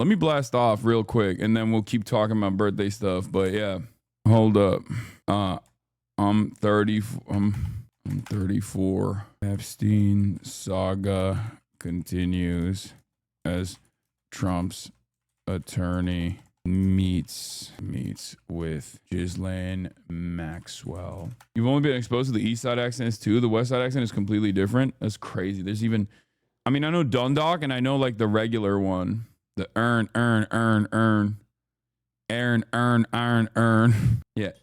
Let me blast off real quick, and then we'll keep talking about birthday stuff. But yeah, hold up. I'm 30. I'm 34. Epstein saga continues as Trump's attorney meets with Ghislaine Maxwell. You've only been exposed to the East Side accents too. The West Side accent is completely different. That's crazy. There's even, I mean, I know Dundalk and I know like the regular one, the earn. Yeah,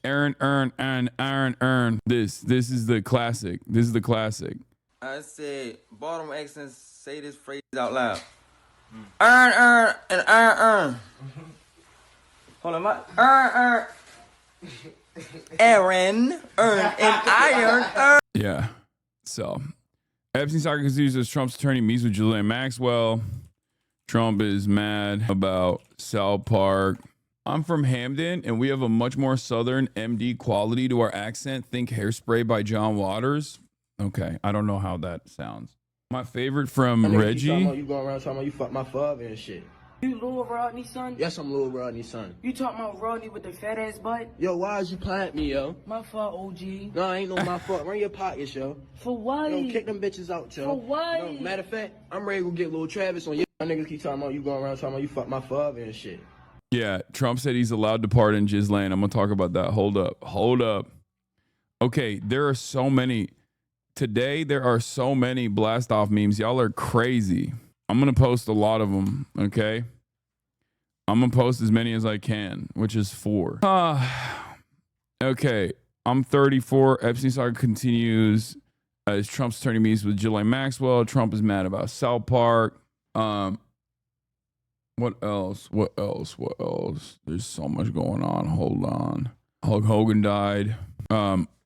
earn. This is the classic. This is the classic. I said, Baltimore accents say this phrase out loud. Earn, and earn. Hold on, my earn. Aaron, earn, and iron. Yeah. So, Epstein saga continues as Trump's attorney meets with Ghislaine Maxwell. Trump is mad about South Park. I'm from Hamden, and we have a much more Southern MD quality to our accent. Think Hairspray by John Waters. Okay, I don't know how that sounds. My favorite from Reggie. You go around talking about you fuck my father and shit. You Lil Rodney's son? Yes, I'm Lil Rodney's son. You talking about Rodney with the fat ass butt? Yo, why is you playing at me, yo? My fault, OG. No, ain't no my fault. Run your pockets, yo. For what? Yo, kick them bitches out, yo. For what? Yo, matter of fact, I'm ready to go get Lil Travis on you. My niggas keep talking about you going around talking about you fuck my father and shit. Yeah, Trump said he's allowed to pardon Ghislaine. I'm going to talk about that. Hold up. Okay, there are so many. Today, there are so many blast off memes. Y'all are crazy. I'm going to post a lot of them, okay? I'm going to post as many as I can, which is 4. Okay, I'm 34. Epstein saga continues as Trump's attorney meets with Ghislaine Maxwell. Trump is mad about South Park. What else? There's so much going on. Hold on. Hulk Hogan died.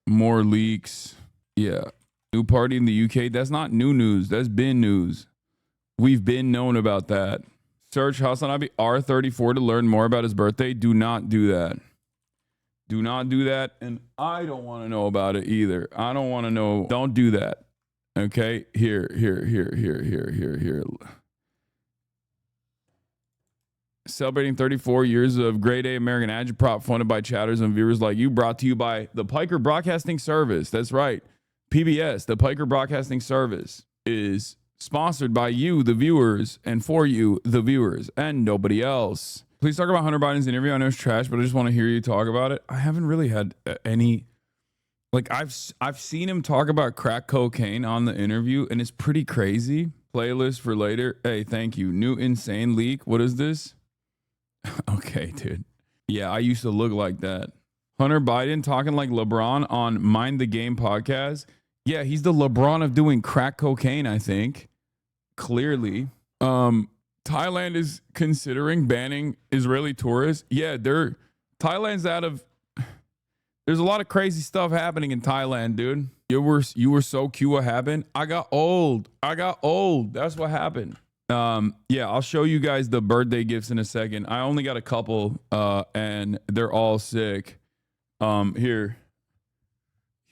More leaks. Yeah. New party in the UK. That's not new news. That's been news. We've been known about that. Search Hasanabi R34 to learn more about his birthday. Do not do that. Do not do that. And I don't want to know about it either. I don't want to know. Don't do that. Okay? Here. Celebrating 34 years of grade A American agitprop funded by chatters and viewers like you, brought to you by the Piker Broadcasting Service. That's right. PBS, the Piker Broadcasting Service, is sponsored by you, the viewers, and for you, the viewers, and nobody else. Please talk about Hunter Biden's interview. I know it's trash, but I just want to hear you talk about it. I haven't really had any, like I've seen him talk about crack cocaine on the interview, and it's pretty crazy. Playlist for later. Hey, thank you. New insane leak. What is this? Okay, dude. Yeah, I used to look like that. Hunter Biden talking like LeBron on Mind the Game podcast. Yeah, he's the LeBron of doing crack cocaine, I think. Clearly. Thailand is considering banning Israeli tourists. Yeah, Thailand's out of... There's a lot of crazy stuff happening in Thailand, dude. You were so cute. What happened? I got old. That's what happened. Yeah, I'll show you guys the birthday gifts in a second. I only got a couple, and they're all sick. Here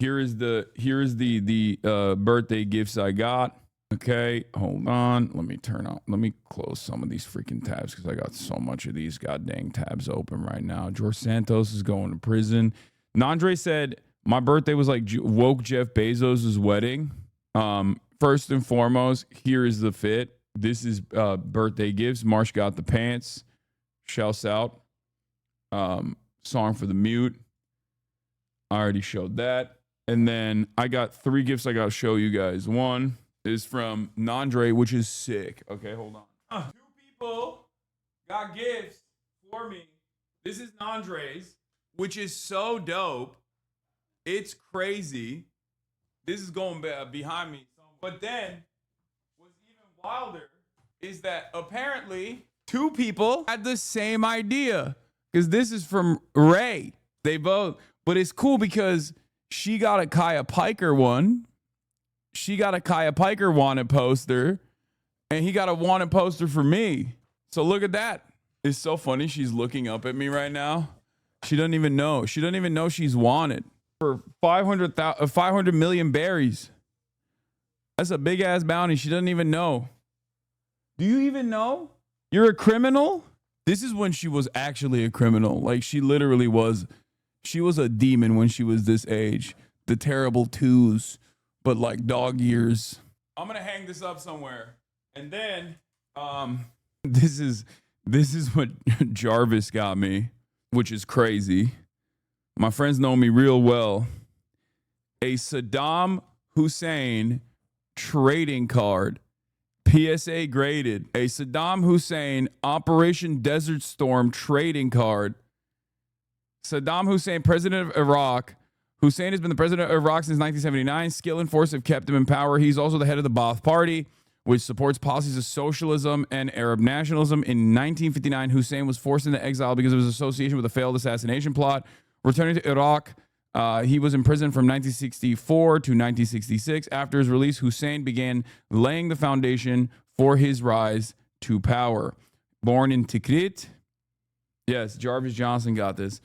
is the birthday gifts I got. Okay, hold on. Let me close some of these freaking tabs because I got so much of these goddamn tabs open right now. George Santos is going to prison. Nandre said my birthday was like woke Jeff Bezos' wedding. First and foremost, here is the fit. This is birthday gifts. Marsh got the pants. Shouts out. Song for the mute. I already showed that. And then I got 3 gifts I got to show you guys. One is from Nandre, which is sick. Okay, hold on. 2 people got gifts for me. This is Nandre's, which is so dope. It's crazy. This is going behind me. But then wilder is that apparently 2 people had the same idea because this is from Ray. They both, but it's cool because she got a Kaya Piker one. She got a Kaya Piker wanted poster, and he got a wanted poster for me. So look at that. It's so funny. She's looking up at me right now. She doesn't even know. She doesn't even know she's wanted for 500 million berries. That's a big ass bounty. She doesn't even know. Do you even know? You're a criminal? This is when she was actually a criminal. Like she literally was. She was a demon when she was this age. The terrible twos, but like dog years. I'm gonna hang this up somewhere, and then this is what Jarvis got me, which is crazy. My friends know me real well. A Saddam Hussein trading card, PSA graded. A Saddam Hussein Operation Desert Storm trading card. Saddam Hussein, president of Iraq. Hussein has been the president of Iraq since 1979. Skill and force have kept him in power. He's also the head of the Ba'ath Party, which supports policies of socialism and Arab nationalism. In 1959, Hussein was forced into exile because of his association with a failed assassination plot. Returning to Iraq, he was imprisoned from 1964 to 1966. After his release, Hussein began laying the foundation for his rise to power. Born in Tikrit. Yes, Jarvis Johnson got this.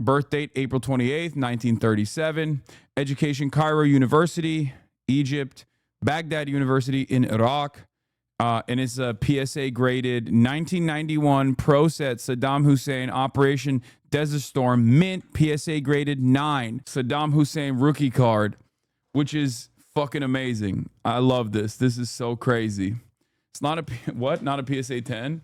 Birth date, April 28th, 1937. Education, Cairo University, Egypt. Baghdad University in Iraq. And it's a PSA graded 1991 Pro Set Saddam Hussein Operation Desert Storm Mint PSA graded 9. Saddam Hussein rookie card, which is fucking amazing. I love this. This is so crazy. It's not a, what? Not a PSA 10?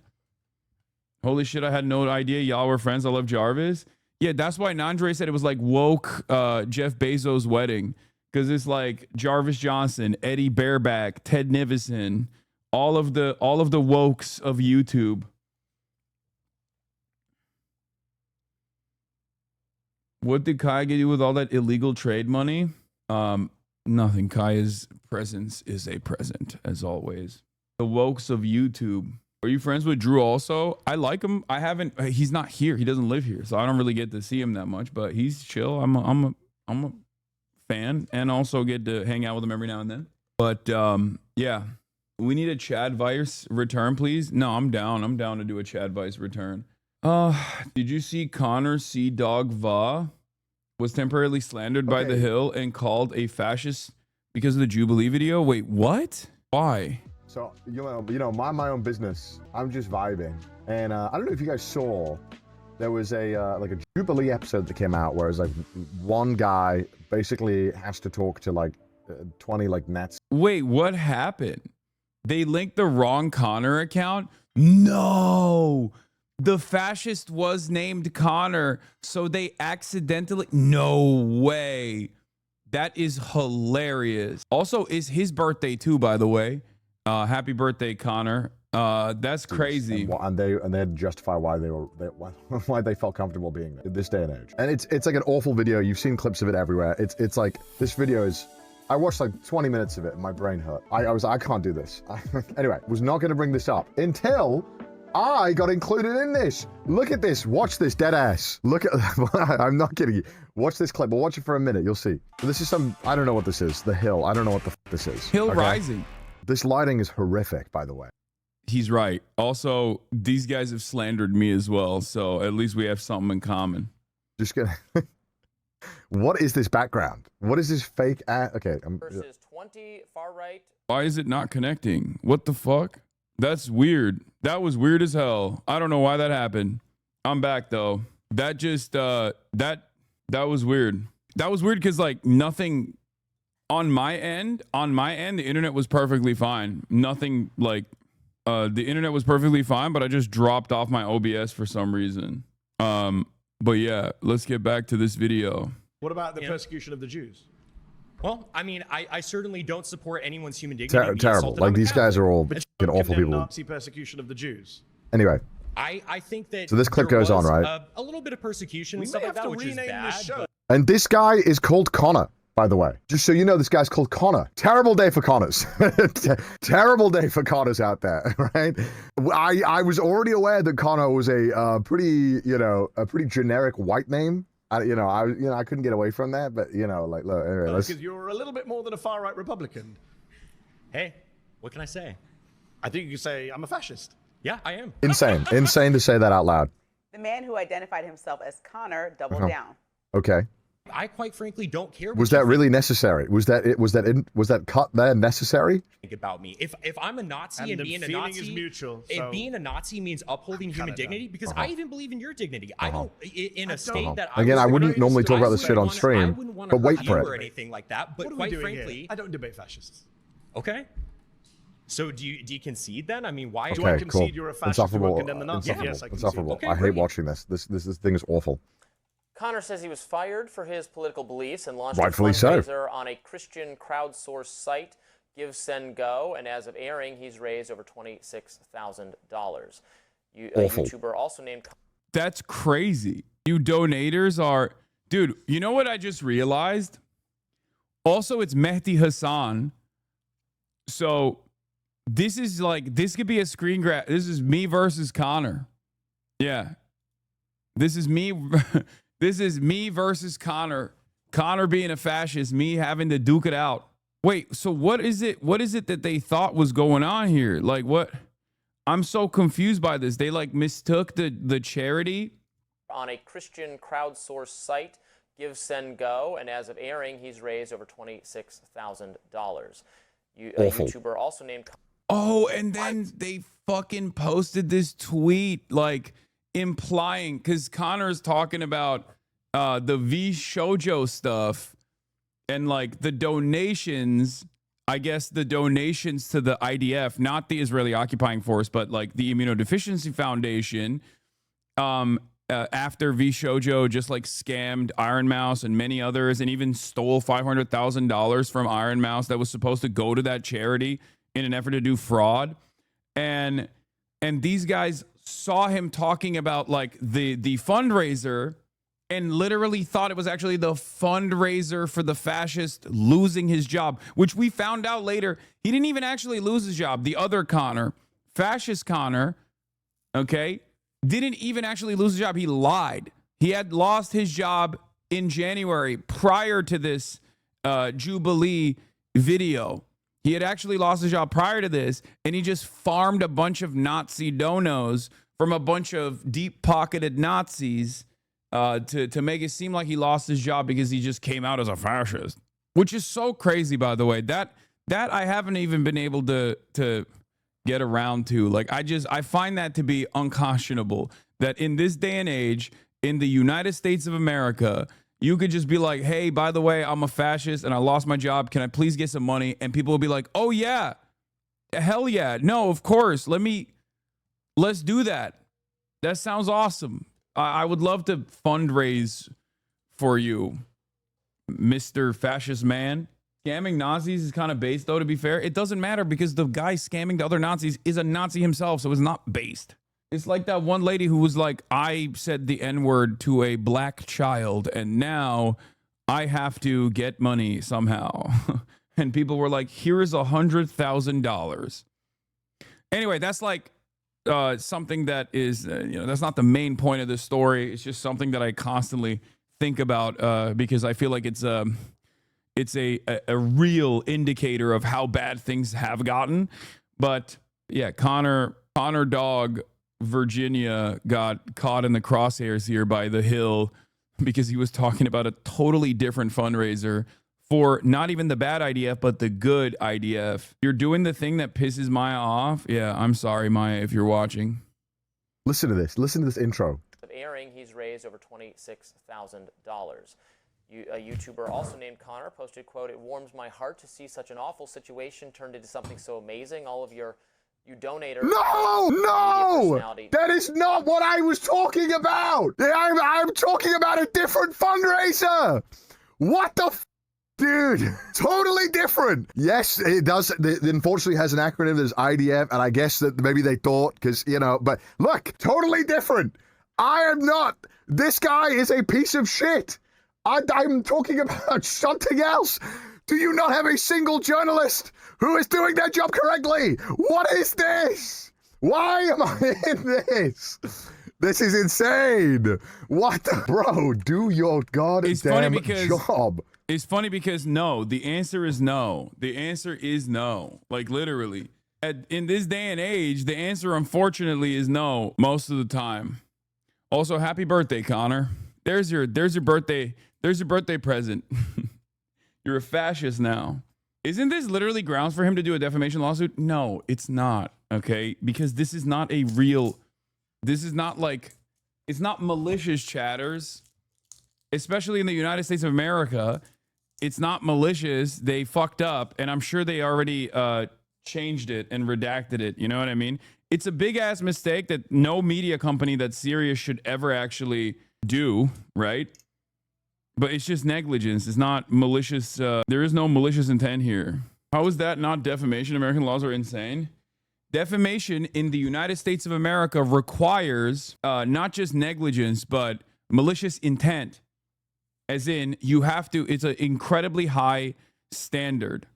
Holy shit, I had no idea y'all were friends. I love Jarvis. Yeah, that's why Nandre said it was like woke Jeff Bezos' wedding. Because it's like Jarvis Johnson, Eddie Bareback, Ted Nivison, all of the wokes of YouTube. What did Kai get you with all that illegal trade money? Nothing. Kai's presence is a present, as always. The wokes of YouTube. Are you friends with Drew also? I like him. I haven't. He's not here. He doesn't live here, so I don't really get to see him that much. But he's chill. I'm a fan, and also get to hang out with him every now and then. But yeah, we need a Chad Vice return, please. No, I'm down. I'm down to do a Chad Vice return. Did you see Connor C. Dog Va was temporarily slandered by The Hill and called a fascist because of the Jubilee video? Wait, what? Why? So, you know, mind my own business. I'm just vibing. And I don't know if you guys saw, there was a like a Jubilee episode that came out where it's like one guy basically has to talk to like 20 like nets. Wait, what happened? They linked the wrong Connor account? No! The fascist was named Connor, so they accidentally... No way. That is hilarious. Also, it's his birthday too, by the way. Happy birthday, Connor. That's crazy. And they had to justify why why they felt comfortable being there in this day and age. And it's like an awful video. You've seen clips of it everywhere. It's like, this video is... I watched like 20 minutes of it and my brain hurt. I was like, I can't do this. Anyway, was not going to bring this up until I got included in this. Look at this. Watch this, dead ass. Look at... I'm not kidding you. Watch this clip. We'll watch it for a minute. You'll see. This is some... I don't know what this is. The Hill. I don't know what the this is. Hill Rising. This lighting is horrific, by the way. He's right. Also, these guys have slandered me as well, so at least we have something in common. Just gonna... What is this background? What is this fake okay. Versus 20 far right. Why is it not connecting? What the fuck? That's weird. That was weird as hell. I don't know why that happened. I'm back though. That just that was weird. That was weird because like nothing on my end, the internet was perfectly fine. Nothing like the internet was perfectly fine, but I just dropped off my OBS for some reason. But yeah, let's get back to this video. What about the persecution of the Jews? Well, I mean, I certainly don't support anyone's human dignity. Terrible. Like these guys are all awful people. Nazi persecution of the Jews. Anyway. I think that so this clip goes on, right? A little bit of persecution and stuff like that, which is bad. And this guy is called Connor, by the way. Just so you know, this guy's called Connor. Terrible day for Connors. Terrible day for Connors out there, right? I was already aware that Connor was a pretty generic white name. I couldn't get away from that, but like, look, anyway, because you're a little bit more than a far right Republican. Hey, what can I say? I think you can say I'm a fascist. Yeah, I am. Insane to say that out loud. The man who identified himself as Connor doubled down. Okay. I quite frankly don't care. Was that really necessary? Was that it? Was that cut there necessary? Think about me. If I'm a Nazi and the being a feeling Nazi, is mutual, if so- being a Nazi means upholding human Canada. dignity, because I even believe in your dignity. I don't in a state that Again, I was wouldn't raised, normally talk about this I shit on wouldn't stream, wanna but wait hurt for you it. or anything like that. But What are we quite doing frankly, here? I don't debate fascists. okay. So do you concede then? I mean, why? Do I Okay, concede cool. you're a fascist who will condemn the Nazis? Insufferable. Yes, I concede. Insufferable. Okay, I hate great. watching this. This thing is awful. Connor says he was fired for his political beliefs and launched Rightfully a so. fundraiser on a Christian crowdsourced site, Give, Send, Go, and as of airing, he's raised over $26,000. A Awful. YouTuber also named... That's crazy. You donators are... Dude, you know what I just realized? Also, it's Mehdi Hassan. So this is like... This could be a screen grab. This is me versus Connor. Yeah. This is me... This is me versus Connor. Connor being a fascist, me having to duke it out. Wait, so what is it that they thought was going on here? Like what? I'm so confused by this. They like mistook the charity on a Christian crowdsourced site, Give, Send, Go, and as of airing, he's raised over $26,000. A YouTuber also named... Oh, and then they fucking posted this tweet like implying, because Connor's talking about the V Shoujo stuff and like the donations, I guess the donations to the IDF, not the Israeli occupying force, but like the Immunodeficiency Foundation, after V Shoujo just like scammed Iron Mouse and many others and even stole $500,000 from Iron Mouse that was supposed to go to that charity in an effort to do fraud. And these guys saw him talking about like the fundraiser and literally thought it was actually the fundraiser for the fascist losing his job, which we found out later. He didn't even actually lose his job. The other Connor, fascist Connor, okay, didn't even actually lose his job. He lied. He had lost his job in January prior to this Jubilee video. He had actually lost his job prior to this, and he just farmed a bunch of Nazi donos from a bunch of deep-pocketed Nazis to make it seem like he lost his job because he just came out as a fascist, which is so crazy, by the way. That I haven't even been able to get around to. Like, I find that to be unconscionable that in this day and age, in the United States of America, you could just be like, hey, by the way, I'm a fascist and I lost my job. Can I please get some money? And people will be like, oh, yeah, hell yeah. No, of course. Let's do that. That sounds awesome. I would love to fundraise for you, Mr. Fascist Man. Scamming Nazis is kind of based, though, to be fair. It doesn't matter because the guy scamming the other Nazis is a Nazi himself, so it's not based. It's like that one lady who was like, I said the N-word to a black child, and now I have to get money somehow. And people were like, here is $100,000. Anyway, that's like something that is, that's not the main point of this story. It's just something that I constantly think about because I feel like it's a real indicator of how bad things have gotten. But yeah, Connor Dog Virginia got caught in the crosshairs here by The Hill because he was talking about a totally different fundraiser for not even the bad IDF, but the good IDF. You're doing the thing that pisses Maya off. Yeah, I'm sorry, Maya, if you're watching. Listen to this. Listen to this intro. Of airing, he's raised over $26,000. A YouTuber also named Connor posted, quote, "It warms my heart to see such an awful situation turned into something so amazing. All of you donators." No! That is not what I was talking about! I'm talking about a different fundraiser! What the dude, totally different. Yes, it does. It unfortunately has an acronym. There's IDF, and I guess that maybe they thought, because, but look, totally different. I am not. This guy is a piece of shit. I'm talking about something else. Do you not have a single journalist who is doing their job correctly? What is this? Why am I in this? This is insane. What the... Bro, do your goddamn job. It's funny because no, the answer is no. The answer is no. Like literally. In this day and age, the answer unfortunately is no most of the time. Also, happy birthday, Connor. There's your birthday. There's your birthday present. You're a fascist now. Isn't this literally grounds for him to do a defamation lawsuit? No, it's not. Okay, because this is not a real. This is not like, it's not malicious chatters, especially in the United States of America. It's not malicious. They fucked up, and I'm sure they already changed it and redacted it. You know what I mean? It's a big ass mistake that no media company that's serious should ever actually do, right? But it's just negligence. It's not malicious. There is no malicious intent here. How is that not defamation? American laws are insane. Defamation in the United States of America requires not just negligence, but malicious intent. As in, you have to, it's an incredibly high standard.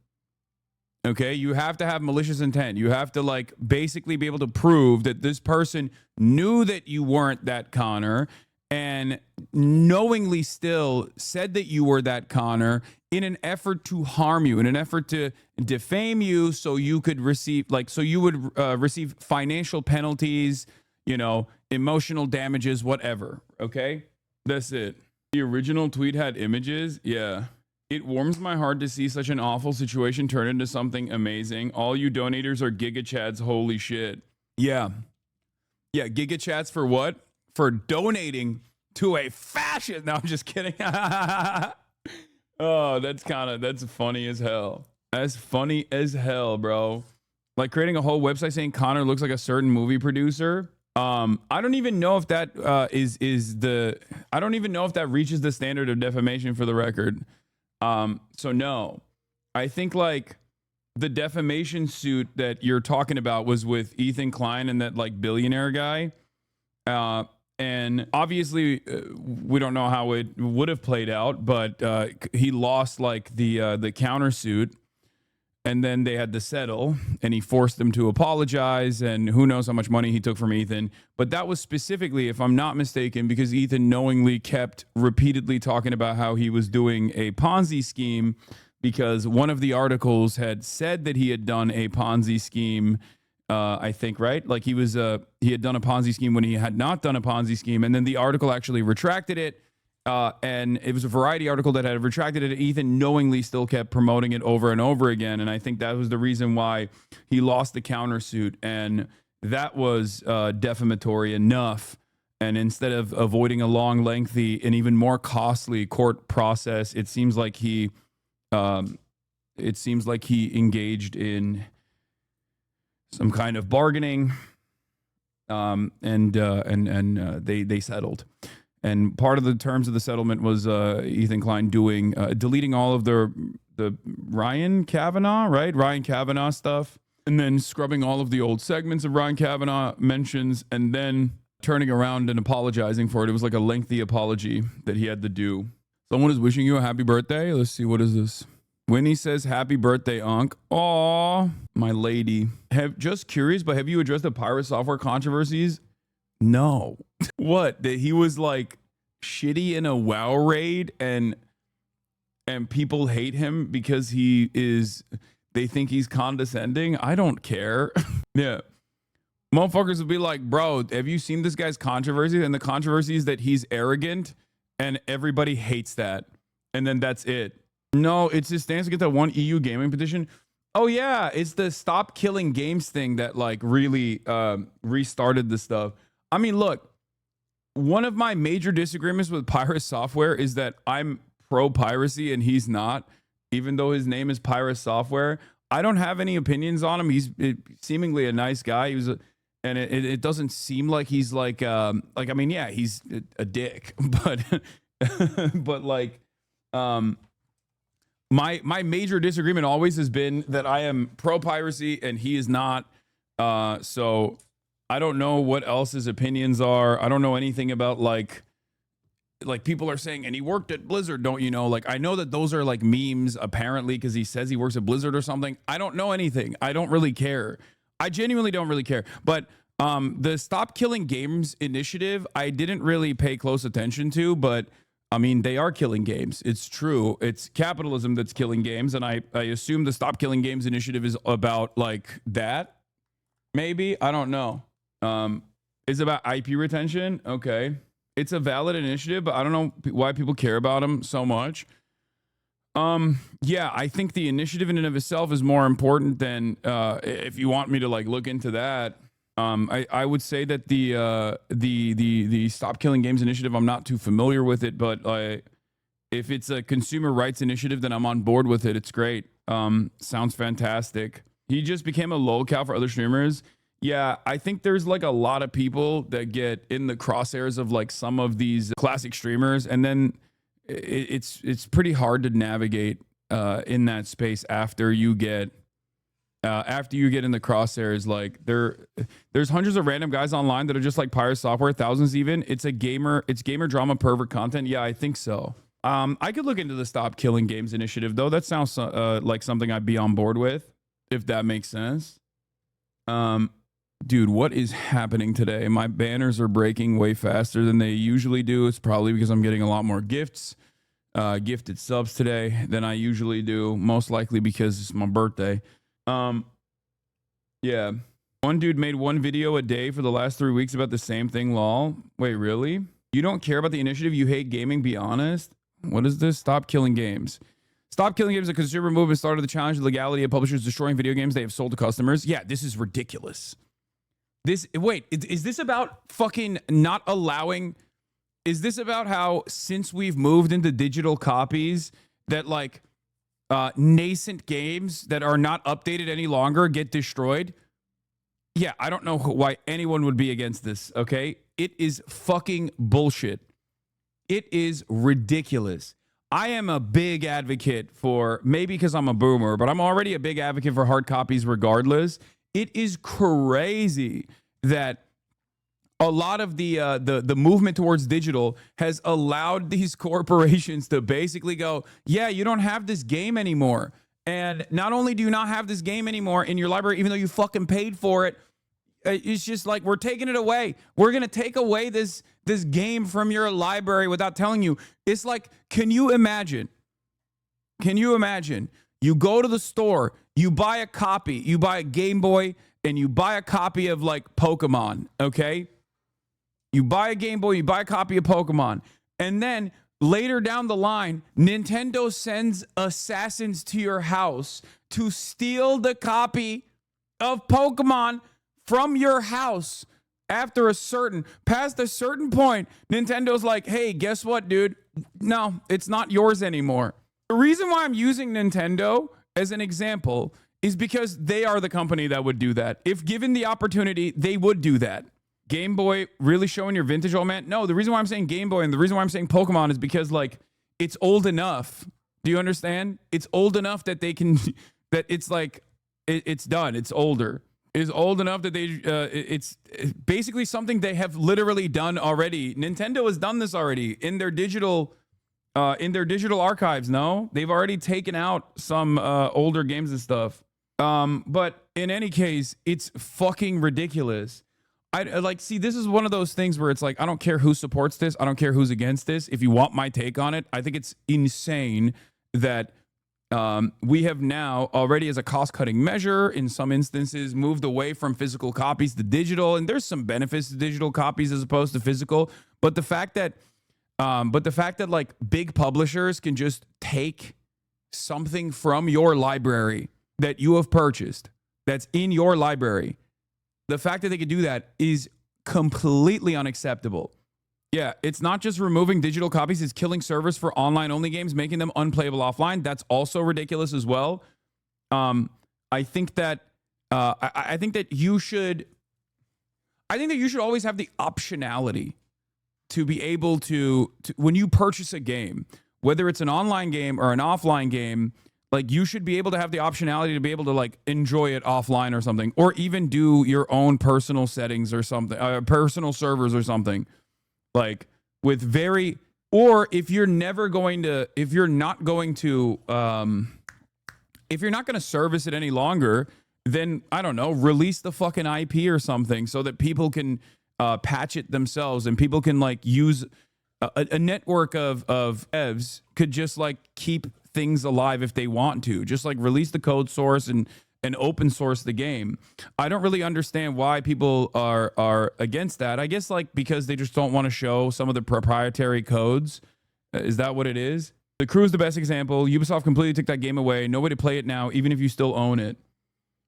Okay, you have to have malicious intent. You have to like basically be able to prove that this person knew that you weren't that Connor and knowingly still said that you were that Connor in an effort to harm you, in an effort to defame you, so you could receive, like, so you would receive financial penalties, you know, emotional damages, whatever. Okay, that's it. The original tweet had images. Yeah. It warms my heart to see such an awful situation turn into something amazing. All you donators are Giga Chads. Holy shit. Yeah. Yeah. Giga Chads for what? For donating to a fascist. No, I'm just kidding. Oh, that's funny as hell. That's funny as hell, bro. Like creating a whole website saying Connor looks like a certain movie producer. I don't even know if that I don't even know if that reaches the standard of defamation, for the record. So no, I think like the defamation suit that you're talking about was with Ethan Klein and that like billionaire guy. And obviously we don't know how it would have played out, but he lost like the countersuit, and then they had to settle, and he forced them to apologize, and who knows how much money he took from Ethan. But that was specifically, if I'm not mistaken, because Ethan knowingly kept repeatedly talking about how he was doing a Ponzi scheme, because one of the articles had said that he had done a Ponzi scheme, I think, right? Like he had done a Ponzi scheme when he had not done a Ponzi scheme, and then the article actually retracted it. And it was a Variety article that had retracted it. Ethan knowingly still kept promoting it over and over again. And I think that was the reason why he lost the countersuit. And that was defamatory enough. And instead of avoiding a long, lengthy, and even more costly court process, it seems like he engaged in some kind of bargaining. And they settled. And part of the terms of the settlement was Ethan Klein deleting all of the Ryan Kavanaugh, right? Ryan Kavanaugh stuff, and then scrubbing all of the old segments of Ryan Kavanaugh mentions, and then turning around and apologizing for it. It was like a lengthy apology that he had to do. Someone is wishing you a happy birthday. Let's see, what is this? Winnie says, happy birthday, Unc. Aw, my lady. Just curious, but have you addressed the pirate software controversies? No. What? That he was like shitty in a WoW raid and people hate him because they think he's condescending? I don't care. Yeah. Motherfuckers would be like, bro, have you seen this guy's controversy? And the controversy is that he's arrogant and everybody hates that. And then that's it. No, it's his stance to get that one EU gaming petition. Oh yeah, it's the stop killing games thing that like really restarted the stuff. I mean, look, one of my major disagreements with Pirate Software is that I'm pro piracy and he's not, even though his name is Pirate Software. I don't have any opinions on him. He's seemingly a nice guy. And it doesn't seem like he's like I mean, yeah, he's a dick, but but like my major disagreement always has been that I am pro piracy and he is not. So I don't know what else his opinions are. I don't know anything about like people are saying, and he worked at Blizzard, don't you know? Like, I know that those are like memes apparently because he says he works at Blizzard or something. I don't know anything. I don't really care. I genuinely don't really care. But the Stop Killing Games initiative, I didn't really pay close attention to, but I mean, they are killing games. It's true. It's capitalism that's killing games. And I assume the Stop Killing Games initiative is about like that. Maybe. I don't know. Is about IP retention. Okay. It's a valid initiative, but I don't know why people care about them so much. Yeah, I think the initiative in and of itself is more important than if you want me to like look into that. I would say that the Stop Killing Games initiative, I'm not too familiar with it, but if it's a consumer rights initiative, then I'm on board with it. It's great. Sounds fantastic. He just became a lolcow for other streamers. Yeah, I think there's like a lot of people that get in the crosshairs of like some of these classic streamers, and then it's pretty hard to navigate in that space after you get in the crosshairs. Like there's hundreds of random guys online that are just like pirate software, thousands even. It's gamer drama pervert content. Yeah, I think so. I could look into the Stop Killing Games initiative though. That sounds like something I'd be on board with, if that makes sense. Dude, what is happening today? My banners are breaking way faster than they usually do. It's probably because I'm getting a lot more gifts, gifted subs today than I usually do. Most likely because it's my birthday. Yeah. One dude made one video a day for the last 3 weeks about the same thing, lol. Wait, really? You don't care about the initiative? You hate gaming? Be honest. What is this? Stop Killing Games. Stop Killing Games, a consumer movement started the challenge of the legality of publishers destroying video games they have sold to customers. Yeah, this is ridiculous. Is this about fucking not allowing? Is this about how since we've moved into digital copies that like nascent games that are not updated any longer get destroyed? Yeah, I don't know why anyone would be against this, okay? It is fucking bullshit. It is ridiculous. I am a big advocate for, maybe because I'm a boomer, but I'm already a big advocate for hard copies regardless. It is crazy that a lot of the movement towards digital has allowed these corporations to basically go, yeah, you don't have this game anymore. And not only do you not have this game anymore in your library, even though you fucking paid for it, it's just like, we're taking it away. We're going to take away this game from your library without telling you. It's like, can you imagine? You go to the store, you buy a copy, you buy a Game Boy, and you buy a copy of like Pokemon, okay? You buy a Game Boy, you buy a copy of Pokemon, and then later down the line, Nintendo sends assassins to your house to steal the copy of Pokemon from your house. Past a certain point, Nintendo's like, hey, guess what, dude? No, it's not yours anymore. The reason why I'm using Nintendo as an example is because they are the company that would do that. If given the opportunity, they would do that. Game Boy, really showing your vintage, old man? No, the reason why I'm saying Game Boy and the reason why I'm saying Pokemon is because, like, it's old enough. Do you understand? It's old enough that they can, that it's like, it's done. It's older. It's old enough that it's basically something they have literally done already. Nintendo has done this already in their digital archives. No, they've already taken out some older games and stuff. But in any case, it's fucking ridiculous. I like, see, this is one of those things where it's like, I don't care who supports this. I don't care who's against this. If you want my take on it, I think it's insane that we have now already, as a cost-cutting measure, in some instances, moved away from physical copies to digital. And there's some benefits to digital copies as opposed to physical. But the fact that like big publishers can just take something from your library that you have purchased, that's in your library, the fact that they could do that is completely unacceptable. Yeah, it's not just removing digital copies, it's killing servers for online-only games, making them unplayable offline. That's also ridiculous as well. I think that you should always have the optionality to be able to when you purchase a game, whether it's an online game or an offline game, like, you should be able to have the optionality to be able to like enjoy it offline or something, or even do your own personal settings or something, personal servers or something, like with or if you're not going to service it any longer, then I don't know, release the fucking IP or something so that people can patch it themselves, and people can like use a network of devs could just like keep things alive if they want to, just like release the code source and and open source the game. I don't really understand why people are against that. I guess like because they just don't want to show some of the proprietary codes. Is that what it is? The Crew is the best example. Ubisoft completely took that game away. Nobody play it now, even if you still own it.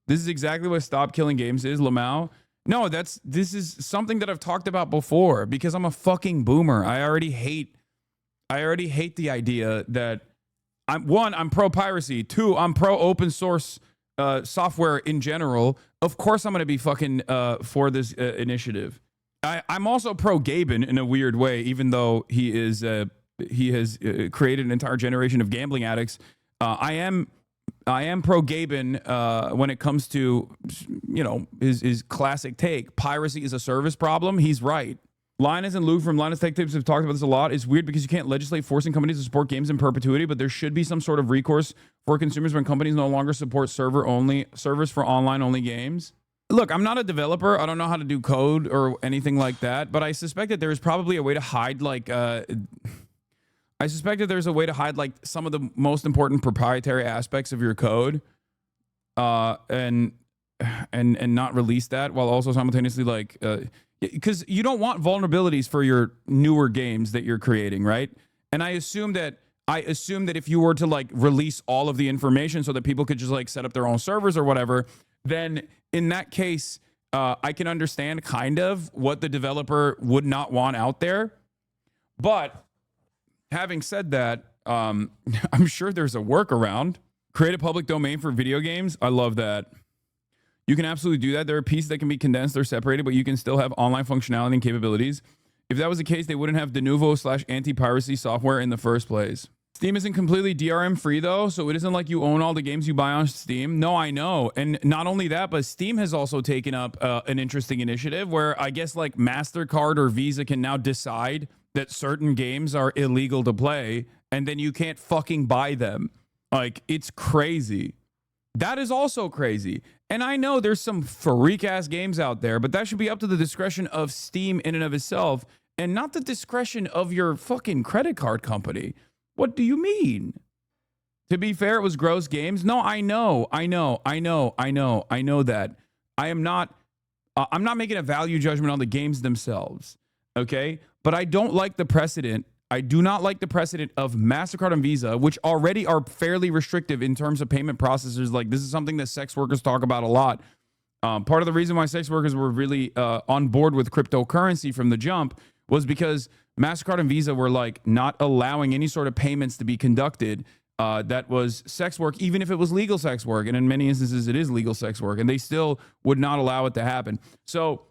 This is exactly what Stop Killing Games is, Lamau. No, this is something that I've talked about before because I'm a fucking boomer. I already hate the idea that I'm pro piracy. 2, I'm pro open source software in general. Of course, I'm going to be fucking for this initiative. I'm also pro Gaben in a weird way, even though he has created an entire generation of gambling addicts. I am pro Gaben when it comes to, you know, his classic take. Piracy is a service problem. He's right. Linus and Luke from Linus Tech Tips have talked about this a lot. It's weird because you can't legislate forcing companies to support games in perpetuity, but there should be some sort of recourse for consumers when companies no longer support servers for online-only games. Look, I'm not a developer. I don't know how to do code or anything like that, but I suspect that there is probably a way to hide like some of the most important proprietary aspects of your code, and not release that while also simultaneously like, because you don't want vulnerabilities for your newer games that you're creating, right? And I assume that if you were to like release all of the information so that people could just like set up their own servers or whatever, then in that case, I can understand kind of what the developer would not want out there. But having said that, I'm sure there's a workaround. Create a public domain for video games. I love that. You can absolutely do that. There are pieces that can be condensed or separated, but you can still have online functionality and capabilities. If that was the case, they wouldn't have Denuvo/anti-piracy software in the first place. Steam isn't completely DRM free though, so it isn't like you own all the games you buy on Steam. No, I know. And not only that, but Steam has also taken up an interesting initiative where I guess like MasterCard or Visa can now decide that certain games are illegal to play and then you can't fucking buy them. Like, it's crazy. That is also crazy. And I know there's some freak ass games out there, but that should be up to the discretion of Steam in and of itself and not the discretion of your fucking credit card company. What do you mean? To be fair, it was gross games. No, I know that. I'm not making a value judgment on the games themselves. Okay. But I don't like the precedent. I do not like the precedent of MasterCard and Visa, which already are fairly restrictive in terms of payment processors. Like, this is something that sex workers talk about a lot. Part of the reason why sex workers were really on board with cryptocurrency from the jump was because MasterCard and Visa were like not allowing any sort of payments to be conducted that was sex work, even if it was legal sex work. And in many instances, it is legal sex work, and they still would not allow it to happen. So,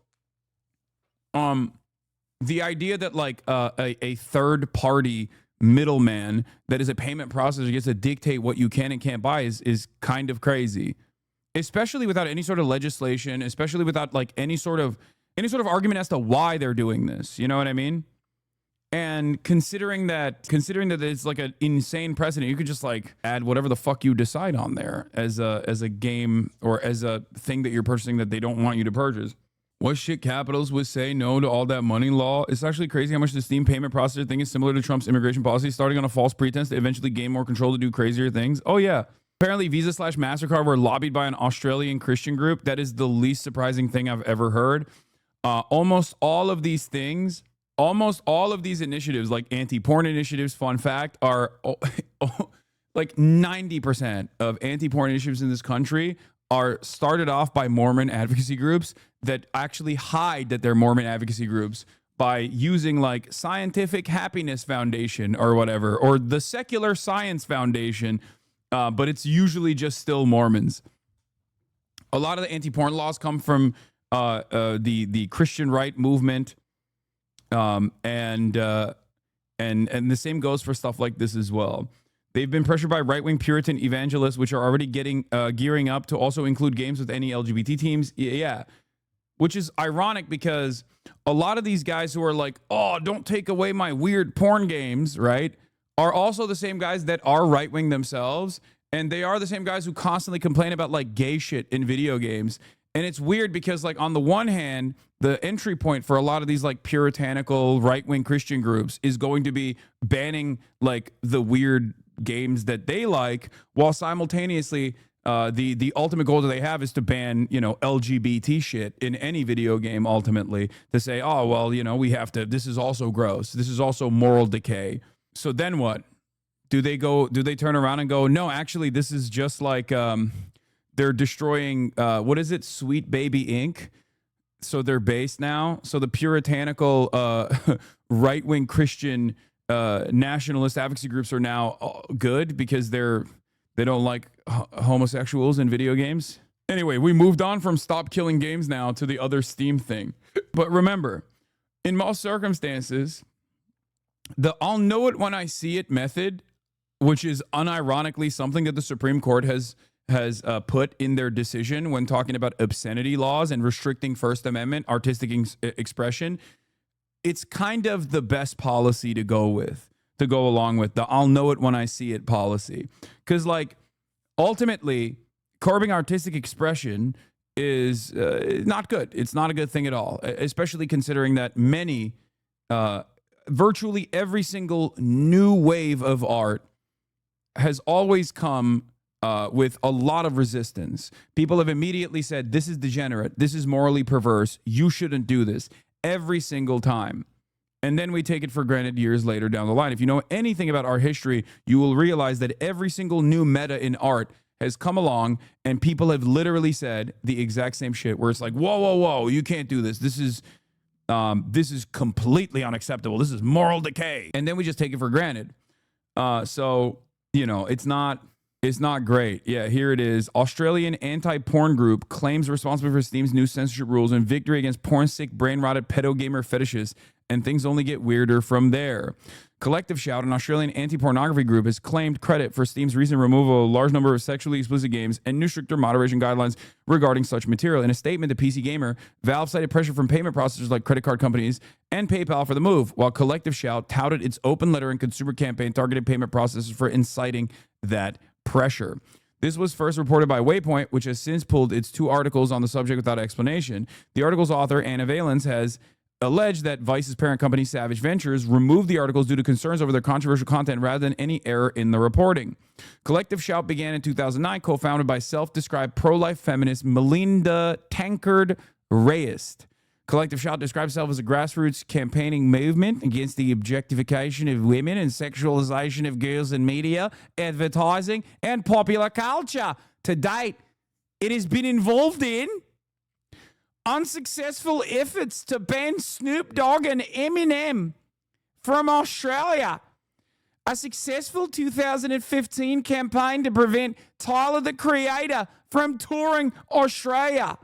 the idea that like a third party middleman that is a payment processor gets to dictate what you can and can't buy is kind of crazy, especially without any sort of legislation, especially without like any sort of argument as to why they're doing this. You know what I mean? And considering that it's like an insane precedent, you could just like add whatever the fuck you decide on there as a game or as a thing that you're purchasing that they don't want you to purchase. What shit capitals would say no to all that money law? It's actually crazy how much the Steam payment processor thing is similar to Trump's immigration policy, starting on a false pretense to eventually gain more control to do crazier things. Oh yeah. Apparently Visa/MasterCard were lobbied by an Australian Christian group. That is the least surprising thing I've ever heard. Almost all of these initiatives, like anti-porn initiatives, fun fact, are like 90% of anti-porn initiatives in this country are started off by Mormon advocacy groups that actually hide that they're Mormon advocacy groups by using like Scientific Happiness Foundation or whatever, or the Secular Science Foundation, but it's usually just still Mormons. A lot of the anti-porn laws come from the Christian right movement, and the same goes for stuff like this as well. They've been pressured by right-wing Puritan evangelists, which are already gearing up to also include games with any LGBT teams. Yeah, which is ironic because a lot of these guys who are like, oh, don't take away my weird porn games, right, are also the same guys that are right-wing themselves. And they are the same guys who constantly complain about like gay shit in video games. And it's weird because like on the one hand, the entry point for a lot of these like puritanical right-wing Christian groups is going to be banning like the weird games that they like, while simultaneously the ultimate goal that they have is to ban, you know, LGBT shit in any video game, ultimately, to say, oh, well, you know, we have to, this is also gross. This is also moral decay. So then what? Do they turn around and go, no, actually, this is just like they're destroying, what is it? Sweet Baby Inc. So they're based now. So the puritanical right-wing Christian nationalist advocacy groups are now good because they don't like homosexuals in video games. Anyway, we moved on from stop killing games now to the other Steam thing. But remember, in most circumstances, the I'll know it when I see it method, which is unironically something that the Supreme Court has put in their decision when talking about obscenity laws and restricting First Amendment artistic expression, it's kind of the best policy to go along with the I'll know it when I see it policy. Because, like, ultimately, curbing artistic expression is not good. It's not a good thing at all, especially considering that virtually every single new wave of art has always come with a lot of resistance. People have immediately said, this is degenerate, this is morally perverse, you shouldn't do this, every single time. And then we take it for granted years later down the line. If you know anything about art history, you will realize that every single new meta in art has come along and people have literally said the exact same shit, where it's like, whoa, whoa, whoa, you can't do this. This is completely unacceptable. This is moral decay. And then we just take it for granted. So, you know, it's not great. Yeah, here it is. Australian anti-porn group claims responsibility for Steam's new censorship rules and victory against porn-sick, brain-rotted pedo gamer fetishes, and things only get weirder from there. Collective Shout, an Australian anti-pornography group, has claimed credit for Steam's recent removal of a large number of sexually explicit games and new stricter moderation guidelines regarding such material. In a statement to PC Gamer, Valve cited pressure from payment processors like credit card companies and PayPal for the move, while Collective Shout touted its open letter and consumer campaign targeted payment processors for inciting that pressure. This was first reported by Waypoint, which has since pulled its 2 articles on the subject without explanation. The article's author, Anna Valens, has alleged that Vice's parent company, Savage Ventures, removed the articles due to concerns over their controversial content rather than any error in the reporting. Collective Shout began in 2009, co-founded by self-described pro-life feminist Melinda Tankard-Reyes. Collective Shout describes itself as a grassroots campaigning movement against the objectification of women and sexualization of girls in media, advertising, and popular culture. To date, it has been involved in unsuccessful efforts to ban Snoop Dogg and Eminem from Australia, a successful 2015 campaign to prevent Tyler, the Creator, from touring Australia,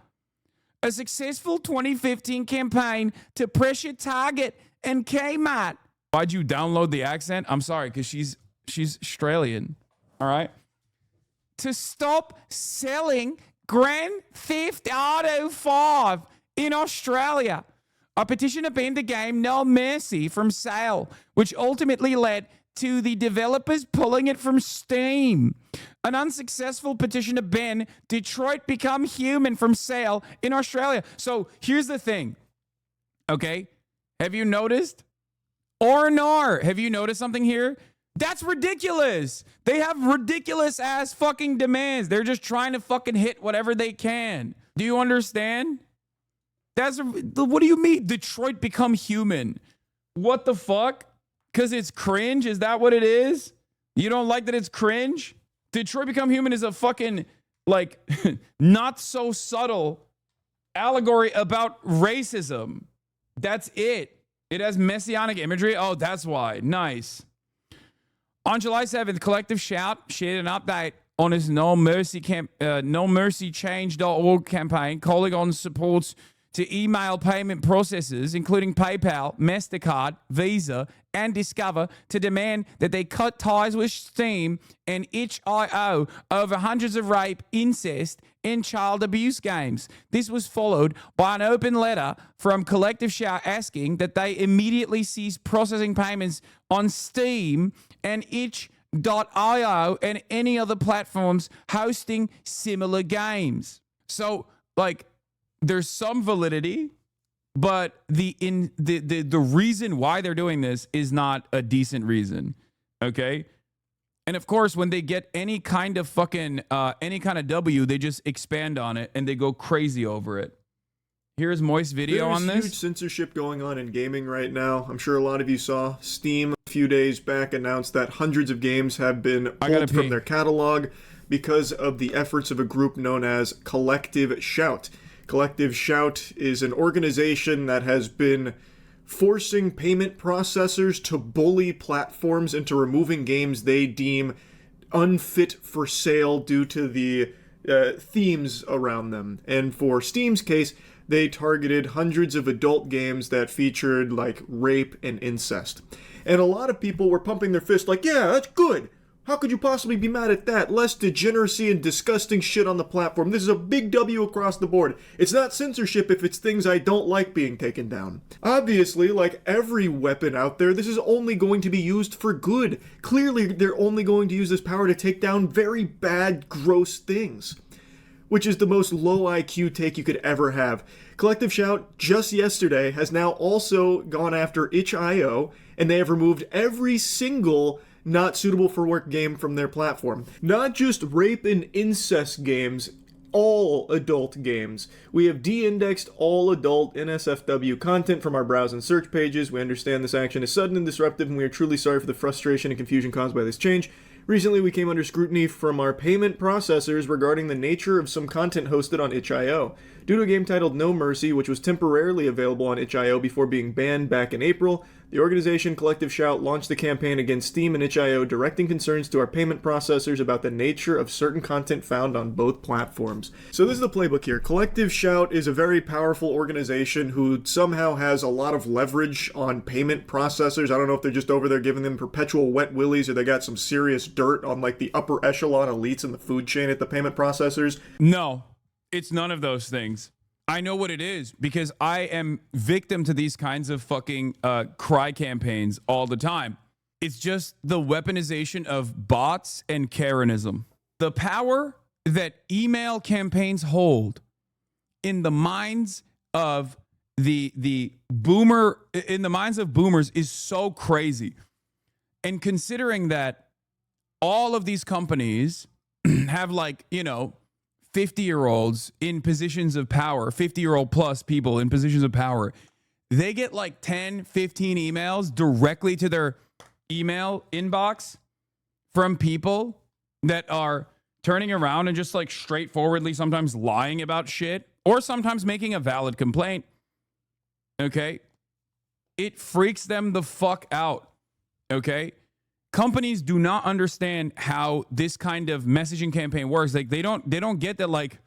a successful 2015 campaign to pressure Target and Kmart. Why'd you download the accent? I'm sorry, because she's Australian, all right? To stop selling Grand Theft Auto 5 in Australia. A petition to ban the game No Mercy from sale, which ultimately led to the developers pulling it from Steam. An unsuccessful petition to ban Detroit Become Human from sale in Australia. So here's the thing, okay? Have you noticed? Or no, have you noticed something here? That's ridiculous. They have ridiculous ass fucking demands. They're just trying to fucking hit whatever they can. Do you understand? What do you mean Detroit Become Human? What the fuck? Because it's cringe? Is that what it is? You don't like that it's cringe? Detroit Become Human is a fucking, like, not so subtle allegory about racism. That's it. It has messianic imagery. Oh, that's why. Nice. On July 7th, Collective Shout shared an update on his NoMercyChange.org campaign, calling on supports to email payment processors, including PayPal, MasterCard, Visa, and Discover, to demand that they cut ties with Steam and itch.io over hundreds of rape, incest, and child abuse games. This was followed by an open letter from Collective Shout asking that they immediately cease processing payments on Steam and itch.io and any other platforms hosting similar games. So, like, there's some validity, but the reason why they're doing this is not a decent reason, okay? And of course, when they get any kind of fucking any kind of W, they just expand on it and they go crazy over it. Here's Moist video on There's this. huge censorship going on in gaming right now. I'm sure a lot of you saw Steam a few days back announced that hundreds of games have been pulled from their catalog because of the efforts of a group known as Collective Shout. Collective Shout is an organization that has been forcing payment processors to bully platforms into removing games they deem unfit for sale due to the themes around them. And for Steam's case, they targeted hundreds of adult games that featured like rape and incest. And a lot of people were pumping their fist like, yeah, that's good. How could you possibly be mad at that? Less degeneracy and disgusting shit on the platform. This is a big W across the board. It's not censorship if it's things I don't like being taken down. Obviously, like every weapon out there, this is only going to be used for good. Clearly, they're only going to use this power to take down very bad, gross things. Which is the most low IQ take you could ever have. Collective Shout, just yesterday, has now also gone after itch.io, and they have removed every single not suitable for work game from their platform. Not just rape and incest games, all adult games. We have de-indexed all adult NSFW content from our browse and search pages. We understand this action is sudden and disruptive, and we are truly sorry for the frustration and confusion caused by this change. Recently, we came under scrutiny from our payment processors regarding the nature of some content hosted on itch.io. Due to a game titled No Mercy, which was temporarily available on itch.io before being banned back in April, the organization Collective Shout launched a campaign against Steam and itch.io directing concerns to our payment processors about the nature of certain content found on both platforms. So this is the playbook here. Collective Shout is a very powerful organization who somehow has a lot of leverage on payment processors. I don't know if they're just over there giving them perpetual wet willies or they got some serious dirt on like the upper echelon elites in the food chain at the payment processors. No, it's none of those things. I know what it is because I am victim to these kinds of fucking cry campaigns all the time. It's just the weaponization of bots and Karenism. The power that email campaigns hold in the minds of the boomers is so crazy. And considering that all of these companies have 50-year-olds in positions of power, 50-year-old plus people in positions of power, they get like 10, 15 emails directly to their email inbox from people that are turning around and just like straightforwardly sometimes lying about shit or sometimes making a valid complaint. Okay? It freaks them the fuck out. Okay? Companies do not understand how this kind of messaging campaign works. Like they don't get that like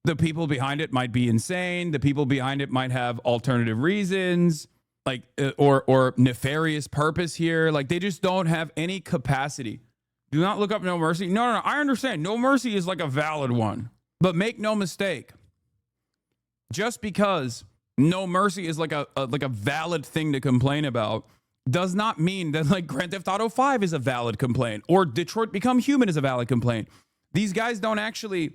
the people behind it might be insane. The people behind it might have alternative reasons, like or nefarious purpose here. Like they just don't have any capacity. Do not look up No Mercy. No. I understand. No Mercy is like a valid one, but make no mistake. Just because No Mercy is like a valid thing to complain about does not mean that like Grand Theft Auto 5 is a valid complaint or Detroit Become Human is a valid complaint. These guys don't actually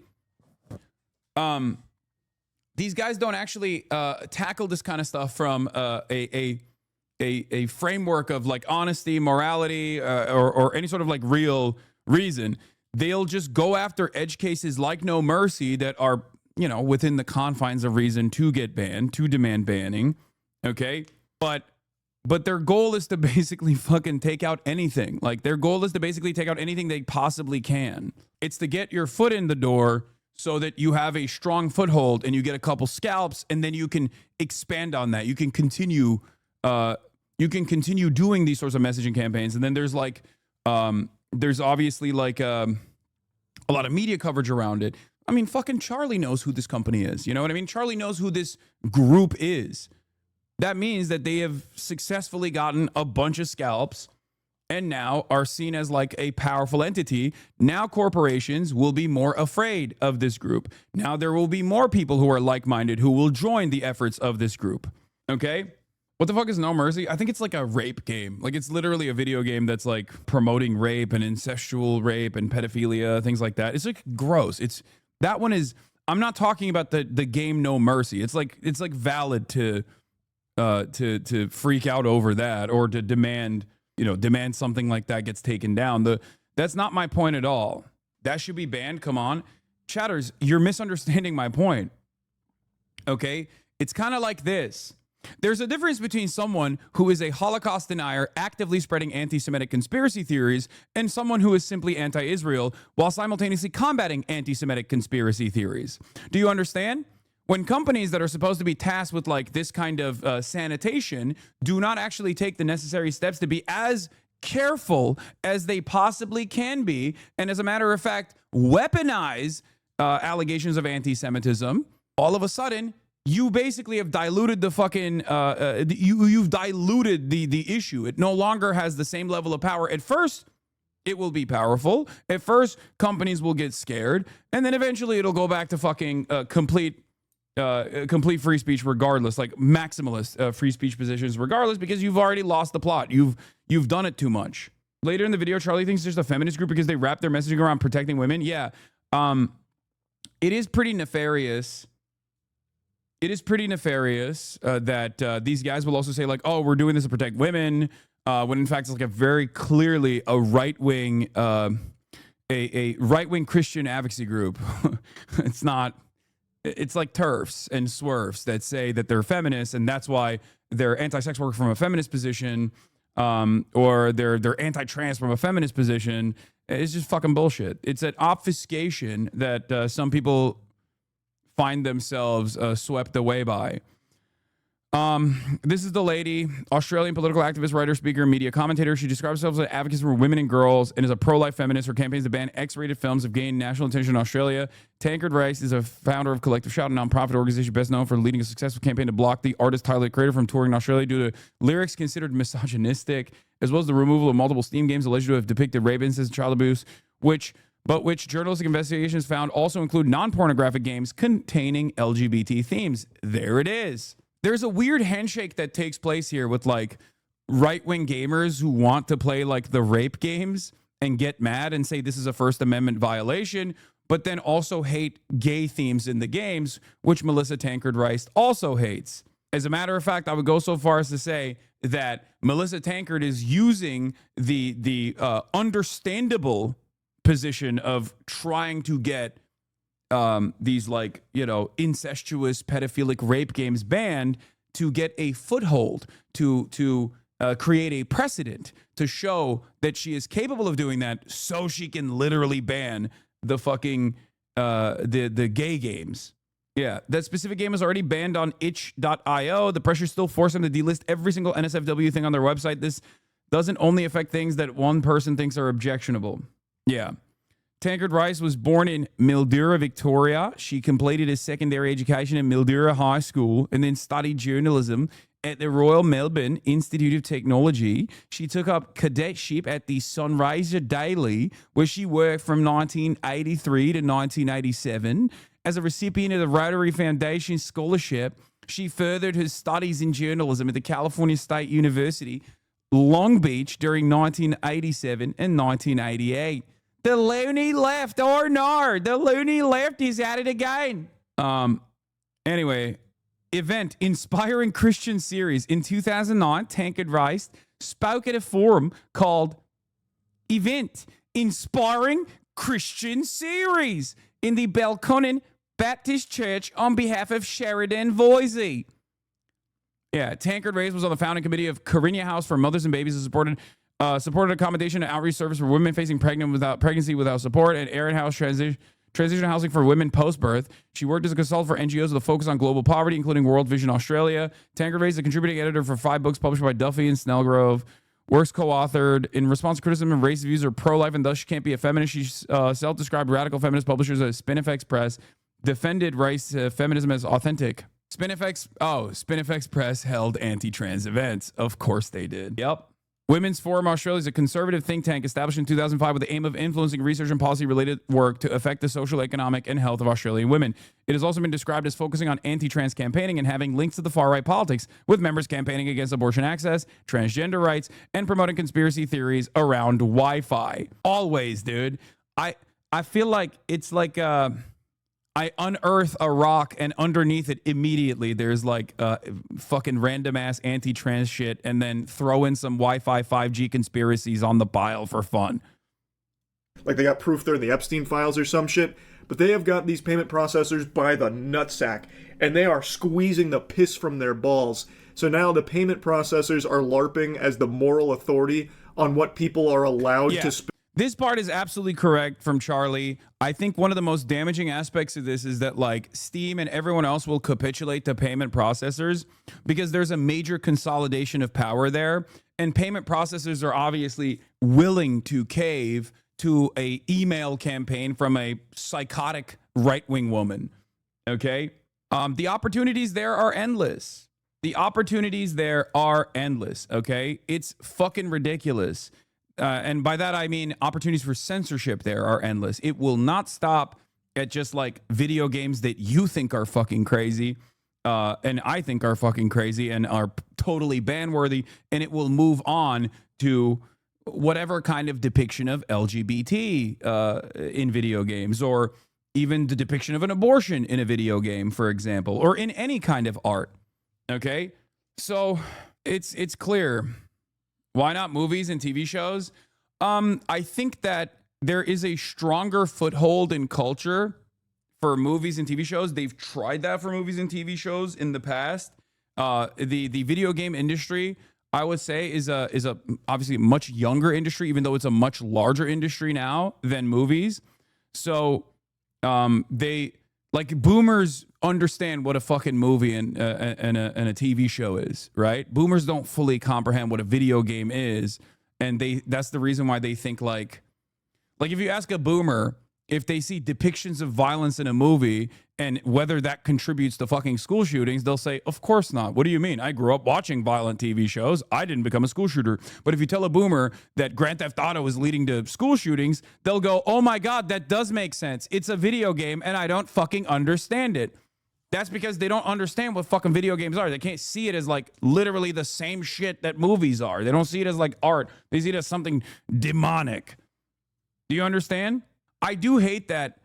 tackle this kind of stuff from a framework of like honesty, morality, or any sort of like real reason. They'll just go after edge cases like No Mercy that are, within the confines of reason to get banned, to demand banning. Okay. But their goal is to basically fucking take out anything. Like their goal is to basically take out anything they possibly can. It's to get your foot in the door so that you have a strong foothold and you get a couple scalps and then you can expand on that. You can continue doing these sorts of messaging campaigns. And then there's like there's obviously like a lot of media coverage around it. I mean, fucking Charlie knows who this company is. You know what I mean? Charlie knows who this group is. That means that they have successfully gotten a bunch of scalps and now are seen as like a powerful entity. Now corporations will be more afraid of this group. Now there will be more people who are like-minded who will join the efforts of this group. Okay? What the fuck is No Mercy? I think it's like a rape game. Like it's literally a video game that's like promoting rape and incestual rape and pedophilia, things like that. It's like gross. That one is, I'm not talking about the game No Mercy. It's like valid to freak out over that or to demand something like that gets taken down. The That's not my point at all. That should be banned. Come on. Chatters, you're misunderstanding my point. Okay? It's kind of like this. There's a difference between someone who is a Holocaust denier actively spreading anti-Semitic conspiracy theories and someone who is simply anti-Israel while simultaneously combating anti-Semitic conspiracy theories. Do you understand? When companies that are supposed to be tasked with like this kind of sanitation do not actually take the necessary steps to be as careful as they possibly can be, and as a matter of fact, weaponize allegations of anti-Semitism, all of a sudden, you basically have diluted the fucking, you've diluted the issue. It no longer has the same level of power. At first, it will be powerful. At first, companies will get scared. And then eventually it'll go back to fucking complete free speech regardless, like maximalist free speech positions regardless, because you've already lost the plot. You've done it too much. Later in the video, Charlie thinks there's a feminist group because they wrap their messaging around protecting women. Yeah. It is pretty nefarious. It is pretty nefarious that these guys will also say like, oh, we're doing this to protect women, when in fact it's like a very clearly a right-wing a right-wing Christian advocacy group. It's not. It's like TERFs and SWERFs that say that they're feminists and that's why they're anti-sex work from a feminist position, or they're anti-trans from a feminist position. It's just fucking bullshit. It's an obfuscation that some people find themselves swept away by. This is the lady, Australian political activist, writer, speaker, media commentator. She describes herself as an advocate for women and girls and is a pro-life feminist. Her campaigns to ban X-rated films have gained national attention in Australia. Tancred Rice is a founder of Collective Shout, a nonprofit organization best known for leading a successful campaign to block the artist Tyler the Creator from touring in Australia due to lyrics considered misogynistic, as well as the removal of multiple Steam games alleged to have depicted rape, incest, and child abuse, which journalistic investigations found also include non-pornographic games containing LGBT themes. There it is. There's a weird handshake that takes place here with like right-wing gamers who want to play like the rape games and get mad and say this is a First Amendment violation, but then also hate gay themes in the games, which Melissa Tancred Rice also hates. As a matter of fact, I would go so far as to say that Melissa Tancred is using the understandable position of trying to get these like, you know, incestuous pedophilic rape games banned to get a foothold, to create a precedent, to show that she is capable of doing that so she can literally ban the fucking the gay games. Yeah, that specific game is already banned on itch.io. The pressure still forced them to delist every single NSFW thing on their website. This doesn't only affect things that one person thinks are objectionable. Yeah. Tancred Rice was born in Mildura, Victoria. She completed her secondary education at Mildura High School and then studied journalism at the Royal Melbourne Institute of Technology. She took up cadetship at the Sunraysia Daily, where she worked from 1983 to 1987. As a recipient of the Rotary Foundation Scholarship, she furthered her studies in journalism at the California State University, Long Beach, during 1987 and 1988. The loony left, or no, the loony left is at it again. Anyway, event, Inspiring Christian Series. In 2009, Tancred Rice spoke at a forum called Event, Inspiring Christian Series in the Belconnen Baptist Church on behalf of Sheridan Voisey. Yeah, Tancred Rice was on the founding committee of Carinya House for Mothers and Babies and supported accommodation and outreach service for women facing pregnancy without support, and Erin House transition housing for women post-birth. She worked as a consultant for NGOs with a focus on global poverty, including World Vision Australia. Tancred Rice is a contributing editor for 5 books published by Duffy and Snellgrove. Works co-authored. In response to criticism and race views are pro-life and thus she can't be a feminist. She self-described radical feminist publishers at SpinFX Press, defended Rice feminism as authentic. SpinFX Press held anti-trans events. Of course they did. Yep. Women's Forum Australia is a conservative think tank established in 2005 with the aim of influencing research and policy-related work to affect the social, economic, and health of Australian women. It has also been described as focusing on anti-trans campaigning and having links to the far-right politics, with members campaigning against abortion access, transgender rights, and promoting conspiracy theories around Wi-Fi. Always, dude. I feel like it's like I unearth a rock and underneath it immediately there's like fucking random ass anti-trans shit and then throw in some Wi-Fi 5G conspiracies on the pile for fun. Like they got proof they're in the Epstein files or some shit. But they have got these payment processors by the nutsack, and they are squeezing the piss from their balls. So now the payment processors are LARPing as the moral authority on what people are allowed to spend. This part is absolutely correct from Charlie. I think one of the most damaging aspects of this is that like Steam and everyone else will capitulate to payment processors because there's a major consolidation of power there. And payment processors are obviously willing to cave to a email campaign from a psychotic right-wing woman. Okay? The opportunities there are endless. The opportunities there are endless. Okay? It's fucking ridiculous. And by that, I mean opportunities for censorship there are endless. It will not stop at just like video games that you think are fucking crazy and I think are fucking crazy and are totally ban-worthy. And it will move on to whatever kind of depiction of LGBT in video games, or even the depiction of an abortion in a video game, for example, or in any kind of art. Okay? So it's clear. Why not movies and TV shows? I think that there is a stronger foothold in culture for movies and TV shows. They've tried that for movies and TV shows in the past. The video game industry, I would say, is a obviously a much younger industry, even though it's a much larger industry now than movies. So they like boomers understand what a fucking movie and a TV show is, right? Boomers don't fully comprehend what a video game is, and that's the reason why they think like if you ask a boomer if they see depictions of violence in a movie and whether that contributes to fucking school shootings, they'll say, of course not. What do you mean? I grew up watching violent TV shows. I didn't become a school shooter. But if you tell a boomer that Grand Theft Auto is leading to school shootings, they'll go, oh my God, that does make sense. It's a video game and I don't fucking understand it. That's because they don't understand what fucking video games are. They can't see it as like literally the same shit that movies are. They don't see it as like art. They see it as something demonic. Do you understand? I do hate that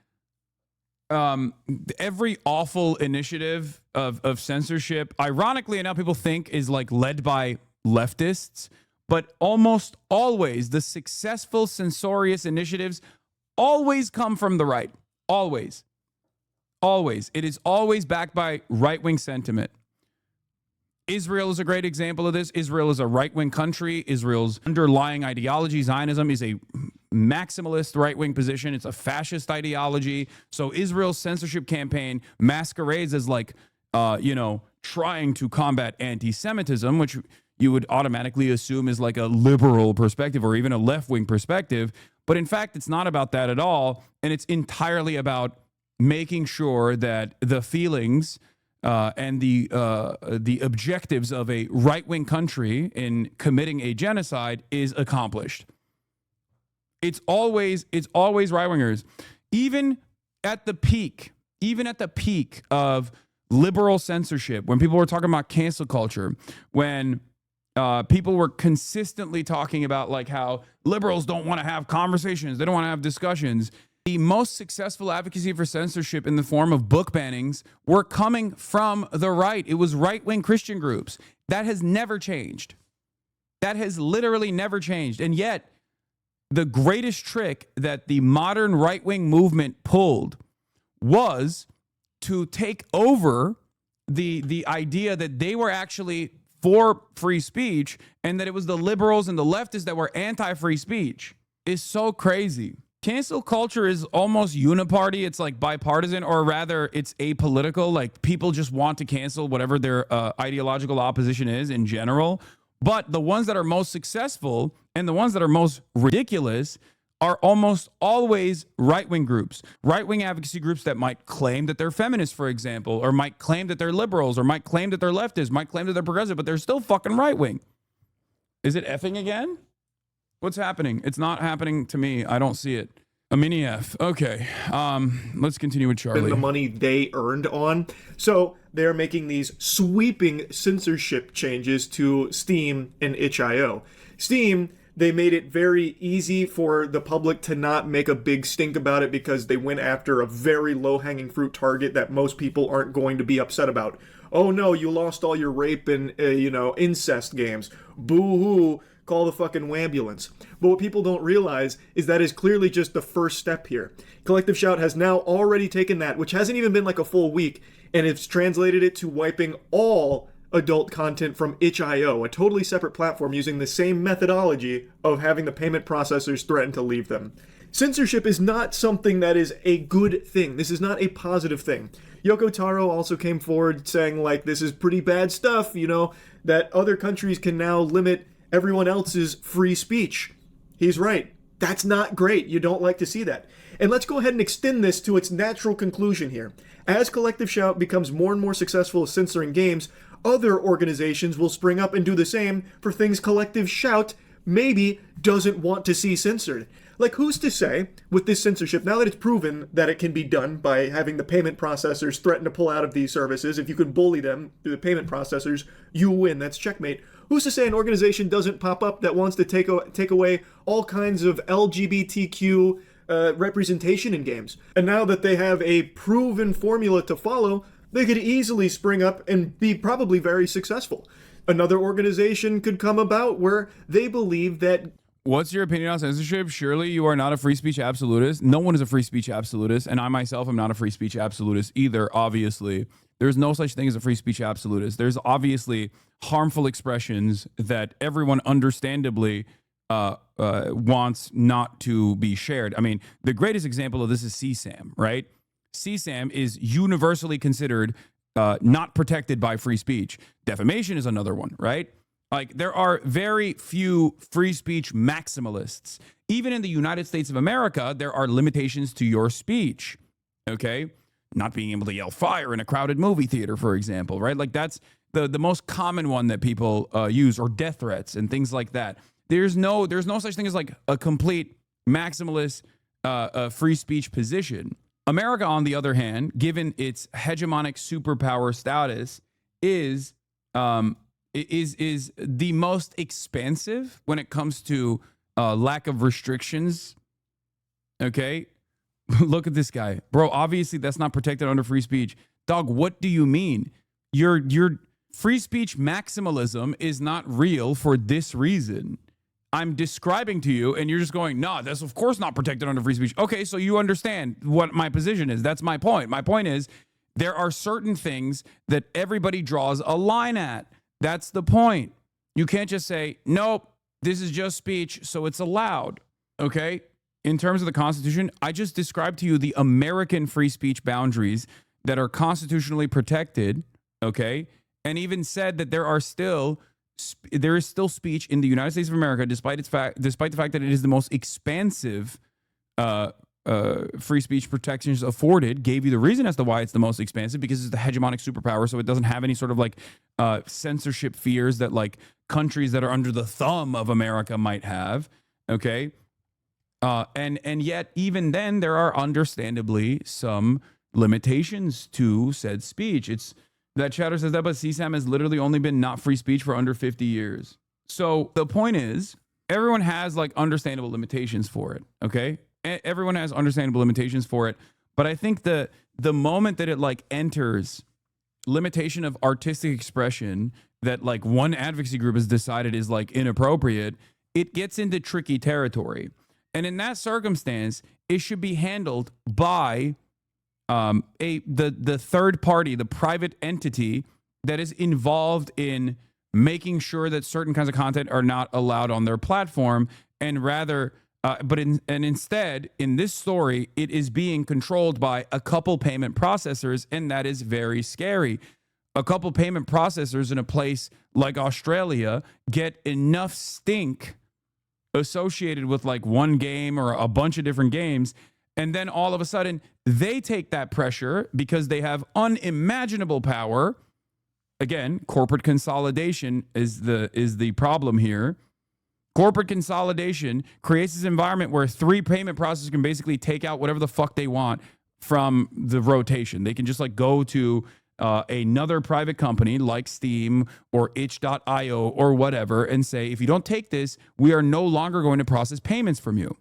every awful initiative of censorship, ironically enough, people think is like led by leftists, but almost always the successful censorious initiatives always come from the right. Always. Always. It is always backed by right-wing sentiment. Israel is a great example of this. Israel is a right-wing country. Israel's underlying ideology, Zionism, is a maximalist right-wing position. It's a fascist ideology. So Israel's censorship campaign masquerades as like, trying to combat anti-Semitism, which you would automatically assume is like a liberal perspective or even a left-wing perspective. But in fact, it's not about that at all. And it's entirely about making sure that the feelings and the objectives of a right-wing country in committing a genocide is accomplished. It's always right-wingers. Even at the peak of liberal censorship, when people were talking about cancel culture, when people were consistently talking about like how liberals don't want to have conversations, they don't want to have discussions. The most successful advocacy for censorship in the form of book bannings were coming from the right. It was right-wing Christian groups. That has never changed. That has literally never changed. And yet, the greatest trick that the modern right-wing movement pulled was to take over the idea that they were actually for free speech and that it was the liberals and the leftists that were anti-free speech. Is so crazy. Cancel culture is almost uniparty. It's like bipartisan, or rather it's apolitical. Like people just want to cancel whatever their ideological opposition is in general. But the ones that are most successful and the ones that are most ridiculous are almost always right-wing groups, right-wing advocacy groups that might claim that they're feminists, for example, or might claim that they're liberals, or might claim that they're leftists, might claim that they're progressive, but they're still fucking right-wing. Is it effing again? What's happening? It's not happening to me. I don't see it. A mini F. Okay. Let's continue with Charlie. The money they earned on. So they're making these sweeping censorship changes to Steam and itch.io. Steam, they made it very easy for the public to not make a big stink about it because they went after a very low-hanging fruit target that most people aren't going to be upset about. Oh no, you lost all your rape and, incest games. Boo-hoo. call the fucking ambulance. But what people don't realize is that is clearly just the first step here. Collective Shout has now already taken that, which hasn't even been like a full week, and it's translated it to wiping all adult content from itch.io, a totally separate platform using the same methodology of having the payment processors threaten to leave them. Censorship is not something that is a good thing. This is not a positive thing. Yoko Taro also came forward saying, like, this is pretty bad stuff, you know, that other countries can now limit everyone else's free speech. He's right. That's not great. You don't like to see that. And let's go ahead and extend this to its natural conclusion here. As Collective Shout becomes more and more successful at censoring games, other organizations will spring up and do the same for things Collective Shout maybe doesn't want to see censored. Like, who's to say, with this censorship, now that it's proven that it can be done by having the payment processors threaten to pull out of these services, if you can bully them through the payment processors, you win. That's checkmate. Who's to say an organization doesn't pop up that wants to take away all kinds of LGBTQ representation in games? And now that they have a proven formula to follow, they could easily spring up and be probably very successful. Another organization could come about where they believe that... What's your opinion on censorship? Surely you are not a free speech absolutist. No one is a free speech absolutist, and I myself am not a free speech absolutist either, obviously. There's no such thing as a free speech absolutist. There's obviously harmful expressions that everyone understandably wants not to be shared. I mean, the greatest example of this is CSAM, right? CSAM is universally considered not protected by free speech. Defamation is another one, right? Like, there are very few free speech maximalists. Even in the United States of America, there are limitations to your speech, okay? Not being able to yell fire in a crowded movie theater, for example, right? Like, that's the most common one that people use, or death threats and things like that. There's no such thing as like a complete maximalist free speech position. America, on the other hand, given its hegemonic superpower status, is the most expansive when it comes to lack of restrictions. Okay, look at this guy, bro. Obviously, that's not protected under free speech. Dog, what do you mean? Your free speech maximalism is not real for this reason. I'm describing to you, and you're just going, nah, that's of course not protected under free speech. Okay, so you understand what my position is. That's my point. My point is, there are certain things that everybody draws a line at. That's the point. You can't just say, nope, this is just speech, so it's allowed. Okay? In terms of the Constitution, I just described to you the American free speech boundaries that are constitutionally protected, okay? And even said that there is still speech in the United States of America, despite the fact that it is the most expansive free speech protections afforded. Gave you the reason as to why it's the most expansive, because it's the hegemonic superpower, so it doesn't have any sort of like censorship fears that like countries that are under the thumb of America might have. Okay, and yet even then there are understandably some limitations to said speech. It's that chatter says that, but CSAM has literally only been not free speech for under 50 years. So the point is, everyone has like understandable limitations for it. Okay. Everyone has understandable limitations for it. But I think the moment that it like enters limitation of artistic expression that like one advocacy group has decided is like inappropriate, it gets into tricky territory. And in that circumstance, it should be handled by the third party, the private entity that is involved in making sure that certain kinds of content are not allowed on their platform, and rather, instead, in this story, it is being controlled by a couple payment processors, and that is very scary. A couple payment processors in a place like Australia get enough stink associated with like one game or a bunch of different games, and then all of a sudden they take that pressure because they have unimaginable power. Again, corporate consolidation is the problem here. Corporate consolidation creates this environment where three payment processors can basically take out whatever the fuck they want from the rotation. They can just like go to another private company like Steam or itch.io or whatever and say, if you don't take this, we are no longer going to process payments from you.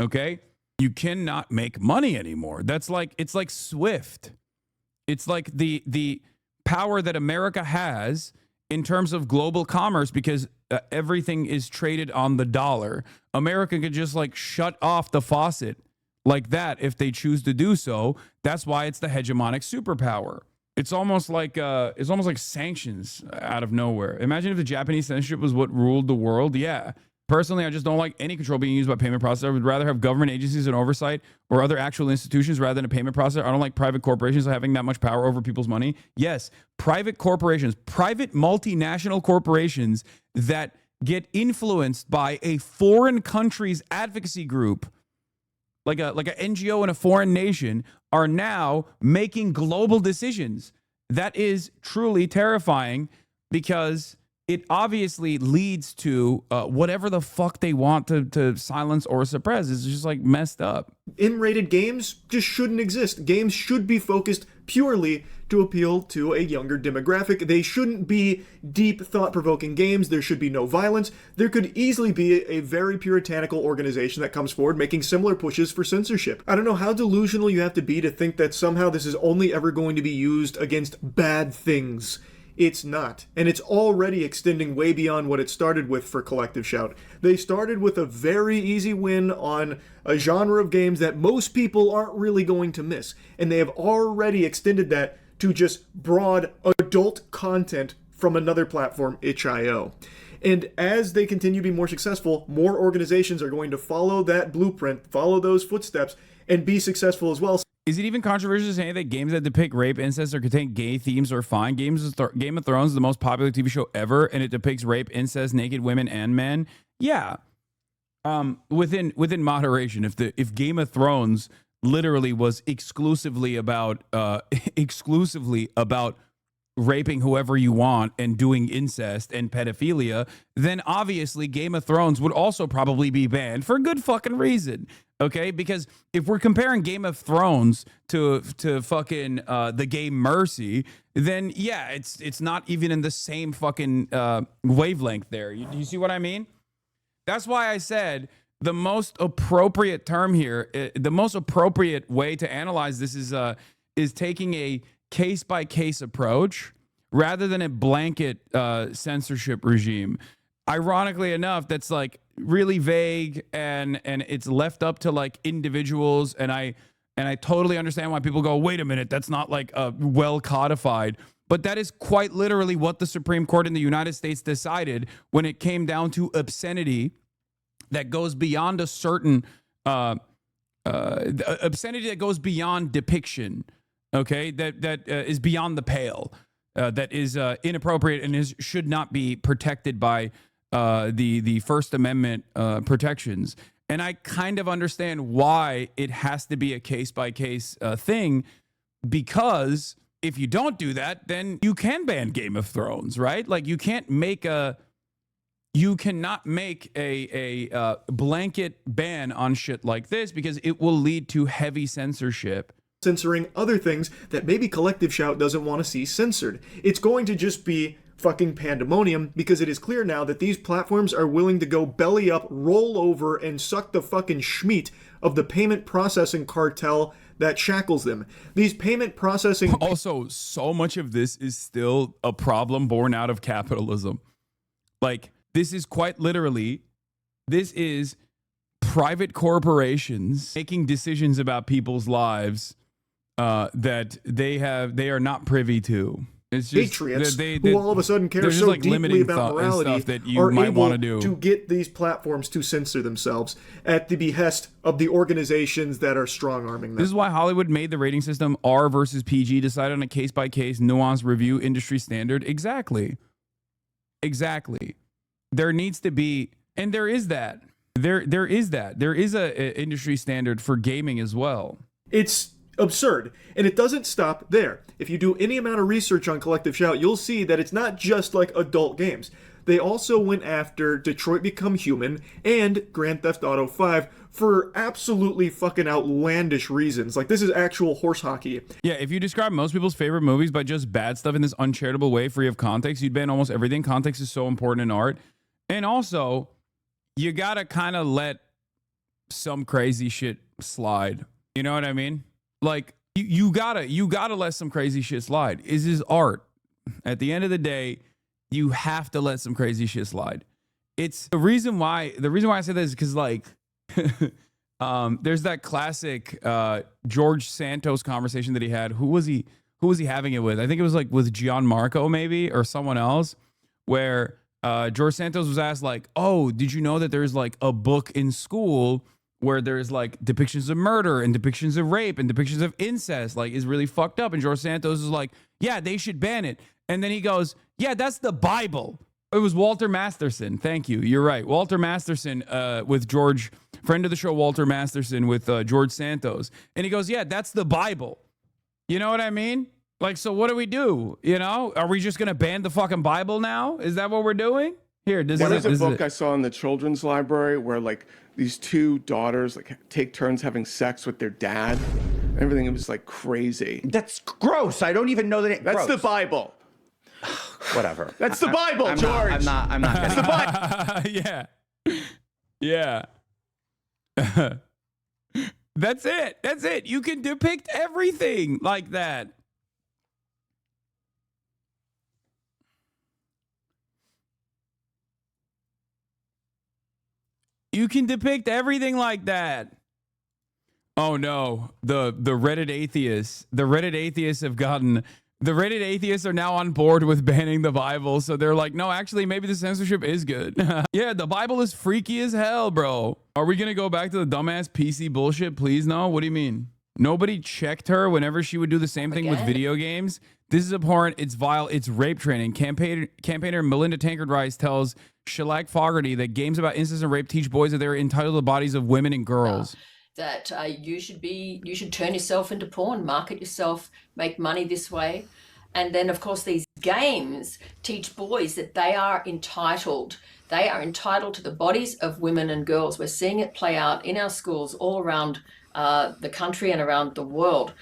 Okay? You cannot make money anymore. It's like Swift. It's like the power that America has in terms of global commerce because everything is traded on the dollar. America could just like shut off the faucet like that if they choose to do so. That's why it's the hegemonic superpower. It's almost like sanctions out of nowhere. Imagine if the Japanese censorship was what ruled the world. Yeah. Personally, I just don't like any control being used by payment processor. I would rather have government agencies and oversight or other actual institutions rather than a payment processor. I don't like private corporations having that much power over people's money. Yes, private corporations, private multinational corporations that get influenced by a foreign country's advocacy group, like a NGO in a foreign nation, are now making global decisions. That is truly terrifying because it obviously leads to whatever the fuck they want to silence or suppress. It's just like messed up. M-rated games just shouldn't exist. Games should be focused purely to appeal to a younger demographic. They shouldn't be deep, thought-provoking games. There should be no violence. There could easily be a very puritanical organization that comes forward making similar pushes for censorship. I don't know how delusional you have to be to think that somehow this is only ever going to be used against bad things. It's not. And it's already extending way beyond what it started with for Collective Shout. They started with a very easy win on a genre of games that most people aren't really going to miss. And they have already extended that to just broad adult content from another platform, itch.io. And as they continue to be more successful, more organizations are going to follow that blueprint, follow those footsteps, and be successful as well. Is it even controversial to say that games that depict rape, incest, or contain gay themes are fine? Game of Thrones is the most popular TV show ever, and it depicts rape, incest, naked women, and men. Yeah, within moderation. If Game of Thrones literally was exclusively about raping whoever you want and doing incest and pedophilia, then obviously Game of Thrones would also probably be banned for good fucking reason. Okay, because if we're comparing Game of Thrones to fucking the game Mercy, then yeah, it's not even in the same fucking wavelength there. You see what I mean? That's why I said the most appropriate term here, the most appropriate way to analyze this is taking a case-by-case approach rather than a blanket censorship regime. Ironically enough, that's like really vague and it's left up to like individuals, and I totally understand why people go, wait a minute, that's not like well codified. But that is quite literally what the Supreme Court in the United States decided when it came down to obscenity that goes beyond a certain obscenity that goes beyond depiction. Okay, that is beyond the pale, that is inappropriate and should not be protected by the First Amendment protections. And I kind of understand why it has to be a case-by-case thing, because if you don't do that, then you can ban Game of Thrones, right? Like you cannot make a blanket ban on shit like this because it will lead to heavy censorship. Censoring other things that maybe Collective Shout doesn't want to see censored. It's going to just be fucking pandemonium because it is clear now that these platforms are willing to go belly up, roll over, and suck the fucking schmeat of the payment processing cartel that shackles them. These payment processing... Also, so much of this is still a problem born out of capitalism. Like, this is quite literally, this is private corporations making decisions about people's lives that they are not privy to. It's just patriots who all of a sudden care so like deeply about morality that you are might able want to do to get these platforms to censor themselves at the behest of the organizations that are strong-arming them. This is why Hollywood made the rating system R versus PG, decided on a case-by-case, nuanced review, industry standard. Exactly. There needs to be, and there is that. There is that. There is a industry standard for gaming as well. It's absurd. And it doesn't stop there. If you do any amount of research on Collective Shout, you'll see that it's not just like adult games. They also went after Detroit Become Human and Grand Theft Auto 5 for absolutely fucking outlandish reasons. Like, this is actual horse hockey. Yeah, if you describe most people's favorite movies by just bad stuff in this uncharitable way, free of context, you'd ban almost everything. Context is so important in art. And also, you gotta kind of let some crazy shit slide. You know what I mean? Like, you gotta let some crazy shit slide. This is art. At the end of the day, you have to let some crazy shit slide. It's the reason why I say that is because like there's that classic George Santos conversation that he had. Who was he having it with? I think it was like with Gianmarco maybe or someone else, where George Santos was asked like, oh, did you know that there's like a book in school where there's like depictions of murder and depictions of rape and depictions of incest, like is really fucked up. And George Santos is like, yeah, they should ban it. And then he goes, yeah, that's the Bible. It was Walter Masterson. Thank you. You're right. Walter Masterson with George, friend of the show, Walter Masterson with George Santos. And he goes, yeah, that's the Bible. You know what I mean? Like, so what do we do? You know, are we just going to ban the fucking Bible now? Is that what we're doing? Here, there's a book I saw in the children's library where like these two daughters like take turns having sex with their dad. Everything was like crazy. That's gross. I don't even know that. That's the Bible. Whatever. That's the Bible, George. I'm not That's the Bible. Yeah. That's it. You can depict everything like that. You can depict everything like that. Oh no, the Reddit atheists. The Reddit atheists are now on board with banning the Bible. So they're like, no, actually, maybe the censorship is good. Yeah, the Bible is freaky as hell, bro. Are we gonna go back to the dumbass PC bullshit? Please, no. What do you mean? Nobody checked her whenever she would do the same thing with video games. This is abhorrent. It's vile. It's rape training. Campaigner Melinda Tankard Rice tells Shellac Fogarty that games about incest and rape teach boys that they're entitled to the bodies of women and girls. That you should turn yourself into porn, market yourself, make money this way. And then, of course, these games teach boys that they are entitled. They are entitled to the bodies of women and girls. We're seeing it play out in our schools all around the country and around the world.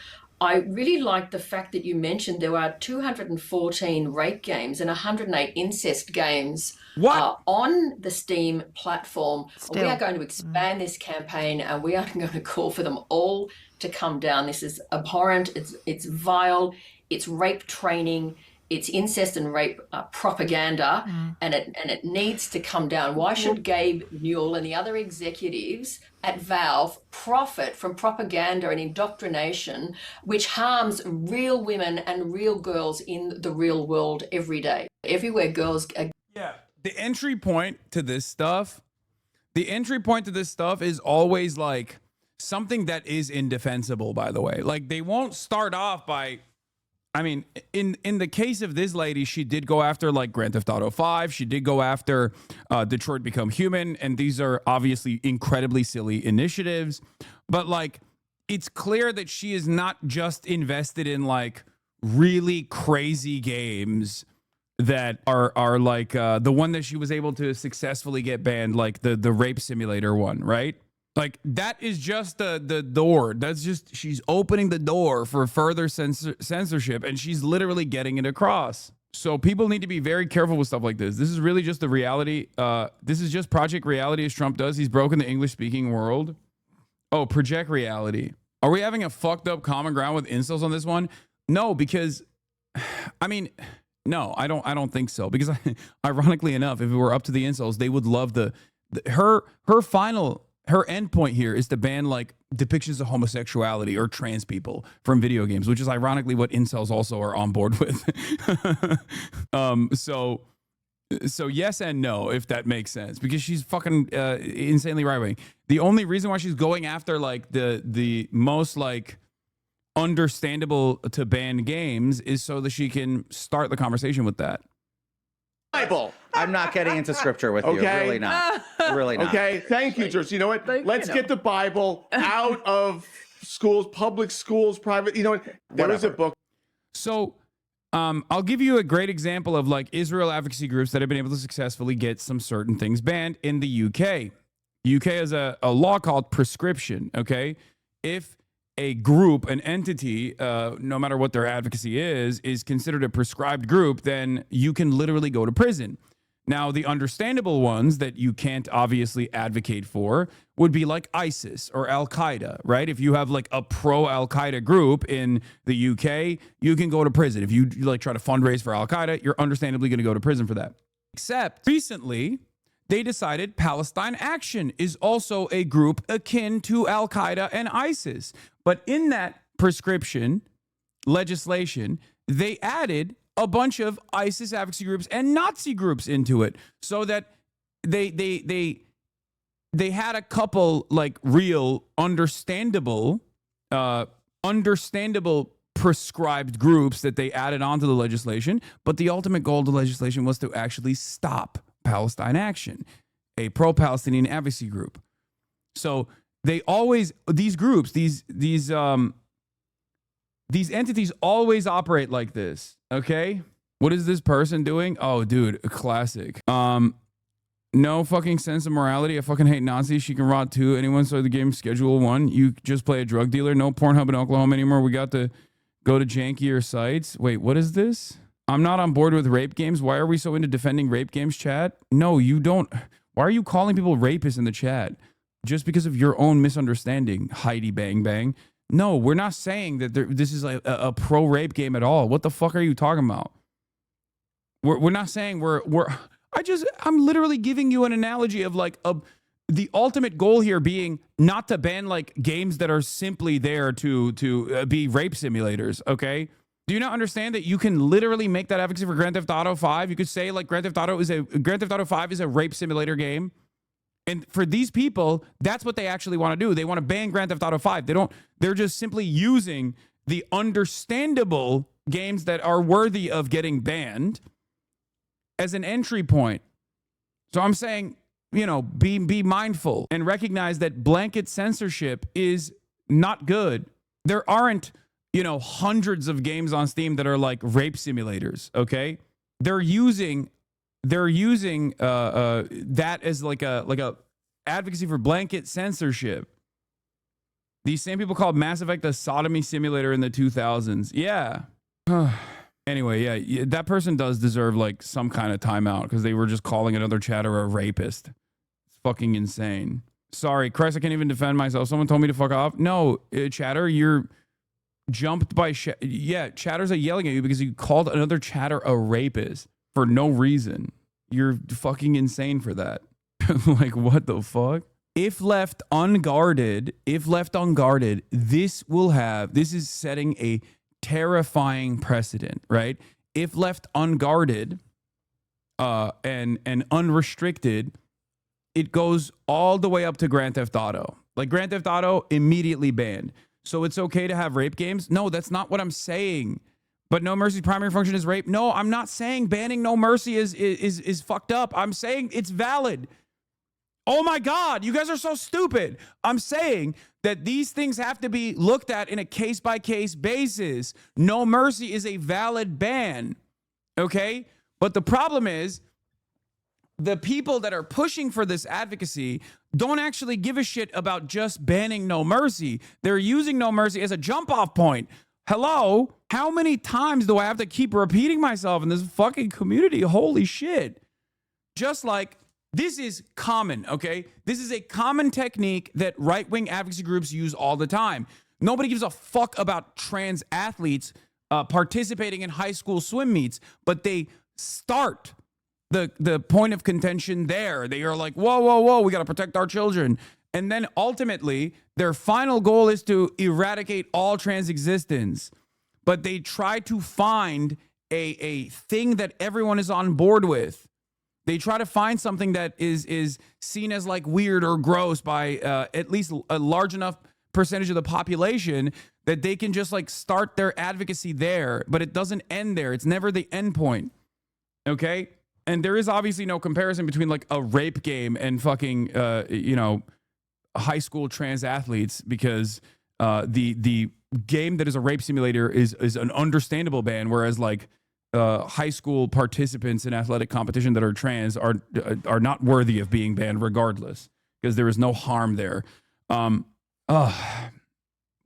I really like the fact that you mentioned there are 214 rape games and 108 incest games on the Steam platform. We are going to expand this campaign and we are going to call for them all to come down. This is abhorrent. It's vile. It's rape training. It's incest and rape propaganda, and it needs to come down. Why should Gabe Newell and the other executives at Valve profit from propaganda and indoctrination which harms real women and real girls in the real world every day? Everywhere girls are. Yeah, the entry point to this stuff is always like something that is indefensible, by the way. Like they won't start off by, I mean, in the case of this lady, she did go after like Grand Theft Auto 5. She did go after Detroit Become Human. And these are obviously incredibly silly initiatives. But like, it's clear that she is not just invested in like really crazy games that are like the one that she was able to successfully get banned, like the rape simulator one, right? Like that is just the door. That's just, she's opening the door for further censorship, and she's literally getting it across. So people need to be very careful with stuff like this. This is really just the reality. This is just Project Reality as Trump does. He's broken the English speaking world. Oh, Project Reality. Are we having a fucked up common ground with incels on this one? No, because I mean, no, I don't think so. Because ironically enough, if it were up to the incels, they would love her end point here is to ban like depictions of homosexuality or trans people from video games, which is ironically what incels also are on board with. So yes and no, if that makes sense, because she's fucking insanely right wing. The only reason why she's going after like the most like understandable to ban games is so that she can start the conversation with that. Bible. I'm not getting into scripture with you. Really not. Really not. Okay, thank you, George. You know what? Let's get the Bible out of schools, public schools, private. You know what? There is a book. So I'll give you a great example of like Israel advocacy groups that have been able to successfully get some certain things banned in the UK. UK has a law called prescription, okay? If a group, an entity, no matter what their advocacy is considered a prescribed group, then you can literally go to prison. Now, the understandable ones that you can't obviously advocate for would be like ISIS or Al Qaeda, right? If you have like a pro Al Qaeda group in the UK, you can go to prison. If you like try to fundraise for Al Qaeda, you're understandably going to go to prison for that. Except recently, they decided Palestine Action is also a group akin to Al Qaeda and ISIS. But in that prescription legislation, they added a bunch of ISIS advocacy groups and Nazi groups into it, so that they had a couple like real understandable prescribed groups that they added onto the legislation. But the ultimate goal of the legislation was to actually stop Palestine Action, a pro-Palestinian advocacy group. So they always, these groups, these entities always operate like this, okay? What is this person doing? Oh, dude, a classic. No fucking sense of morality. I fucking hate Nazis. She can rot too. Anyone saw the game Schedule 1? You just play a drug dealer. No Pornhub in Oklahoma anymore. We got to go to jankier sites. Wait, what is this? I'm not on board with rape games. Why are we so into defending rape games, chat? No, you don't. Why are you calling people rapists in the chat? Just because of your own misunderstanding, Heidi Bang Bang. No, we're not saying that this is a pro-rape game at all. What the fuck are you talking about? We're not saying I'm literally giving you an analogy of like the ultimate goal here being not to ban like games that are simply there to be rape simulators, okay? Do you not understand that you can literally make that advocacy for Grand Theft Auto 5? You could say like Grand Theft Auto 5 is a rape simulator game. And for these people, that's what they actually want to do. They want to ban Grand Theft Auto 5. They're just simply using the understandable games that are worthy of getting banned as an entry point. So I'm saying, you know, be mindful and recognize that blanket censorship is not good. There aren't, you know, hundreds of games on Steam that are like rape simulators, okay? They're using that as like a advocacy for blanket censorship. These same people called Mass Effect a sodomy simulator in the 2000s. Yeah. Anyway, yeah, that person does deserve like some kind of timeout because they were just calling another chatter a rapist. It's fucking insane. Sorry, Christ, I can't even defend myself. Someone told me to fuck off. No, chatter, you're jumped by chatters are yelling at you because you called another chatter a rapist for no reason. You're fucking insane for that. Like, what the fuck? If left unguarded, this is setting a terrifying precedent, right? If left unguarded and unrestricted, it goes all the way up to Grand Theft Auto. Like Grand Theft Auto immediately banned. So it's okay to have rape games? No, that's not what I'm saying. But No Mercy's primary function is rape. No, I'm not saying banning No Mercy is fucked up. I'm saying it's valid. Oh my God, you guys are so stupid. I'm saying that these things have to be looked at in a case-by-case basis. No Mercy is a valid ban, okay? But the problem is the people that are pushing for this advocacy don't actually give a shit about just banning No Mercy. They're using No Mercy as a jump-off point. Hello? How many times do I have to keep repeating myself in this fucking community? Holy shit. Just like, this is common, okay? This is a common technique that right-wing advocacy groups use all the time. Nobody gives a fuck about trans athletes participating in high school swim meets, but they start the point of contention there. They are like, whoa, we got to protect our children. And then ultimately, their final goal is to eradicate all trans existence. But they try to find a thing that everyone is on board with. They try to find something that is seen as like weird or gross by at least a large enough percentage of the population that they can just like start their advocacy there. But it doesn't end there. It's never the end point. Okay? And there is obviously no comparison between like a rape game and fucking, high school trans athletes, because the game that is a rape simulator is an understandable ban, whereas like high school participants in athletic competition that are trans are not worthy of being banned regardless, because there is no harm there. But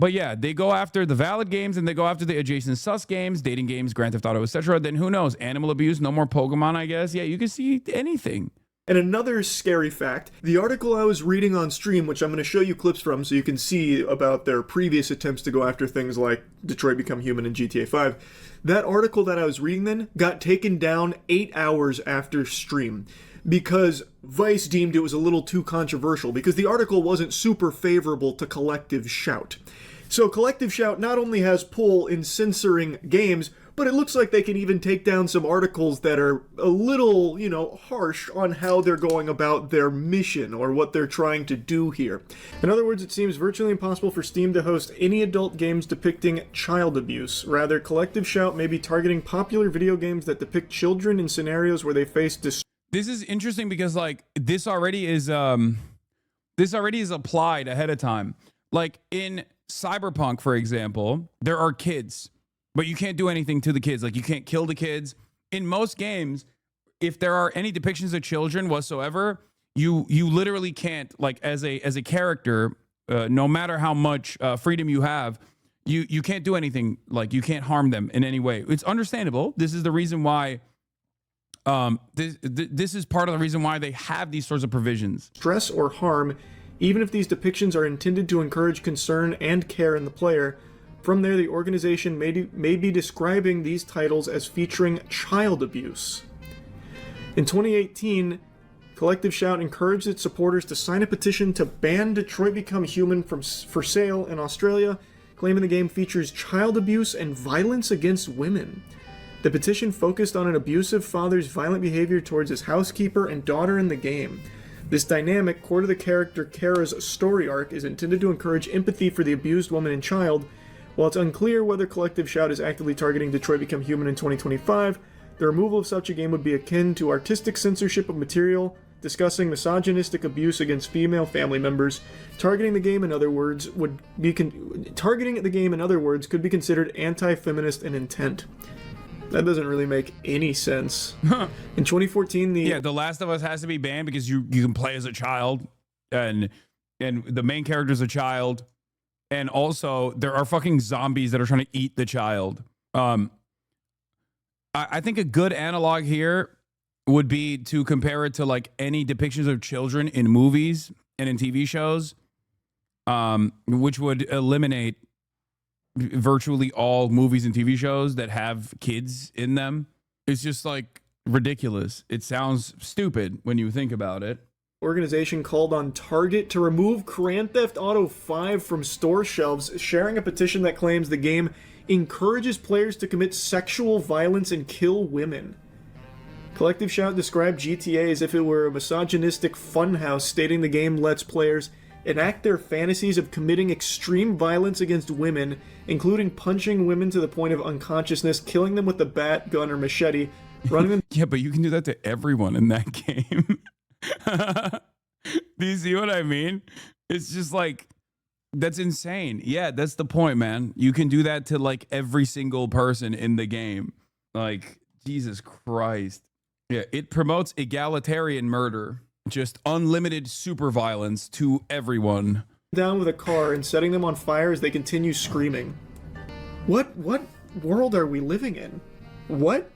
But yeah, they go after the valid games and they go after the adjacent sus games, dating games, Grand Theft Auto, etc. Then who knows? Animal abuse, no more Pokemon, I guess. Yeah, you can see anything. And another scary fact, the article I was reading on stream, which I'm going to show you clips from so you can see about their previous attempts to go after things like Detroit Become Human and GTA 5, that article that I was reading then got taken down 8 hours after stream because Vice deemed it was a little too controversial because the article wasn't super favorable to Collective Shout. So Collective Shout not only has pull in censoring games, but it looks like they can even take down some articles that are a little, harsh on how they're going about their mission or what they're trying to do here. In other words, it seems virtually impossible for Steam to host any adult games depicting child abuse. Rather, Collective Shout may be targeting popular video games that depict children in scenarios where they face This is interesting because this already is applied ahead of time. Like in Cyberpunk, for example, there are kids, but you can't do anything to the kids. Like you can't kill the kids. In most games, if there are any depictions of children whatsoever, you literally can't, like as a character, no matter how much freedom you have, you can't do anything. Like you can't harm them in any way. It's understandable. This is the reason why. This is part of the reason why they have these sorts of provisions. Stress or harm, even if these depictions are intended to encourage concern and care in the player. From there, the organization may be describing these titles as featuring child abuse. In 2018, Collective Shout encouraged its supporters to sign a petition to ban Detroit Become Human for sale in Australia, claiming the game features child abuse and violence against women. The petition focused on an abusive father's violent behavior towards his housekeeper and daughter in the game. This dynamic, core to the character Kara's story arc, is intended to encourage empathy for the abused woman and child. While it's unclear whether Collective Shout is actively targeting Detroit Become Human in 2025, the removal of such a game would be akin to artistic censorship of material discussing misogynistic abuse against female family members. Targeting the game, in other words, could be considered anti-feminist in intent. That doesn't really make any sense. In 2014, The Last of Us has to be banned because you can play as a child, and the main character is a child, and also there are fucking zombies that are trying to eat the child. I think a good analog here would be to compare it to like any depictions of children in movies and in TV shows, which would eliminate virtually all movies and TV shows that have kids in them. It's just like ridiculous. It sounds stupid when you think about it. Organization called on Target to remove Grand Theft Auto 5 from store shelves, sharing a petition that claims the game encourages players to commit sexual violence and kill women. Collective Shout described GTA as if it were a misogynistic funhouse, stating the game lets players enact their fantasies of committing extreme violence against women, including punching women to the point of unconsciousness, killing them with a bat, gun, or machete, running them... Yeah, but you can do that to everyone in that game. Do you see what I mean? It's just like, that's insane. Yeah, that's the point, man. You can do that to like every single person in the game. Like, Jesus Christ. Yeah, it promotes egalitarian murder. Just unlimited super violence to everyone. Down with a car and setting them on fire as they continue screaming. What world are we living in? What?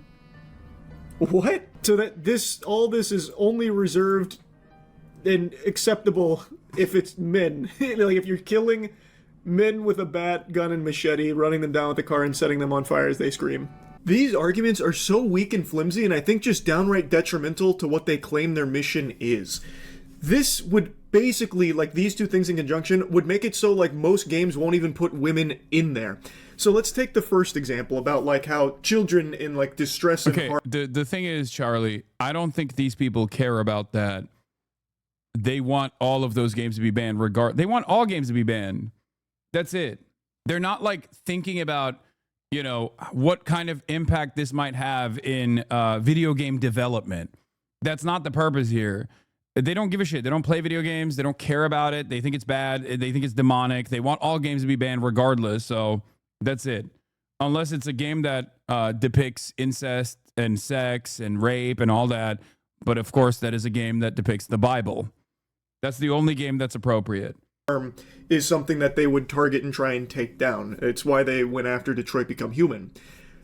So that all this is only reserved and acceptable if it's men. Like if you're killing men with a bat, gun, and machete, running them down with a car and setting them on fire as they scream. These arguments are so weak and flimsy, and I think just downright detrimental to what they claim their mission is. This would basically, like these two things in conjunction, would make it so like most games won't even put women in there. So let's take the first example about like how children in like distress and harm... The thing is, Charlie, I don't think these people care about that. They want all of those games to be banned. They want all games to be banned. That's it. They're not like thinking about, you know, what kind of impact this might have in video game development. That's not the purpose here. They don't give a shit. They don't play video games. They don't care about it. They think it's bad. They think it's demonic. They want all games to be banned regardless. So that's it. Unless it's a game that depicts incest and sex and rape and all that. But of course, that is a game that depicts the Bible. That's the only game that's appropriate. harm is something that they would target and try and take down. It's why they went after Detroit Become Human.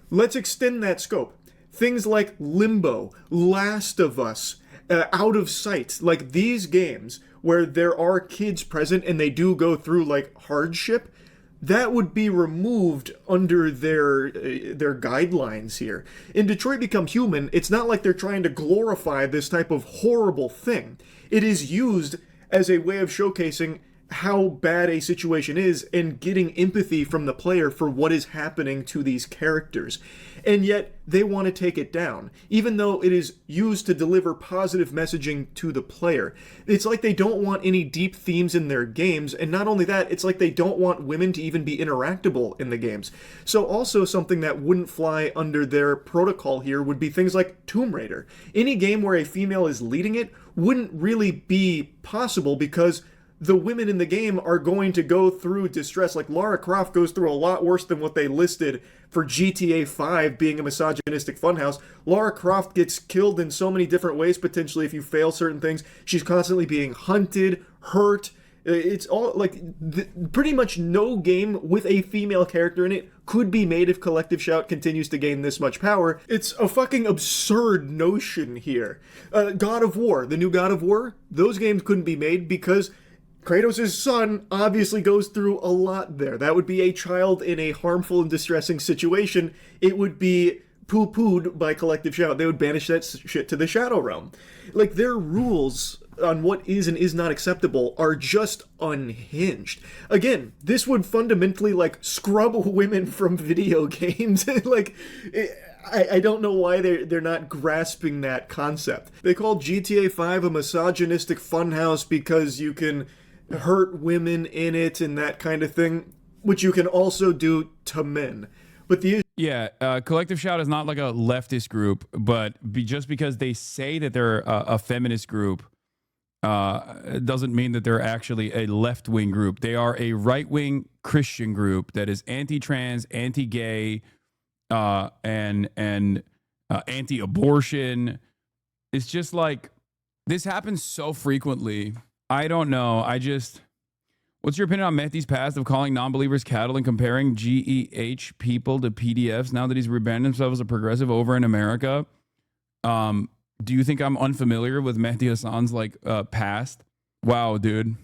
Let's extend that scope. Things like Limbo, Last of Us, Out of Sight, like these games where there are kids present and they do go through like hardship, that would be removed under their guidelines here. In Detroit Become Human, it's not like they're trying to glorify this type of horrible thing. It is used as a way of showcasing how bad a situation is and getting empathy from the player for what is happening to these characters. And yet, they want to take it down, even though it is used to deliver positive messaging to the player. It's like they don't want any deep themes in their games, and not only that, it's like they don't want women to even be interactable in the games. So also something that wouldn't fly under their protocol here would be things like Tomb Raider. Any game where a female is leading it wouldn't really be possible because the women in the game are going to go through distress. Like Lara Croft goes through a lot worse than what they listed for GTA 5 being a misogynistic funhouse. Lara Croft gets killed in so many different ways, potentially, if you fail certain things. She's constantly being hunted, hurt. It's all like pretty much no game with a female character in it could be made if Collective Shout continues to gain this much power. It's a fucking absurd notion here. God of War, the new God of War, those games couldn't be made because Kratos' son obviously goes through a lot there. That would be a child in a harmful and distressing situation. It would be poo-pooed by Collective Shout. They would banish that shit to the Shadow Realm. Like, their rules on what is and is not acceptable are just unhinged. Again, this would fundamentally, like, scrub women from video games. Like, I don't know why they're not grasping that concept. They call GTA 5 a misogynistic funhouse because you can hurt women in it and that kind of thing, which you can also do to men. But Collective Shout is not like a leftist group, but just because they say that they're a feminist group doesn't mean that they're actually a left-wing group. They are a right-wing Christian group that is anti-trans, anti-gay, and anti-abortion. It's just like, this happens so frequently. I don't know. What's your opinion on Mehdi's past of calling non-believers cattle and comparing GEH people to PDFs now that he's rebranded himself as a progressive over in America? Do you think I'm unfamiliar with Mehdi Hassan's past? Wow, dude.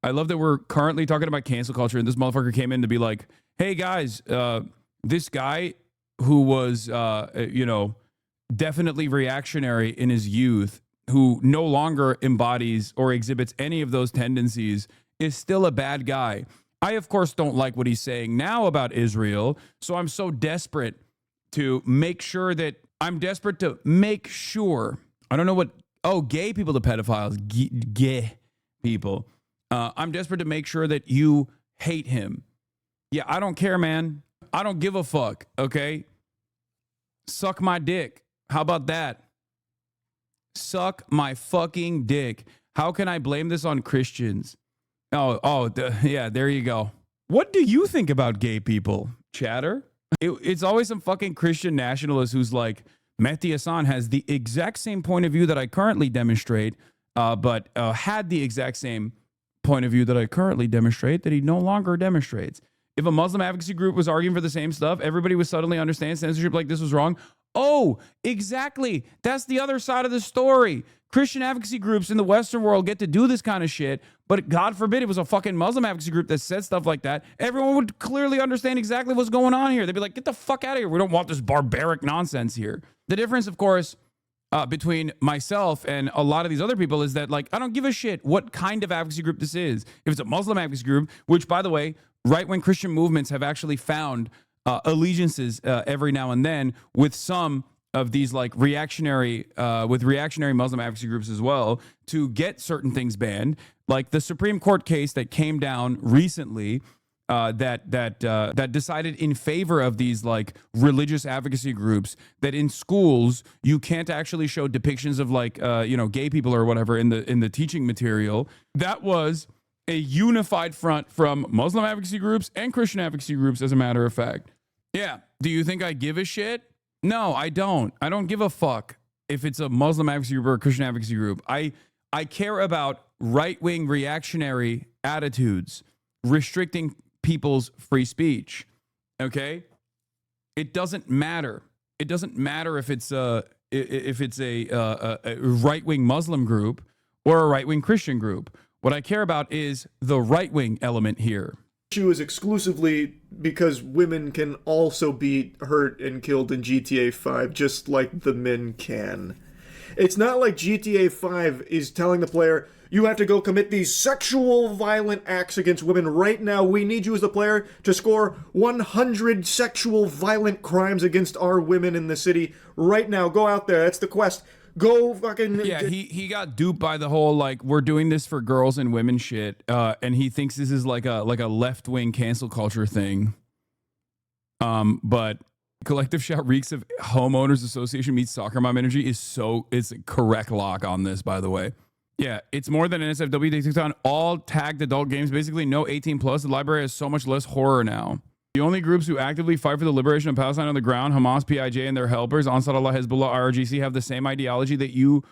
I love that we're currently talking about cancel culture and this motherfucker came in to be like, hey guys, this guy who was, definitely reactionary in his youth, who no longer embodies or exhibits any of those tendencies, is still a bad guy. I, of course, don't like what he's saying now about Israel, so I'm so desperate to make sure I don't know what, gay people to pedophiles, gay people. I'm desperate to make sure that you hate him. Yeah, I don't care, man. I don't give a fuck, okay? Suck my dick. How about that? Suck my fucking dick. How can I blame this on Christians? Yeah, there you go. What do you think about gay people, chatter? It's always some fucking Christian nationalist who's like, Mehdi Hassan has the exact same point of view that I currently demonstrate, but had the exact same point of view that I currently demonstrate that he no longer demonstrates. If a Muslim advocacy group was arguing for the same stuff, everybody would suddenly understand censorship like this was wrong. Oh, exactly. That's the other side of the story. Christian advocacy groups in the Western world get to do this kind of shit, but God forbid it was a fucking Muslim advocacy group that said stuff like that. Everyone would clearly understand exactly what's going on here. They'd be like, get the fuck out of here. We don't want this barbaric nonsense here. The difference, of course, between myself and a lot of these other people is that, like, I don't give a shit what kind of advocacy group this is. If it's a Muslim advocacy group, which, by the way, right-wing Christian movements have actually found allegiances every now and then with some of these reactionary Muslim advocacy groups as well to get certain things banned, like the Supreme Court case that came down recently that decided in favor of these religious advocacy groups that in schools you can't actually show depictions of gay people or whatever in the teaching material. That was a unified front from Muslim advocacy groups and Christian advocacy groups, as a matter of fact. Yeah. Do you think I give a shit? No, I don't. I don't give a fuck if it's a Muslim advocacy group or a Christian advocacy group. I care about right-wing reactionary attitudes, restricting people's free speech. Okay? It doesn't matter. It doesn't matter if it's a right-wing Muslim group or a right-wing Christian group. What I care about is the right-wing element here. Issue is exclusively because women can also be hurt and killed in GTA 5 just like the men can. It's not like GTA 5 is telling the player, you have to go commit these sexual violent acts against women right now. We need you as the player to score 100 sexual violent crimes against our women in the city right now. Go out there. That's the quest. Go fucking... Yeah, he got duped by the whole, like, we're doing this for girls and women shit, and he thinks this is like a left-wing cancel culture thing. But Collective Shout reeks of Homeowners Association meets Soccer Mom energy is it's a correct lock on this, by the way. Yeah, it's more than an NSFW takes on all tagged adult games, basically no 18 plus. The library has so much less horror now. The only groups who actively fight for the liberation of Palestine on the ground, Hamas, PIJ, and their helpers, Ansar Allah, Hezbollah, IRGC, have the same ideology that you,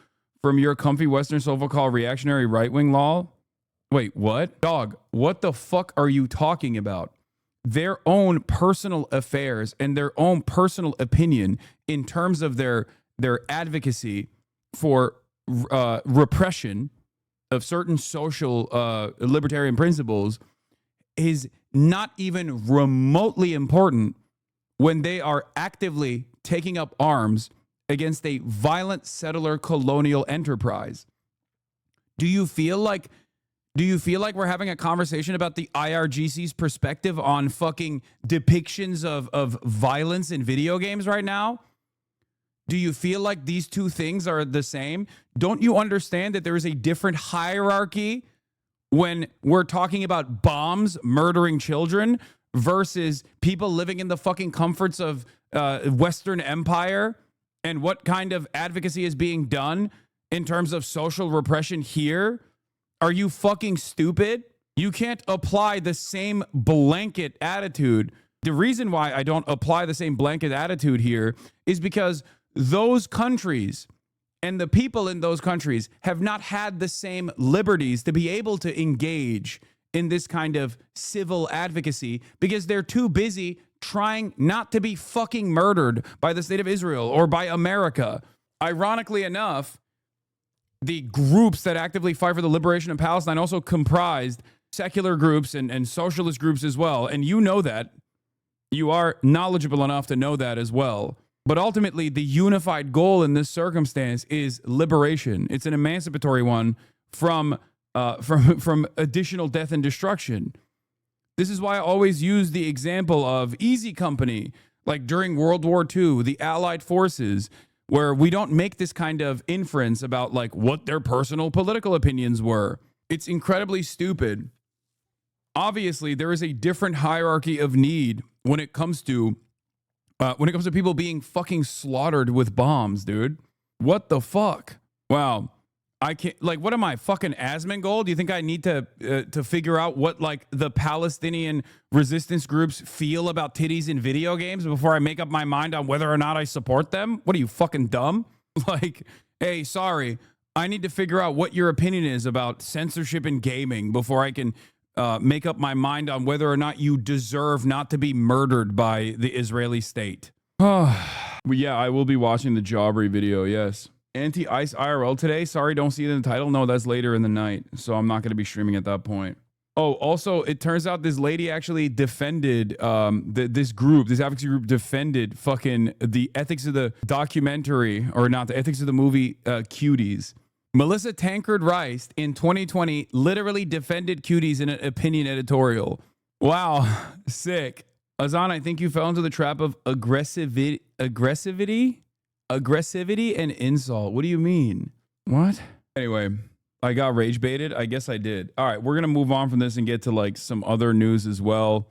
from your comfy Western sofa, call reactionary right-wing law. Wait, what? Dog, what the fuck are you talking about? Their own personal affairs and their own personal opinion in terms of their advocacy for repression of certain social libertarian principles is not even remotely important when they are actively taking up arms against a violent settler colonial enterprise. Do you feel like we're having a conversation about the IRGC's perspective on fucking depictions of violence in video games right now? Do you feel like these two things are the same? Don't you understand that there is a different hierarchy when we're talking about bombs murdering children versus people living in the fucking comforts of Western Empire, and what kind of advocacy is being done in terms of social repression here? Are you fucking stupid? You can't apply the same blanket attitude. The reason why I don't apply the same blanket attitude here is because those countries and the people in those countries have not had the same liberties to be able to engage in this kind of civil advocacy because they're too busy trying not to be fucking murdered by the state of Israel or by America. Ironically enough, the groups that actively fight for the liberation of Palestine also comprised secular groups and socialist groups as well. And you know that. You are knowledgeable enough to know that as well. But ultimately, the unified goal in this circumstance is liberation. It's an emancipatory one from additional death and destruction. This is why I always use the example of Easy Company, like during World War II, the Allied forces, where we don't make this kind of inference about like what their personal political opinions were. It's incredibly stupid. Obviously, there is a different hierarchy of need when it comes to people being fucking slaughtered with bombs, dude. What the fuck? Wow. I can't, like, what am I, fucking Asmongold? Do you think I need to figure out what, like, the Palestinian resistance groups feel about titties in video games before I make up my mind on whether or not I support them? What are you, fucking dumb? Like, hey, sorry, I need to figure out what your opinion is about censorship in gaming before I can make up my mind on whether or not you deserve not to be murdered by the Israeli state. Yeah, I will be watching the Jawbreak video, yes. Anti-ICE IRL today. Sorry, don't see it in the title. No, that's later in the night, so I'm not going to be streaming at that point. Oh, also, it turns out this lady actually defended this advocacy group defended fucking the ethics of the documentary, or not, the ethics of the movie Cuties. Melissa Tankard Rice in 2020 literally defended Cuties in an opinion editorial. Wow, sick. Azan, I think you fell into the trap of aggressivity and insult. What do you mean? What? Anyway, I got rage baited. I guess I did. All right, we're gonna move on from this and get to like some other news as well.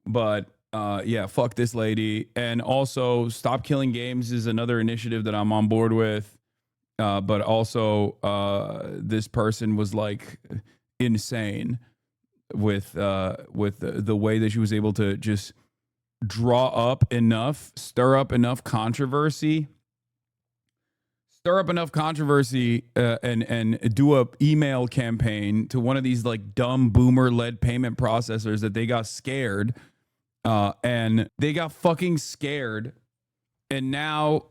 But yeah, fuck this lady. And also, Stop Killing Games is another initiative that I'm on board with. But also, this person was like insane with the way that she was able to just stir up enough controversy stir up enough controversy and do a email campaign to one of these like dumb boomer led payment processors that they got scared, and they got fucking scared, and now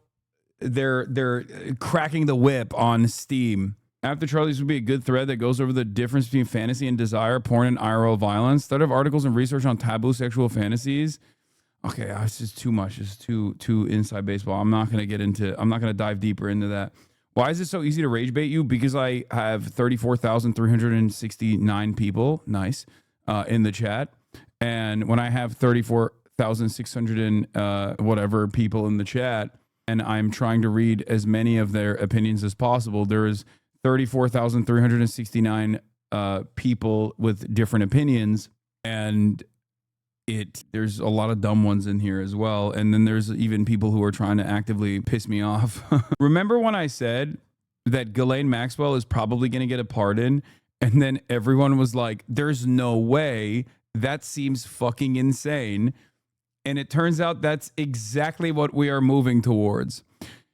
they're cracking the whip on Steam. After Charlie's would be a good thread that goes over the difference between fantasy and desire, porn and IRL violence. Start of articles and research on taboo sexual fantasies. Okay, it's just too much. It's too inside baseball. I'm not gonna dive deeper into that. Why is it so easy to rage bait you? Because I have 34,369 people, nice, in the chat. And when I have 34,600 and whatever people in the chat, and I'm trying to read as many of their opinions as possible, there is 34,369 people with different opinions, and there's a lot of dumb ones in here as well. And then there's even people who are trying to actively piss me off. Remember when I said that Ghislaine Maxwell is probably going to get a pardon? And then everyone was like, there's no way. That seems fucking insane. And it turns out that's exactly what we are moving towards.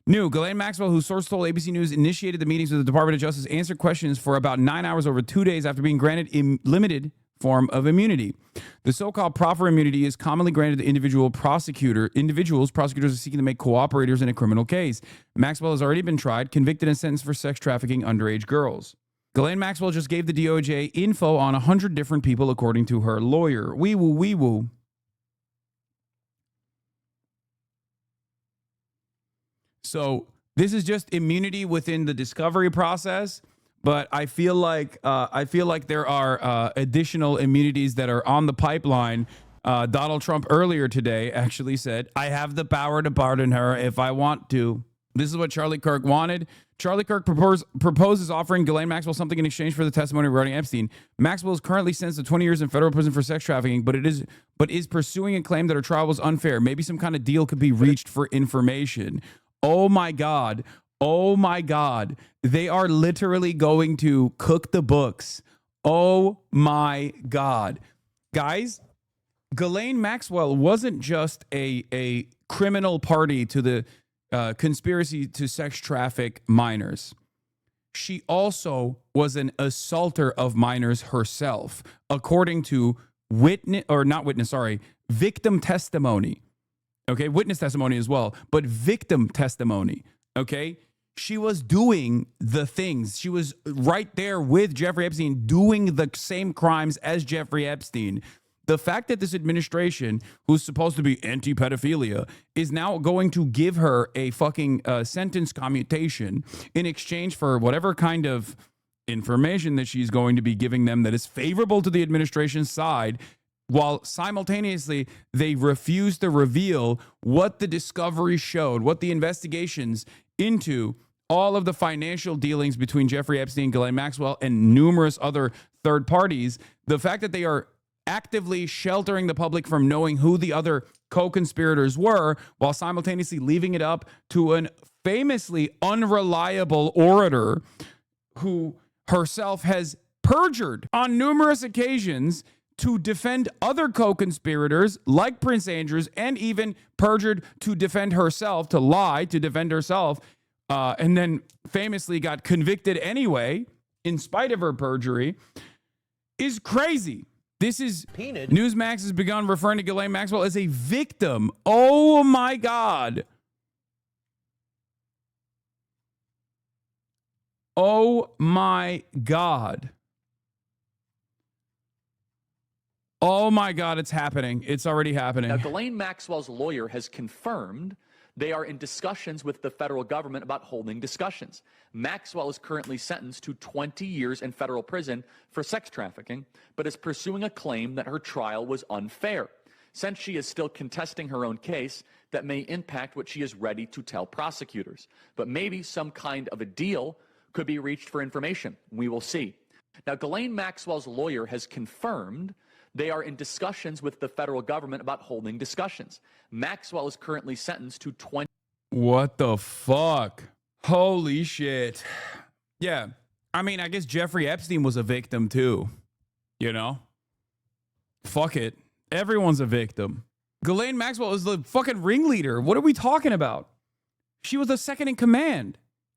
New, Ghislaine Maxwell, whose source told ABC News, initiated the meetings with the Department of Justice, answered questions for about 9 hours over 2 days after being granted a limited form of immunity. The so-called proffer immunity is commonly granted to individuals prosecutors are seeking to make cooperators in a criminal case. Maxwell has already been tried, convicted, and sentenced for sex trafficking underage girls. Ghislaine Maxwell just gave the DOJ info on 100 different people, according to her lawyer. Wee woo, wee woo. So this is just immunity within the discovery process, but I feel like there are additional immunities that are on the pipeline. Donald Trump earlier today actually said, "I have the power to pardon her if I want to." This is what Charlie Kirk wanted. Charlie Kirk proposes offering Ghislaine Maxwell something in exchange for the testimony regarding Epstein. Maxwell is currently sentenced to 20 years in federal prison for sex trafficking, but is pursuing a claim that her trial was unfair. Maybe some kind of deal could be reached for information. Oh my God. Oh my God. They are literally going to cook the books. Oh my God. Guys, Ghislaine Maxwell wasn't just a criminal party to the conspiracy to sex traffic minors. She also was an assaulter of minors herself, according to victim testimony. Okay, witness testimony as well, but victim testimony. Okay, she was doing the things. She was right there with Jeffrey Epstein doing the same crimes as Jeffrey Epstein. The fact that this administration, who's supposed to be anti-pedophilia, is now going to give her a fucking sentence commutation in exchange for whatever kind of information that she's going to be giving them that is favorable to the administration's side, while simultaneously they refuse to reveal what the discovery showed, what the investigations into all of the financial dealings between Jeffrey Epstein, Ghislaine Maxwell, and numerous other third parties. The fact that they are actively sheltering the public from knowing who the other co-conspirators were, while simultaneously leaving it up to an famously unreliable orator who herself has perjured on numerous occasions to defend other co-conspirators like Prince Andrews, and even perjured to defend herself, to lie to defend herself, and then famously got convicted anyway, in spite of her perjury, is crazy. This is Newsmax has begun referring to Ghislaine Maxwell as a victim. Oh my God. Oh my God. Oh my God, it's happening. It's already happening. Now, Ghislaine Maxwell's lawyer has confirmed they are in discussions with the federal government about holding discussions. Maxwell is currently sentenced to 20 years in federal prison for sex trafficking, but is pursuing a claim that her trial was unfair. Since she is still contesting her own case, that may impact what she is ready to tell prosecutors. But maybe some kind of a deal could be reached for information. We will see. Now, Ghislaine Maxwell's lawyer has confirmed they are in discussions with the federal government about holding discussions. Maxwell is currently sentenced to 20. What the fuck? Holy shit. Yeah. I mean, I guess Jeffrey Epstein was a victim too. You know? Fuck it. Everyone's a victim. Ghislaine Maxwell is the fucking ringleader. What are we talking about? She was the second in command.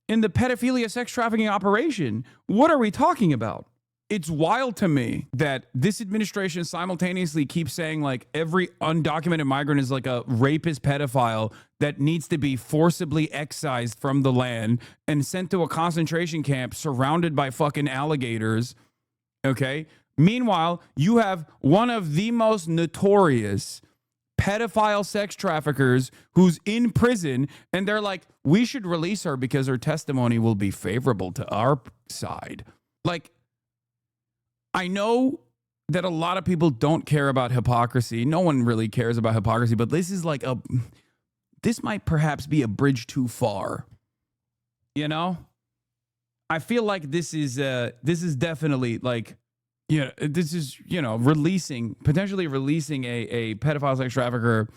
in the pedophilia sex trafficking operation. What are we talking about? It's wild to me that this administration simultaneously keeps saying like every undocumented migrant is like a rapist pedophile that needs to be forcibly excised from the land and sent to a concentration camp surrounded by fucking alligators. Okay. Meanwhile, you have one of the most notorious pedophile sex traffickers who's in prison, and they're like, we should release her because her testimony will be favorable to our side. Like, I know that a lot of people don't care about hypocrisy. No one really cares about hypocrisy, but this is like this might perhaps be a bridge too far. You know? I feel like this is definitely like, this is, potentially releasing a pedophile sex trafficker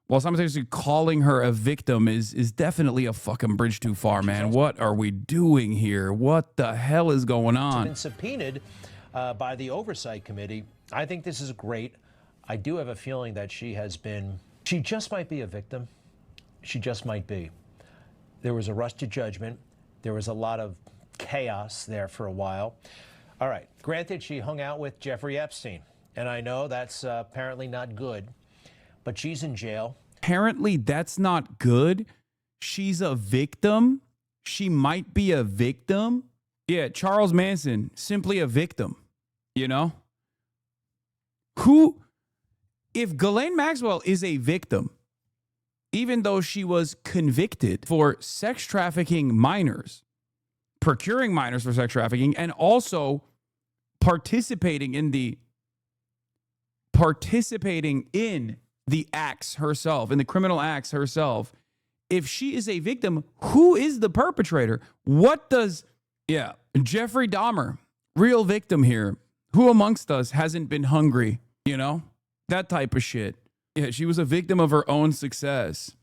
while simultaneously calling her a victim is definitely a fucking bridge too far, man. What are we doing here? What the hell is going on? Been subpoenaed by the Oversight Committee. I think this is great. I do have a feeling that she just might be a victim. She just might be. There was a rush to judgment. There was a lot of chaos there for a while. All right, granted, she hung out with Jeffrey Epstein, and I know that's apparently not good, but she's in jail. Apparently that's not good. She's a victim. She might be a victim. Yeah, Charles Manson, simply a victim, if Ghislaine Maxwell is a victim, even though she was convicted for sex trafficking minors, procuring minors for sex trafficking, and also participating in the acts herself, in the criminal acts herself. If she is a victim, who is the perpetrator? Jeffrey Dahmer, real victim here. Who amongst us hasn't been hungry? That type of shit. Yeah, she was a victim of her own success.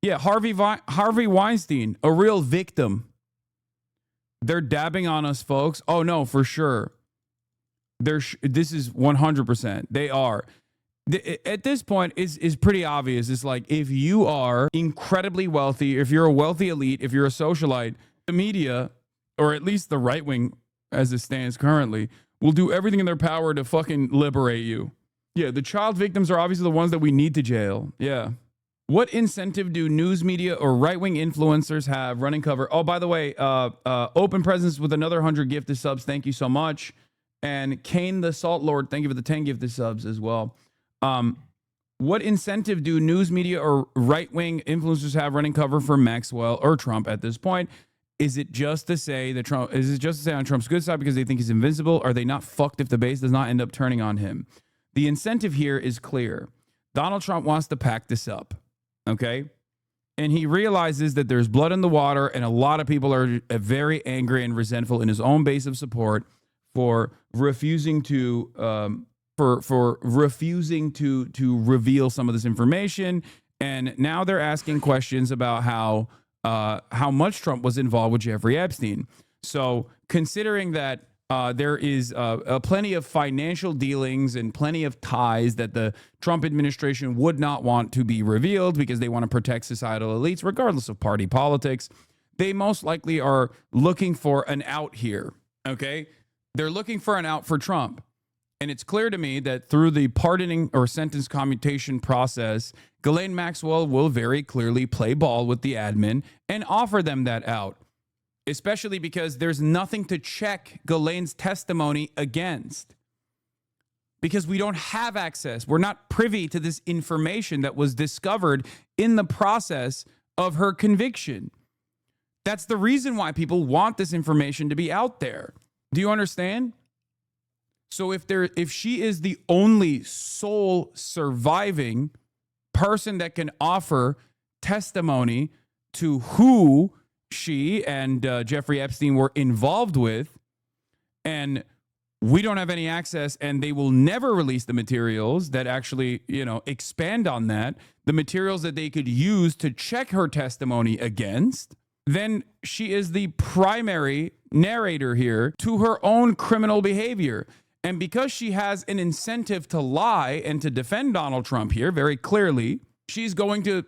Yeah, Harvey Weinstein, a real victim. They're dabbing on us, folks. Oh, no, for sure. This is 100%. They are. At this point, is pretty obvious. It's like, if you are incredibly wealthy, if you're a wealthy elite, if you're a socialite, the media, or at least the right wing as it stands currently, will do everything in their power to fucking liberate you. Yeah, the child victims are obviously the ones that we need to jail. Yeah. What incentive do news media or right-wing influencers have running cover? Oh, by the way, Open Presence with another 100 gifted subs. Thank you so much. And Kane the Salt Lord, thank you for the 10 gifted subs as well. What incentive do news media or right-wing influencers have running cover for Maxwell or Trump at this point? Is it just to say that Trump? Is it just to say on Trump's good side because they think he's invincible? Are they not fucked if the base does not end up turning on him? The incentive here is clear. Donald Trump wants to pack this up. Okay. And he realizes that there's blood in the water, and a lot of people are very angry and resentful in his own base of support for refusing to refusing to reveal some of this information. And now they're asking questions about how much Trump was involved with Jeffrey Epstein. So considering that there is plenty of financial dealings and plenty of ties that the Trump administration would not want to be revealed because they want to protect societal elites, regardless of party politics, they most likely are looking for an out here, okay? They're looking for an out for Trump. And it's clear to me that through the pardoning or sentence commutation process, Ghislaine Maxwell will very clearly play ball with the admin and offer them that out. Especially because there's nothing to check Ghislaine's testimony against. Because we don't have access. We're not privy to this information that was discovered in the process of her conviction. That's the reason why people want this information to be out there. Do you understand? So if she is the only sole surviving person that can offer testimony to who she and Jeffrey Epstein were involved with, and we don't have any access, and they will never release the materials that actually, expand on that, the materials that they could use to check her testimony against, then she is the primary narrator here to her own criminal behavior. And because she has an incentive to lie and to defend Donald Trump here very clearly, she's going to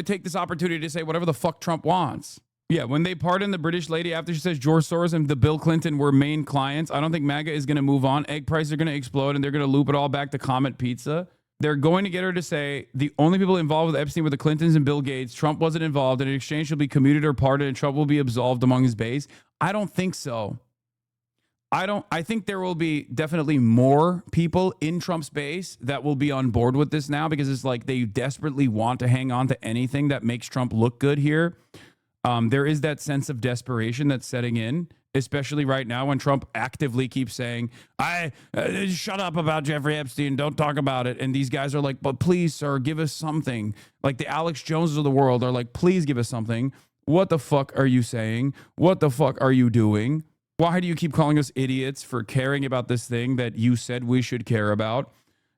take this opportunity to say whatever the fuck Trump wants. Yeah, when they pardon the British lady after she says George Soros and the Bill Clinton were main clients, I don't think MAGA is going to move on. Egg prices are going to explode, and they're going to loop it all back to Comet Pizza. They're going to get her to say the only people involved with Epstein were the Clintons and Bill Gates. Trump wasn't involved, and in exchange, she'll be commuted or pardoned, and Trump will be absolved among his base. I don't think so. I think there will be definitely more people in Trump's base that will be on board with this now, because it's like they desperately want to hang on to anything that makes Trump look good here. There is that sense of desperation that's setting in, especially right now when Trump actively keeps saying, shut up about Jeffrey Epstein, don't talk about it. And these guys are like, but please, sir, give us something. Like the Alex Joneses of the world are like, please give us something. What the fuck are you saying? What the fuck are you doing? Why do you keep calling us idiots for caring about this thing that you said we should care about?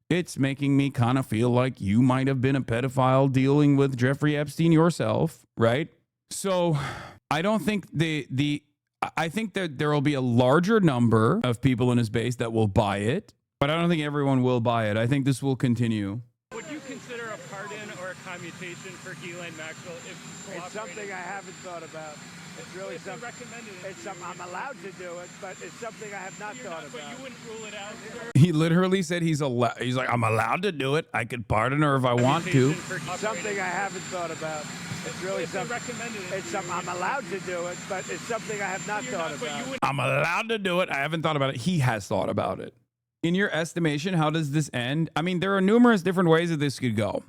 It's making me kind of feel like you might have been a pedophile dealing with Jeffrey Epstein yourself, right? So I don't think I think that there will be a larger number of people in his base that will buy it, but I don't think everyone will buy it. I think this will continue. Would you consider a pardon or a commutation for Ghislaine Maxwell if It's something I haven't thought about. It's really something. It's something I'm allowed to do it, but it's something I have not thought about. But you wouldn't rule it out. He literally said he's like, I'm allowed to do it. I could pardon her if I want to. Something I haven't thought about. It's really something. It's something I'm allowed to do it, but it's something I have not thought about. I'm allowed to do it. I haven't thought about it. He has thought about it. In your estimation, how does this end? I mean, there are numerous different ways that this could go.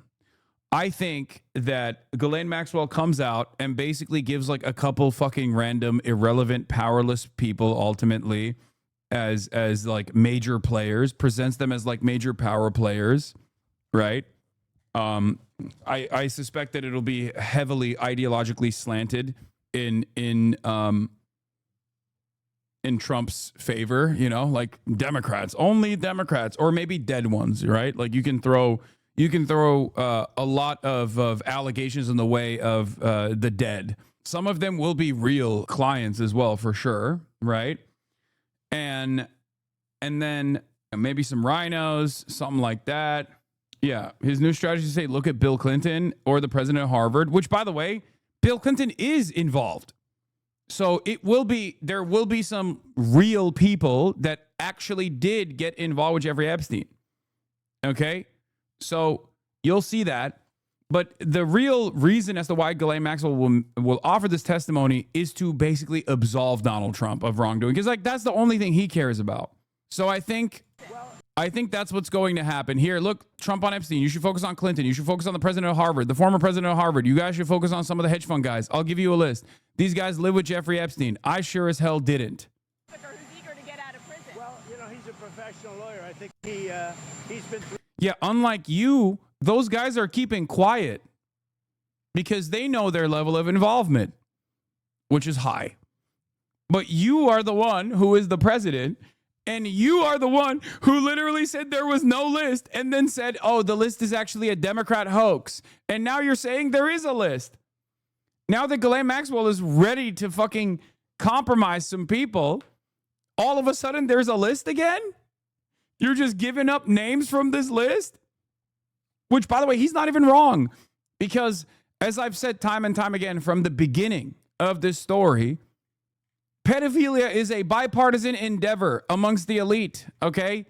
I think that Ghislaine Maxwell comes out and basically gives like a couple fucking random, irrelevant, powerless people ultimately as like major players, presents them as like major power players, right? I suspect that it'll be heavily ideologically slanted in Trump's favor, you know, like Democrats, only Democrats, or maybe dead ones, right? Like you can throw a lot of allegations in the way of the dead. Some of them will be real clients as well, for sure, right? And then maybe some rhinos, something like that. Yeah, his new strategy is to say, look at Bill Clinton or the president of Harvard, which, by the way, Bill Clinton is involved. So there will be some real people that actually did get involved with Jeffrey Epstein. Okay? So you'll see that. But the real reason as to why Ghislaine Maxwell will offer this testimony is to basically absolve Donald Trump of wrongdoing. Because like that's the only thing he cares about. So I think that's what's going to happen here. Look, Trump on Epstein. You should focus on Clinton. You should focus on the president of Harvard, the former president of Harvard. You guys should focus on some of the hedge fund guys. I'll give you a list. These guys live with Jeffrey Epstein. I sure as hell didn't. Well, you know, he's a professional lawyer. I think he's been. Yeah, unlike you, those guys are keeping quiet because they know their level of involvement, which is high. But you are the one who is the president, and you are the one who literally said there was no list and then said, oh, the list is actually a Democrat hoax. And now you're saying there is a list. Now that Ghislaine Maxwell is ready to fucking compromise some people, all of a sudden there's a list again? You're just giving up names from this list? Which, by the way, he's not even wrong. Because, as I've said time and time again from the beginning of this story, pedophilia is a bipartisan endeavor amongst the elite, okay?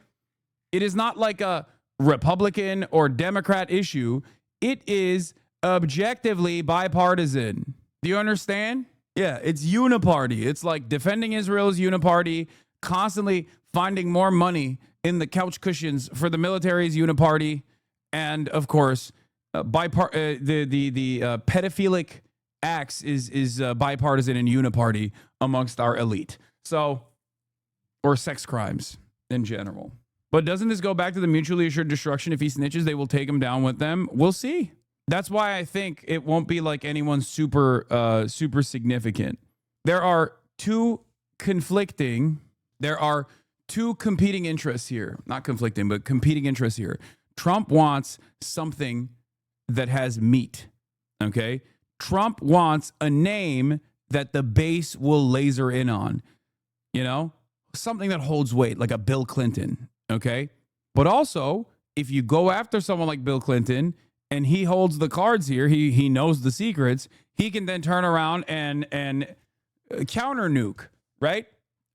It is not like a Republican or Democrat issue. It is objectively bipartisan. Do you understand? Yeah, it's uniparty. It's like defending Israel's uniparty, constantly finding more money in the couch cushions for the military's uniparty, and of course, the pedophilic acts is bipartisan and uniparty amongst our elite. So, or sex crimes in general. But doesn't this go back to the mutually assured destruction? If he snitches, they will take him down with them. We'll see. That's why I think it won't be like anyone super significant. There are two competing interests here. Not conflicting, but competing interests here. Trump wants something that has meat, okay? Trump wants a name that the base will laser in on, you know? Something that holds weight, like a Bill Clinton, okay? But also, if you go after someone like Bill Clinton and he holds the cards here, he knows the secrets, he can then turn around and counter nuke, right?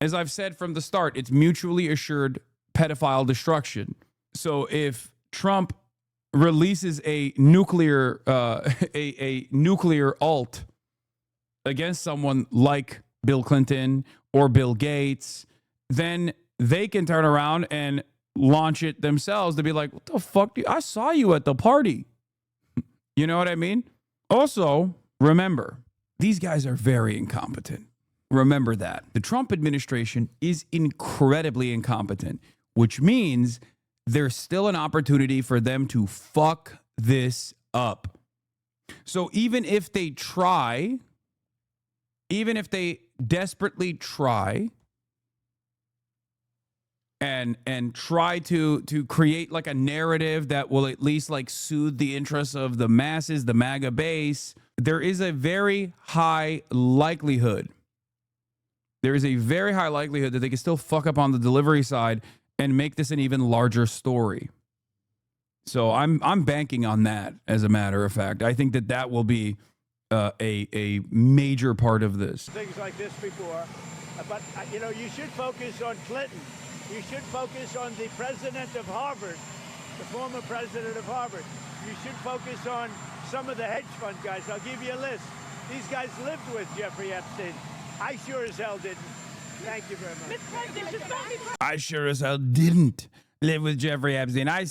As I've said from the start, it's mutually assured pedophile destruction. So if Trump releases a nuclear a nuclear alt against someone like Bill Clinton or Bill Gates, then they can turn around and launch it themselves to be like, what the fuck? I saw you at the party. You know what I mean? Also, remember, these guys are very incompetent. Remember that. The Trump administration is incredibly incompetent, which means there's still an opportunity for them to fuck this up. So even if they try, even if they desperately try and try to create like a narrative that will at least like soothe the interests of the masses, the MAGA base, there is a very high likelihood. There is a very high likelihood that they can still fuck up on the delivery side and make this an even larger story. So I'm banking on that, as a matter of fact. I think that will be a major part of this. Things like this before, but you know, you should focus on Clinton. You should focus on the president of Harvard, the former president of Harvard. You should focus on some of the hedge fund guys. I'll give you a list. These guys lived with Jeffrey Epstein. I sure as hell didn't. Thank you very much. I sure as hell didn't live with Jeffrey Epstein. I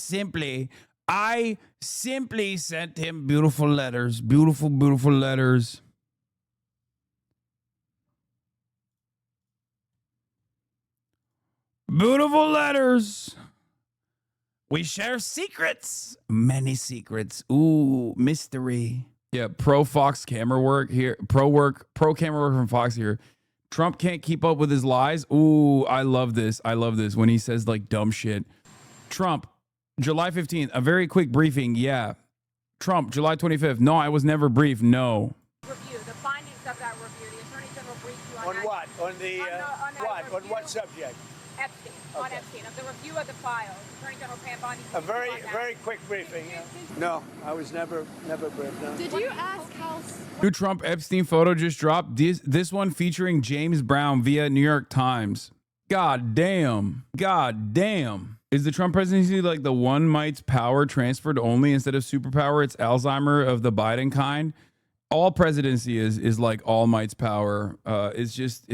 simply sent him beautiful letters. Beautiful, beautiful letters. Beautiful letters. We share secrets. Many secrets. Ooh, mystery. Yeah, pro Fox camera work here. Pro camera work from Fox here. Trump can't keep up with his lies. Ooh, I love this. I love this when he says like dumb shit. Trump, July 15th, a very quick briefing. Yeah. Trump, July 25th. No, I was never briefed. No. Review, the findings of that review. The Attorney General briefed you on On that. what? On the, what? On what subject? Epstein. On Epstein. Of the review of the files. Attorney General Pam Bondi. A very quick briefing. No, I was never briefed. No. Did you ask how... New Trump Epstein photo just dropped. This one featuring James Brown via New York Times. God damn. God damn. Is the Trump presidency like the one might's power transferred only instead of superpower? It's Alzheimer of the Biden kind. All presidency is like all might's power. It's just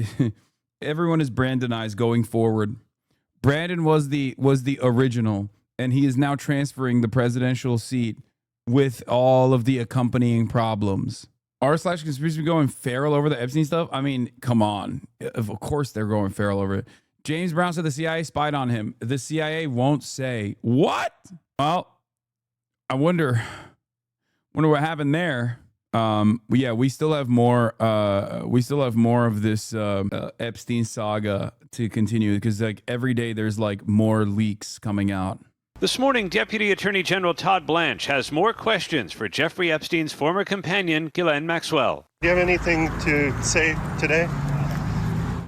everyone is Brandonized going forward. Brandon was the original, and he is now transferring the presidential seat with all of the accompanying problems. r/conspiracy going feral over the Epstein stuff? I mean, come on. Of course they're going feral over it. James Brown said the CIA spied on him. The CIA won't say. What? Well, I wonder what happened there. Yeah, we still have more of this Epstein saga to continue, because like every day there's like more leaks coming out. This morning, Deputy Attorney General Todd Blanche has more questions for Jeffrey Epstein's former companion, Ghislaine Maxwell. Do you have anything to say today?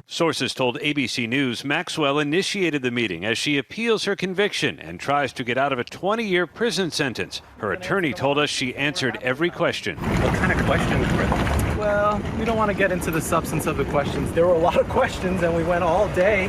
Sources told ABC News Maxwell initiated the meeting as she appeals her conviction and tries to get out of a 20-year prison sentence. Her attorney told us she answered every question. What kind of questions were there? Well, we don't want to get into the substance of the questions. There were a lot of questions, and we went all day.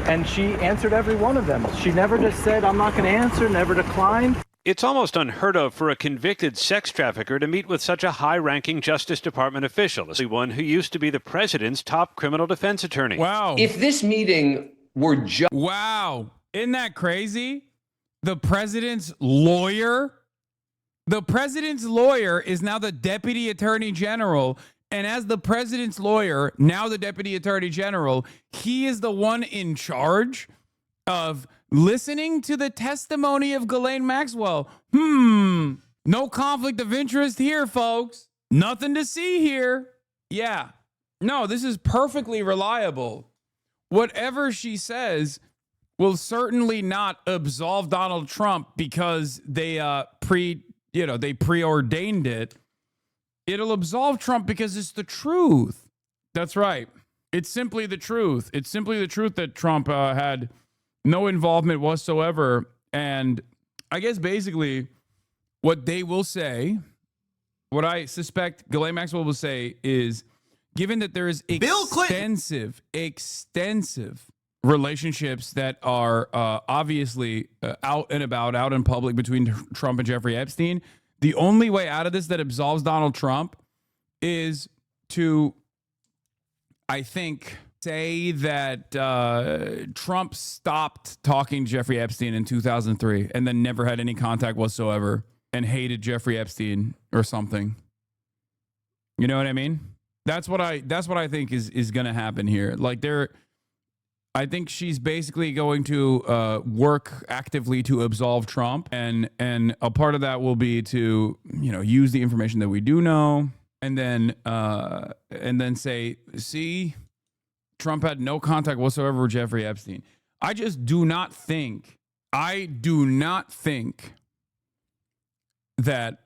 And she answered every one of them. She never just said, I'm not going to answer, never declined. It's almost unheard of for a convicted sex trafficker to meet with such a high-ranking Justice Department official, the one who used to be the president's top criminal defense attorney. Wow. If this meeting were just... Wow. Isn't that crazy? The president's lawyer? The president's lawyer is now the deputy attorney general. And as the president's lawyer, now the deputy attorney general, he is the one in charge of listening to the testimony of Ghislaine Maxwell. No conflict of interest here, folks. Nothing to see here. Yeah. No, this is perfectly reliable. Whatever she says will certainly not absolve Donald Trump because they preordained it. It'll absolve Trump because it's the truth. That's right. It's simply the truth. It's simply the truth that Trump had no involvement whatsoever. And I guess basically what they will say, what I suspect Ghislaine Maxwell will say is, given that there is extensive relationships that are obviously out and about, out in public between Trump and Jeffrey Epstein, the only way out of this that absolves Donald Trump is to, I think, say that Trump stopped talking to Jeffrey Epstein in 2003 and then never had any contact whatsoever and hated Jeffrey Epstein or something. You know what I mean? That's what I think is going to happen here. Like I think she's basically going to work actively to absolve Trump, and a part of that will be to, you know, use the information that we do know, and then say, see, Trump had no contact whatsoever with Jeffrey Epstein. I do not think that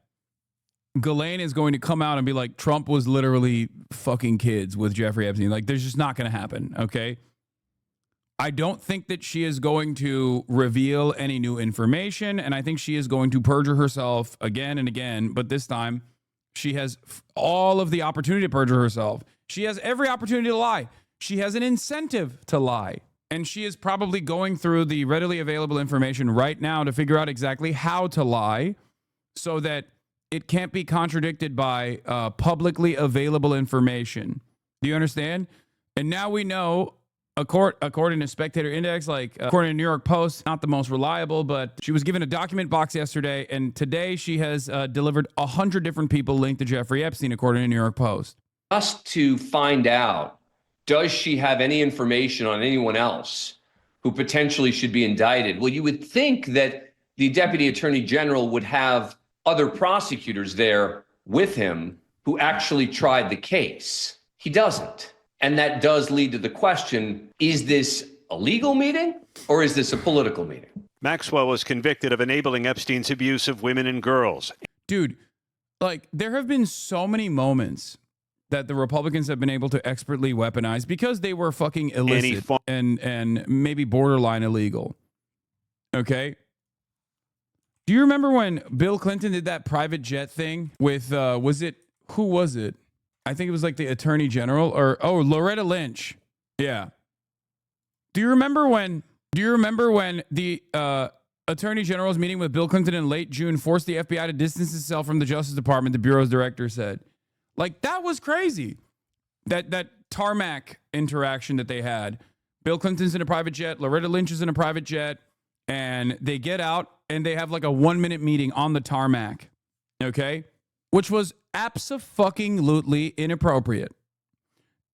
Ghislaine is going to come out and be like, Trump was literally fucking kids with Jeffrey Epstein. Like, there's just not going to happen, okay? I don't think that she is going to reveal any new information, and I think she is going to perjure herself again and again, but this time she has all of the opportunity to perjure herself. She has every opportunity to lie. She has an incentive to lie, and she is probably going through the readily available information right now to figure out exactly how to lie so that it can't be contradicted by publicly available information. Do you understand? And now we know, according to Spectator Index, according to New York Post, not the most reliable, but she was given a document box yesterday, and today she has delivered 100 different people linked to Jeffrey Epstein, according to New York Post. Just to find out, does she have any information on anyone else who potentially should be indicted? Well, you would think that the Deputy Attorney General would have other prosecutors there with him who actually tried the case. He doesn't. And that does lead to the question, is this a legal meeting or is this a political meeting? Maxwell was convicted of enabling Epstein's abuse of women and girls. Dude, like, there have been so many moments that the Republicans have been able to expertly weaponize because they were fucking illicit and maybe borderline illegal. Okay? Do you remember when Bill Clinton did that private jet thing with, who was it? I think it was like the Attorney General Loretta Lynch. Yeah. Do you remember when the Attorney General's meeting with Bill Clinton in late June forced the FBI to distance itself from the Justice Department, the Bureau's director said? Like, that was crazy. That tarmac interaction that they had. Bill Clinton's in a private jet, Loretta Lynch is in a private jet, and they get out and they have like a 1-minute meeting on the tarmac. Okay? Which was abso-fucking-lutely inappropriate.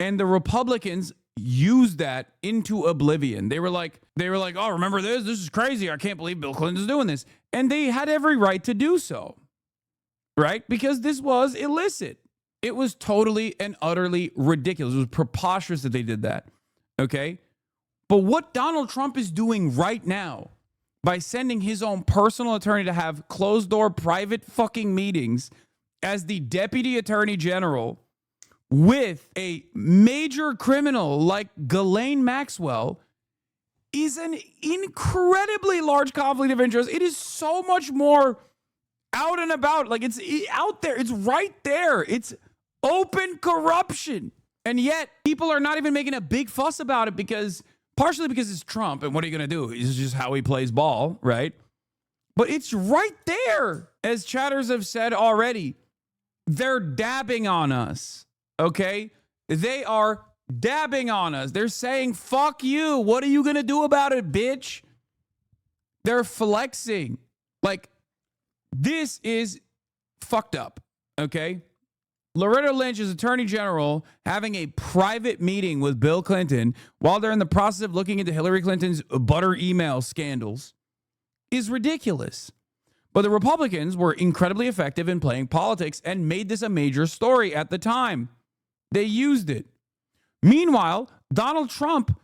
And the Republicans used that into oblivion. They were like, oh, remember this? This is crazy. I can't believe Bill Clinton's doing this. And they had every right to do so. Right? Because this was illicit. It was totally and utterly ridiculous. It was preposterous that they did that. Okay? But what Donald Trump is doing right now by sending his own personal attorney to have closed-door private fucking meetings as the Deputy Attorney General with a major criminal like Ghislaine Maxwell is an incredibly large conflict of interest. It is so much more out and about. Like, it's out there. It's right there. It's open corruption. And yet people are not even making a big fuss about it partially because it's Trump. And what are you going to do? It's just how he plays ball, right? But it's right there. As chatters have said already, they're dabbing on us. Okay? They are dabbing on us. They're saying, fuck you. What are you going to do about it, bitch? They're flexing. Like, this is fucked up. Okay? Loretta Lynch is Attorney General having a private meeting with Bill Clinton while they're in the process of looking into Hillary Clinton's butter email scandals is ridiculous. But the Republicans were incredibly effective in playing politics and made this a major story at the time. They used it. Meanwhile, Donald Trump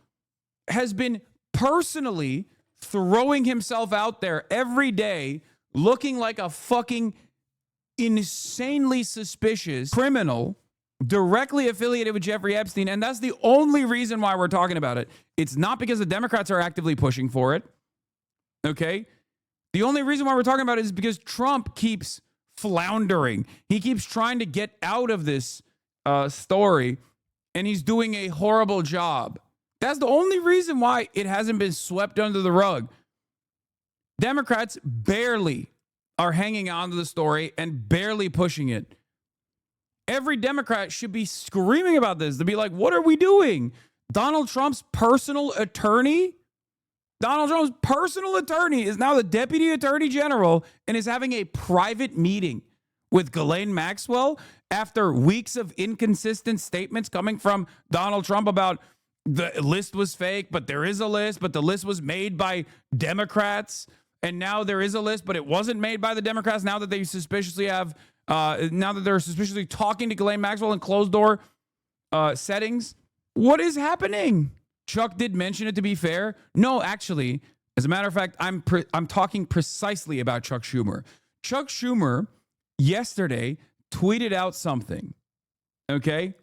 has been personally throwing himself out there every day looking like a fucking insanely suspicious criminal directly affiliated with Jeffrey Epstein. And that's the only reason why we're talking about it. It's not because the Democrats are actively pushing for it. Okay? The only reason why we're talking about it is because Trump keeps floundering. He keeps trying to get out of this story, and he's doing a horrible job. That's the only reason why it hasn't been swept under the rug. Democrats barely are hanging on to the story and barely pushing it. Every Democrat should be screaming about this, to be like, what are we doing? Donald Trump's personal attorney? Donald Trump's personal attorney is now the deputy attorney general and is having a private meeting with Ghislaine Maxwell after weeks of inconsistent statements coming from Donald Trump about the list was fake, but there is a list, but the list was made by Democrats. And now there is a list, but it wasn't made by the Democrats. Now that they suspiciously have, now that they're suspiciously talking to Ghislaine Maxwell in closed door settings. What is happening? Chuck did mention it, to be fair. No, actually, as a matter of fact, I'm talking precisely about Chuck Schumer. Chuck Schumer yesterday tweeted out something, okay?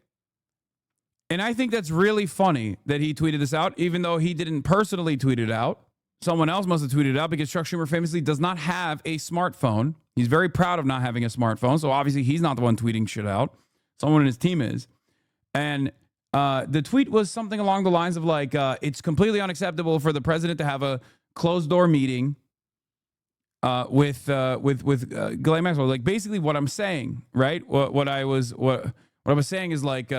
And I think that's really funny that he tweeted this out, even though he didn't personally tweet it out. Someone else must have tweeted it out because Chuck Schumer famously does not have a smartphone. He's very proud of not having a smartphone, so obviously he's not the one tweeting shit out. Someone in his team is. And the tweet was something along the lines of like, it's completely unacceptable for the president to have a closed door meeting with Ghislaine Maxwell. Like basically what I'm saying, right? What I was saying is like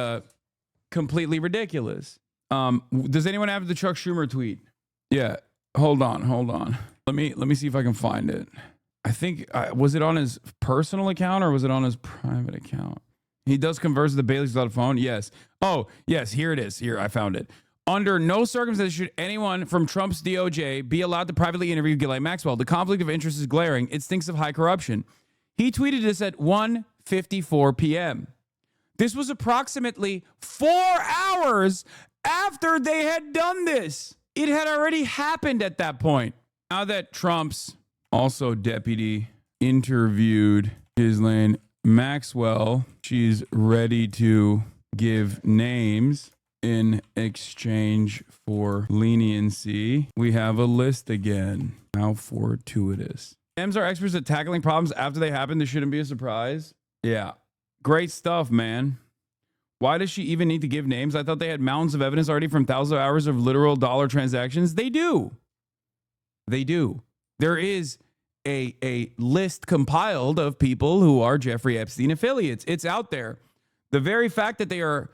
completely ridiculous. Does anyone have the Chuck Schumer tweet? Yeah. Hold on. Let me see if I can find it. I think was it on his personal account or was it on his private account? He does converse with the Baileys without a phone. Yes. Oh, yes. Here it is. Here, I found it. Under no circumstances should anyone from Trump's DOJ be allowed to privately interview Ghislaine Maxwell. The conflict of interest is glaring. It stinks of high corruption. He tweeted this at 1:54 p.m. This was approximately 4 hours after they had done this. It had already happened at that point. Now that Trump's also deputy interviewed Ghislaine Maxwell, she's ready to give names in exchange for leniency. We have a list again. How fortuitous. Dems are experts at tackling problems after they happen. This shouldn't be a surprise. Yeah. Great stuff, man. Why does she even need to give names? I thought they had mountains of evidence already from thousands of hours of literal dollar transactions. They do. There is a list compiled of people who are Jeffrey Epstein affiliates. It's out there. The very fact that they are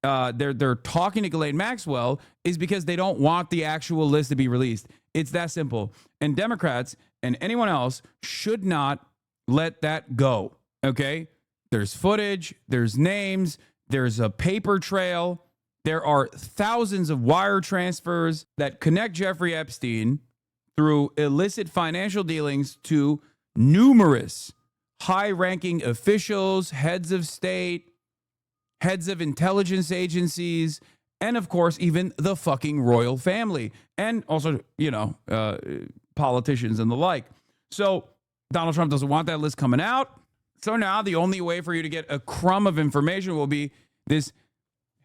they're talking to Ghislaine Maxwell is because they don't want the actual list to be released. It's that simple. And Democrats and anyone else should not let that go. Okay? There's footage, there's names, there's a paper trail. There are thousands of wire transfers that connect Jeffrey Epstein through illicit financial dealings to numerous high-ranking officials, heads of state, heads of intelligence agencies, and of course, even the fucking royal family, and also, politicians and the like. So Donald Trump doesn't want that list coming out. So now the only way for you to get a crumb of information will be this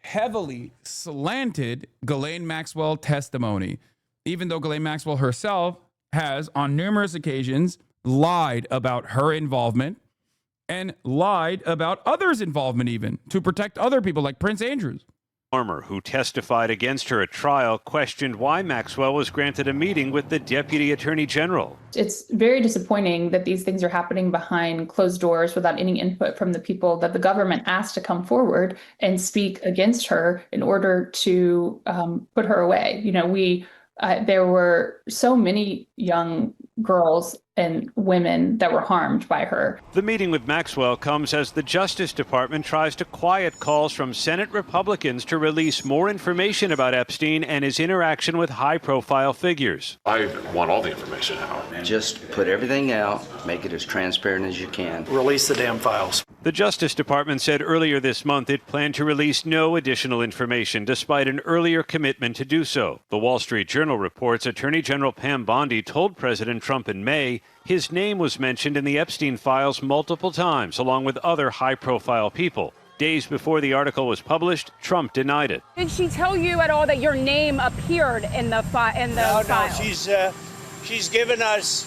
heavily slanted Ghislaine Maxwell testimony, even though Ghislaine Maxwell herself has on numerous occasions lied about her involvement and lied about others' involvement even to protect other people like Prince Andrews. Farmer, who testified against her at trial, questioned why Maxwell was granted a meeting with the Deputy Attorney General. It's very disappointing that these things are happening behind closed doors without any input from the people that the government asked to come forward and speak against her in order to put her away. There were so many young girls and women that were harmed by her. The meeting with Maxwell comes as the Justice Department tries to quiet calls from Senate Republicans to release more information about Epstein and his interaction with high-profile figures. I want all the information out. Just put everything out, make it as transparent as you can. Release the damn files. The Justice Department said earlier this month it planned to release no additional information, despite an earlier commitment to do so. The Wall Street Journal reports Attorney General Pam Bondi told President Trump in May his name was mentioned in the Epstein files multiple times, along with other high-profile people. Days before the article was published, Trump denied it. Did she tell you at all that your name appeared in the file? No, she's given us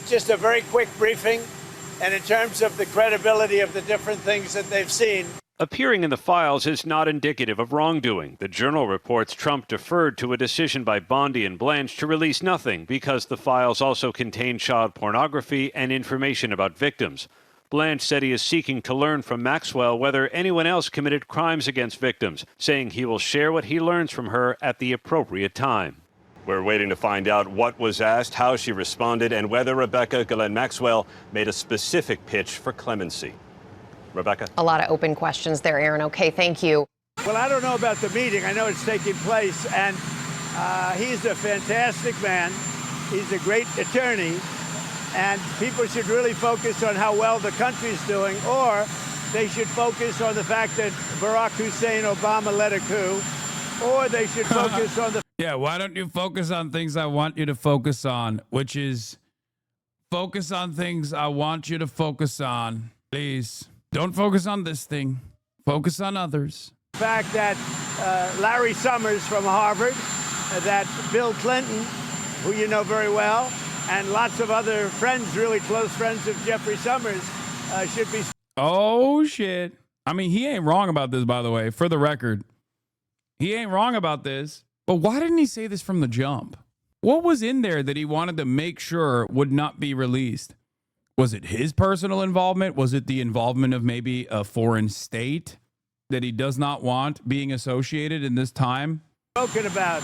just a very quick briefing. And in terms of the credibility of the different things that they've seen. Appearing in the files is not indicative of wrongdoing. The Journal reports Trump deferred to a decision by Bondi and Blanche to release nothing because the files also contain child pornography and information about victims. Blanche said he is seeking to learn from Maxwell whether anyone else committed crimes against victims, saying he will share what he learns from her at the appropriate time. We're waiting to find out what was asked, how she responded, and whether Rebecca Ghislaine Maxwell made a specific pitch for clemency. Rebecca? A lot of open questions there, Aaron. Okay, thank you. Well, I don't know about the meeting. I know it's taking place, and he's a fantastic man. He's a great attorney, and people should really focus on how well the country's doing, or they should focus on the fact that Barack Hussein Obama led a coup, or they should focus on the... Yeah, why don't you focus on things I want you to focus on, which is focus on things I want you to focus on. Please, don't focus on this thing. Focus on others. The fact that Larry Summers from Harvard, that Bill Clinton, who you know very well, and lots of other friends, really close friends of Jeffrey Summers, should be... Oh, shit. I mean, he ain't wrong about this, by the way, for the record. He ain't wrong about this. But why didn't he say this from the jump? What was in there that he wanted to make sure would not be released? Was it his personal involvement? Was it the involvement of maybe a foreign state that he does not want being associated in this time? Spoken about,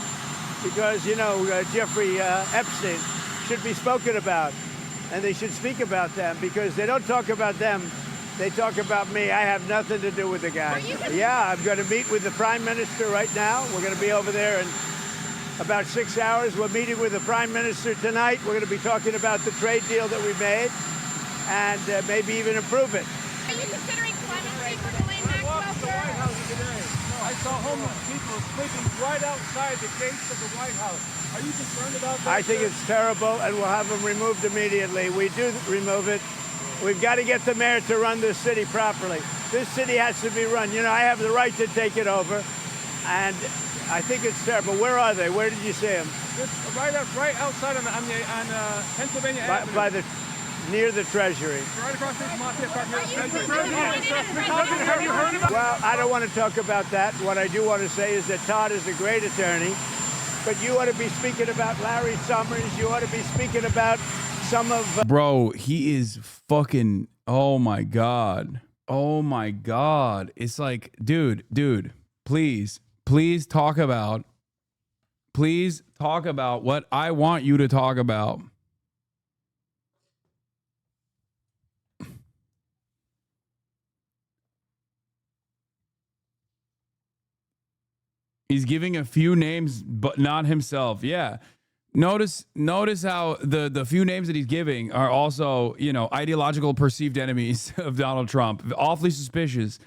because, you know, Jeffrey Epstein should be spoken about, and they should speak about them, because they don't talk about them. They talk about me. I have nothing to do with the guy. Yeah, I'm going to meet with the Prime Minister right now. We're going to be over there in about 6 hours. We're meeting with the Prime Minister tonight. We're going to be talking about the trade deal that we made and maybe even improve it. Are you considering clemency for Ghislaine Maxwell, sir? White House today. I saw homeless people sleeping right outside the gates of the White House. Are you concerned about that? I think it's terrible, and we'll have them removed immediately. We do remove it. We've got to get the mayor to run this city properly. This city has to be run. You know, I have the right to take it over, and I think it's terrible. Where are they? Where did you see them? Right outside on Pennsylvania Avenue. Near the Treasury. Right across the Lafayette Park near the Treasury. Have you heard about? Well, I don't want to talk about that. What I do want to say is that Todd is a great attorney, but you ought to be speaking about Larry Summers. You ought to be speaking about some of... Bro, he is fucking... Oh, my God. Oh, my God. It's like, dude, please talk about... Please talk about what I want you to talk about. He's giving a few names, but not himself. Yeah. Notice how the few names that he's giving are also, you know, ideological perceived enemies of Donald Trump. Awfully suspicious.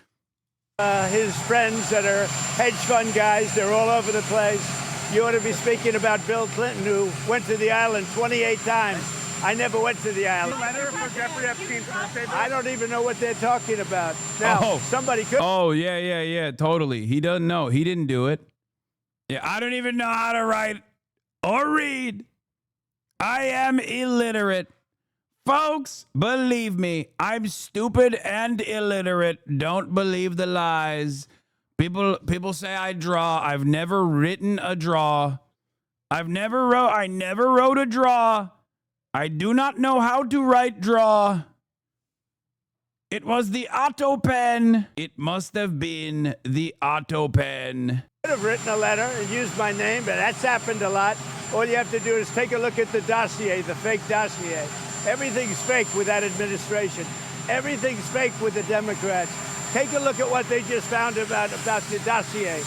His friends that are hedge fund guys, they're all over the place. You ought to be speaking about Bill Clinton, who went to the island 28 times. I never went to the island. Letter for Jeffrey Epstein's birthday. I don't even know what they're talking about. Now, somebody could... Oh, yeah, totally. He doesn't know. He didn't do it. Yeah, I don't even know how to write or read. I am illiterate. Folks, believe me, I'm stupid and illiterate. Don't believe the lies. People say I draw. I've never written a draw. I never wrote a draw. I do not know how to write draw. It was the Otto pen. It must have been the Otto pen. I could have written a letter and used my name, but that's happened a lot. All you have to do is take a look at the dossier, the fake dossier. Everything's fake with that administration. Everything's fake with the Democrats. Take a look at what they just found about the dossier.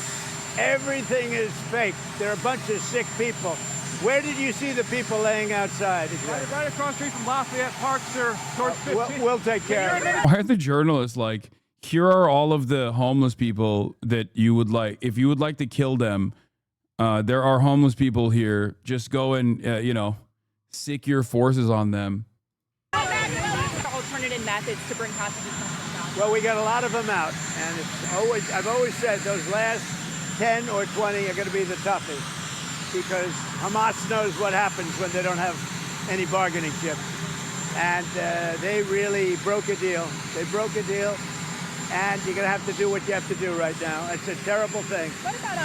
Everything is fake. They're a bunch of sick people. Where did you see the people laying outside? Exactly? Right across the street from Lafayette Park, sir, towards 15. We'll take care of it. Why are the journalists like, here are all of the homeless people that you would like, if you would like to kill them, there are homeless people here. Just go and, sick your forces on them. Alternative methods to bring hostages home. Well, we got a lot of them out, and I've always said those last 10 or 20 are going to be the toughest, because Hamas knows what happens when they don't have any bargaining chip. And they really broke a deal. They broke a deal. And you're going to have to do what you have to do right now. It's a terrible thing.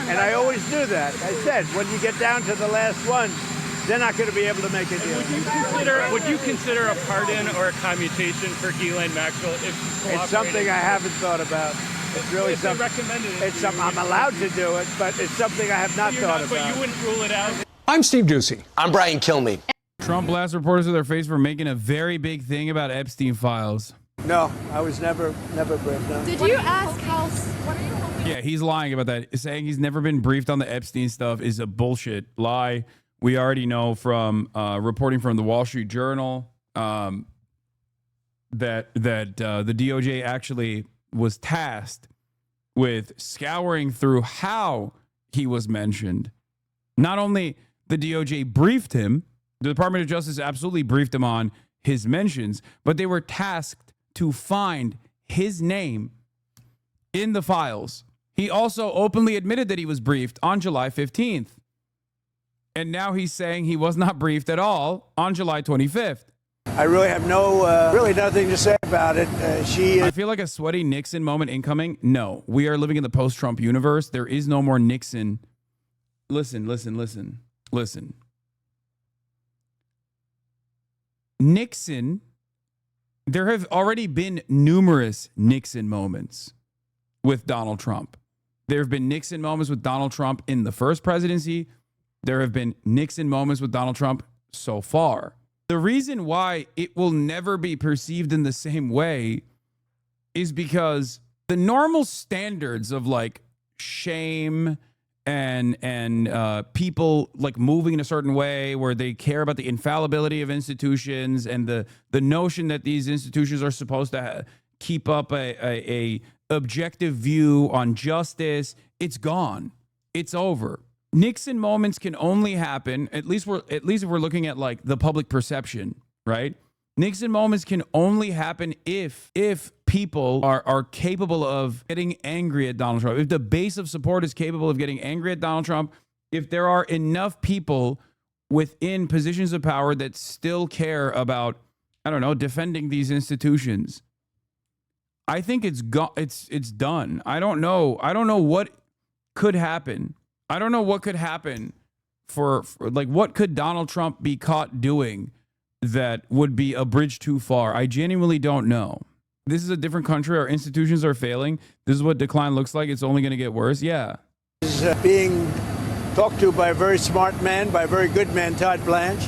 And I always knew that. I said, when you get down to the last one, they're not going to be able to make a deal. Would you consider a pardon or a commutation for Ghislaine Maxwell if she cooperated? It's something I haven't thought about. It's really something. It's something I'm allowed to do it, but it's something I have not thought about. But you wouldn't rule it out? I'm Steve Ducey. I'm Brian Kilmeade. Trump blasts reporters to their face for making a very big thing about Epstein files. No, I was never briefed. No. Did you ask how? What are you hoping? Yeah, he's lying about that. Saying he's never been briefed on the Epstein stuff is a bullshit lie. We already know from reporting from the Wall Street Journal that the DOJ actually was tasked with scouring through how he was mentioned. Not only the DOJ briefed him, the Department of Justice absolutely briefed him on his mentions, but they were tasked to find his name in the files. He also openly admitted that he was briefed on July 15th. And now he's saying he was not briefed at all on July 25th. I really have really nothing to say about it. I feel like a sweaty Nixon moment incoming. No, we are living in the post-Trump universe. There is no more Nixon. Listen. Nixon, there have already been numerous Nixon moments with Donald Trump. There have been Nixon moments with Donald Trump in the first presidency. There have been Nixon moments with Donald Trump so far. The reason why it will never be perceived in the same way is because the normal standards of like shame and people like moving in a certain way where they care about the infallibility of institutions and the notion that these institutions are supposed to keep up a objective view on justice, it's gone. It's over. Nixon moments can only happen, at least if we're looking at like the public perception, right? Nixon moments can only happen if people are capable of getting angry at Donald Trump. If the base of support is capable of getting angry at Donald Trump, if there are enough people within positions of power that still care about, I don't know, defending these institutions, I think it's done. I don't know what could happen. I don't know what could happen for like, what could Donald Trump be caught doing that would be a bridge too far? I genuinely don't know. This is a different country. Our institutions are failing. This is what decline looks like. It's only going to get worse. Yeah. This is being talked to by a very smart man, by a very good man, Todd Blanche.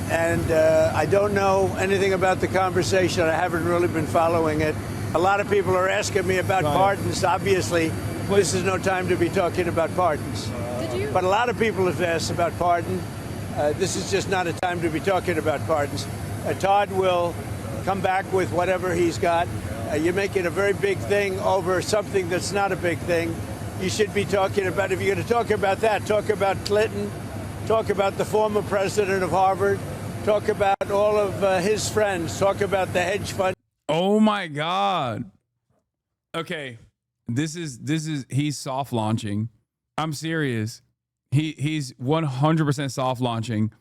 And I don't know anything about the conversation. I haven't really been following it. A lot of people are asking me about pardons. Obviously, this is no time to be talking about pardons. But a lot of people have asked about pardon. This is just not a time to be talking about pardons. Todd will come back with whatever he's got. You're making a very big thing over something that's not a big thing. You should be talking about, if you're going to talk about that, talk about Clinton, talk about the former president of Harvard, talk about all of his friends, talk about the hedge fund. Oh my God. Okay. This is he's soft launching. I'm serious. He's 100% soft launching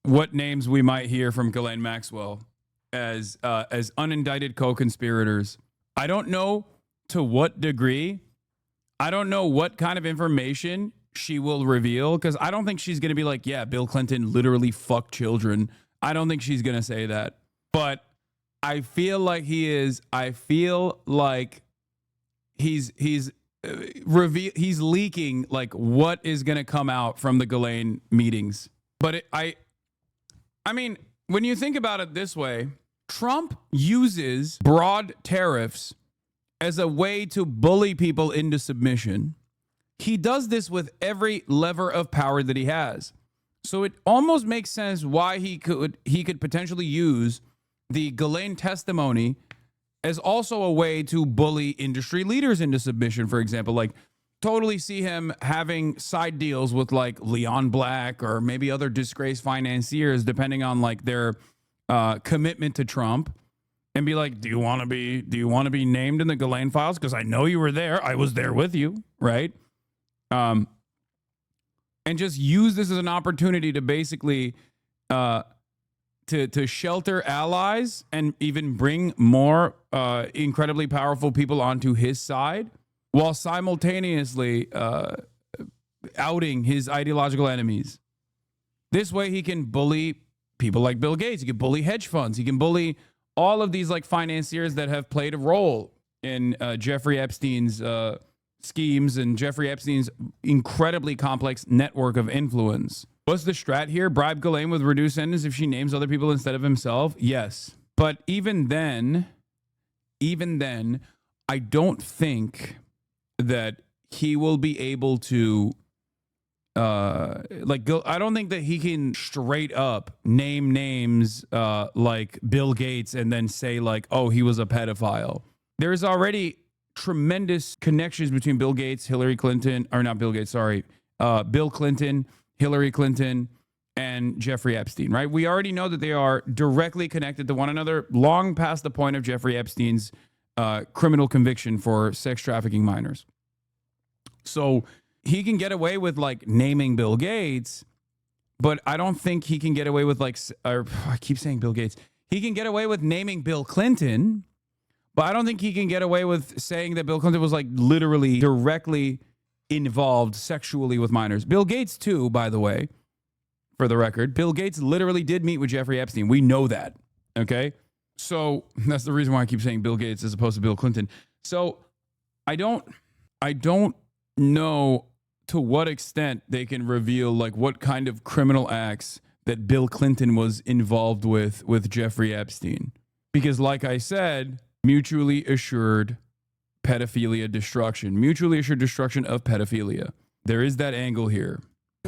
what names we might hear from Ghislaine Maxwell as unindicted co-conspirators. I don't know to what degree. I don't know what kind of information she will reveal, because I don't think she's going to be like, yeah, Bill Clinton literally fucked children. I don't think she's going to say that. But I feel like he is. I feel like he's leaking like what is going to come out from the Ghislaine meetings. But I mean, when you think about it this way, Trump uses broad tariffs as a way to bully people into submission. He does this with every lever of power that he has. So it almost makes sense why he could potentially use the Ghislaine testimony as also a way to bully industry leaders into submission, for example. Like, totally see him having side deals with like Leon Black or maybe other disgraced financiers, depending on like their commitment to Trump, and be like, do you want to be named in the Ghislaine files? Because I know you were there. I was there with you, right? And just use this as an opportunity to basically to shelter allies and even bring more incredibly powerful people onto his side, while simultaneously outing his ideological enemies. This way he can bully people like Bill Gates. He can bully hedge funds. He can bully all of these like financiers that have played a role in Jeffrey Epstein's schemes and Jeffrey Epstein's incredibly complex network of influence. What's the strat here? Bribe Ghislaine with reduced sentence if she names other people instead of himself? Yes. But even then, I don't think that he will be able to I don't think that he can straight up name names like Bill Gates and then say like, oh, he was a pedophile. There's already tremendous connections between Bill Gates, Hillary Clinton, or not Bill Gates, sorry, Bill Clinton, Hillary Clinton, and Jeffrey Epstein, right? We already know that they are directly connected to one another long past the point of Jeffrey Epstein's criminal conviction for sex trafficking minors. So he can get away with like naming Bill Gates, but I don't think he can get away with like, I keep saying Bill Gates. He can get away with naming Bill Clinton, but I don't think he can get away with saying that Bill Clinton was like literally directly involved sexually with minors. Bill Gates too, by the way, for the record, Bill Gates literally did meet with Jeffrey Epstein. We know that. Okay. So that's the reason why I keep saying Bill Gates as opposed to Bill Clinton. So I don't know to what extent they can reveal like what kind of criminal acts that Bill Clinton was involved with Jeffrey Epstein. Because like I said, mutually assured pedophilia destruction, mutually assured destruction of pedophilia. There is that angle here.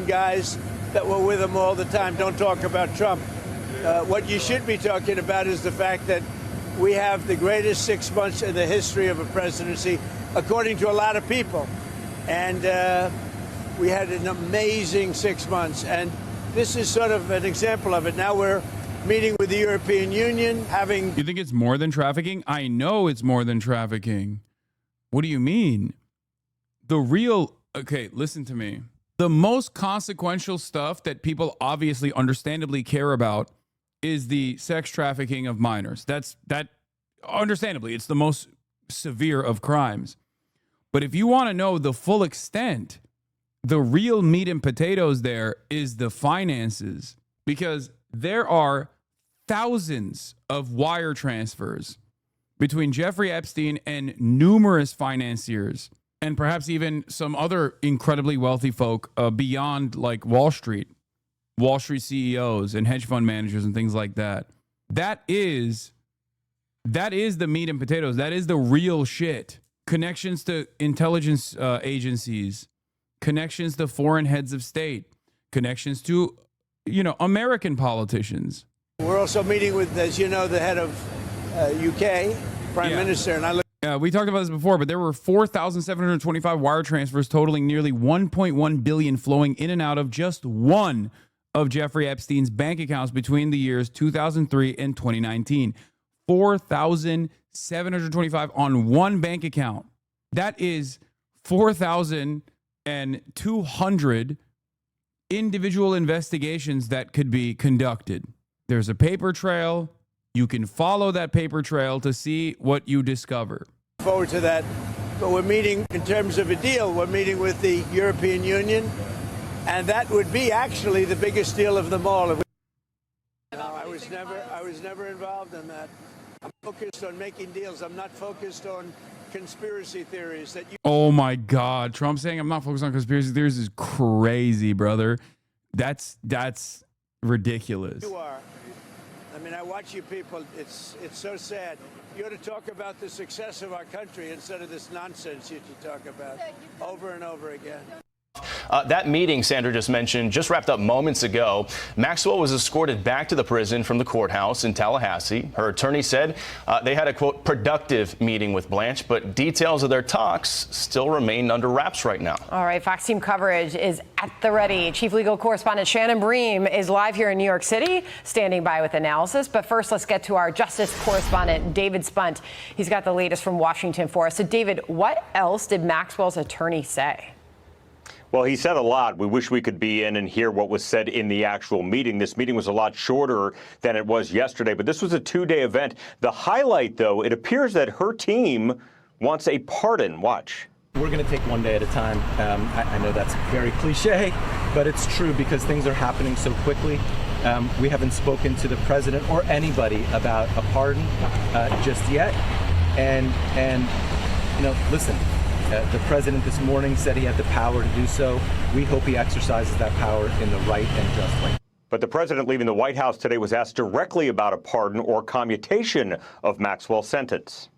Guys that were with him all the time don't talk about Trump. What you should be talking about is the fact that we have the greatest 6 months in the history of a presidency, according to a lot of people. And we had an amazing 6 months. And this is sort of an example of it. Now we're meeting with the European Union, having... You think it's more than trafficking? I know it's more than trafficking. What do you mean? The real... Okay, listen to me. The most consequential stuff that people obviously understandably care about is the sex trafficking of minors. That understandably, it's the most severe of crimes. But if you want to know the full extent, the real meat and potatoes there is the finances, because there are thousands of wire transfers between Jeffrey Epstein and numerous financiers, and perhaps even some other incredibly wealthy folk beyond like Wall Street CEOs and hedge fund managers and things like that. That is the meat and potatoes. That is the real shit. Connections to intelligence agencies, connections to foreign heads of state, connections to, American politicians. We're also meeting with, as you know, the head of UK, Prime Minister, and I look. We talked about this before, but there were 4,725 wire transfers totaling nearly 1.1 billion flowing in and out of just one of Jeffrey Epstein's bank accounts between the years 2003 and 2019. 4,725 on one bank account. That is 4,200 individual investigations that could be conducted. There's a paper trail. You can follow that paper trail to see what you discover. Forward to that. But we're meeting in terms of a deal. We're meeting with the European Union, and that would be actually the biggest deal of them all. I was never involved in that. I'm focused on making deals. I'm not focused on conspiracy theories that you... Oh my God. Trump saying I'm not focused on conspiracy theories is crazy, brother. That's ridiculous. You are. I mean, I watch you people. It's so sad. You ought to talk about the success of our country instead of this nonsense that you talk about over and over again. That meeting Sandra just mentioned just wrapped up moments ago. Maxwell was escorted back to the prison from the courthouse in Tallahassee. Her attorney said they had a, quote, productive meeting with Blanche, but details of their talks still remain under wraps right now. All right, Fox Team coverage is at the ready. Chief legal correspondent Shannon Bream is live here in New York City, standing by with analysis. But first, let's get to our justice correspondent, David Spunt. He's got the latest from Washington for us. So, David, what else did Maxwell's attorney say? Well, he said a lot. We wish we could be in and hear what was said in the actual meeting. This meeting was a lot shorter than it was yesterday, but this was a 2-day event. The highlight, though, it appears that her team wants a pardon. Watch. We're going to take one day at a time. I know that's very cliche, but it's true because things are happening so quickly. We haven't spoken to the president or anybody about a pardon just yet. And you know, listen, the president this morning said he had the power to do so. We hope he exercises that power in the right and just way. But the president leaving the White House today was asked directly about a pardon or commutation of Maxwell's sentence.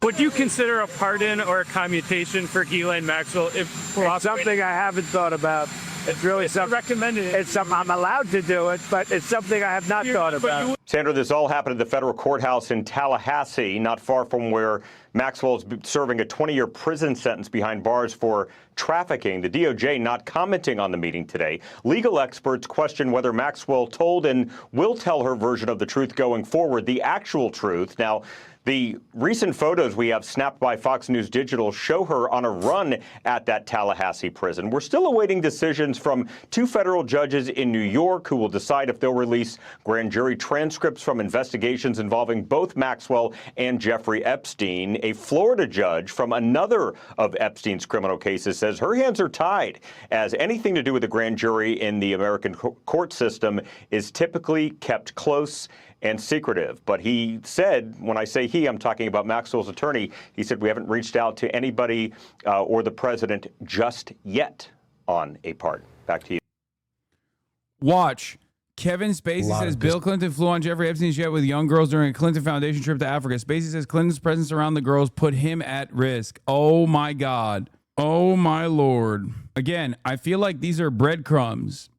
Would you consider a pardon or a commutation for Ghislaine Maxwell if It's something I haven't thought about. It's really something recommended? It's something I'm allowed to do it, but it's something I have not thought about. Sandra, this all happened at the federal courthouse in Tallahassee, not far from where Maxwell is serving a 20-year prison sentence behind bars for trafficking. The DOJ not commenting on the meeting today. Legal experts question whether Maxwell told and will tell her version of the truth going forward, the actual truth. Now, the recent photos we have snapped by Fox News Digital show her on a run at that Tallahassee prison. We're still awaiting decisions from 2 federal judges in New York who will decide if they'll release grand jury transcripts from investigations involving both Maxwell and Jeffrey Epstein. A Florida judge from another of Epstein's criminal cases says her hands are tied, as anything to do with the grand jury in the American court system is typically kept close and secretive. But he said, when I say he, I'm talking about Maxwell's attorney, he said we haven't reached out to anybody or the president just yet on a pardon. Back to you. Watch. Kevin Spacey says Bill Clinton flew on Jeffrey Epstein's jet with young girls during a Clinton Foundation trip to Africa. Spacey says Clinton's presence around the girls put him at risk. Oh my God. Oh my Lord. Again, I feel like these are breadcrumbs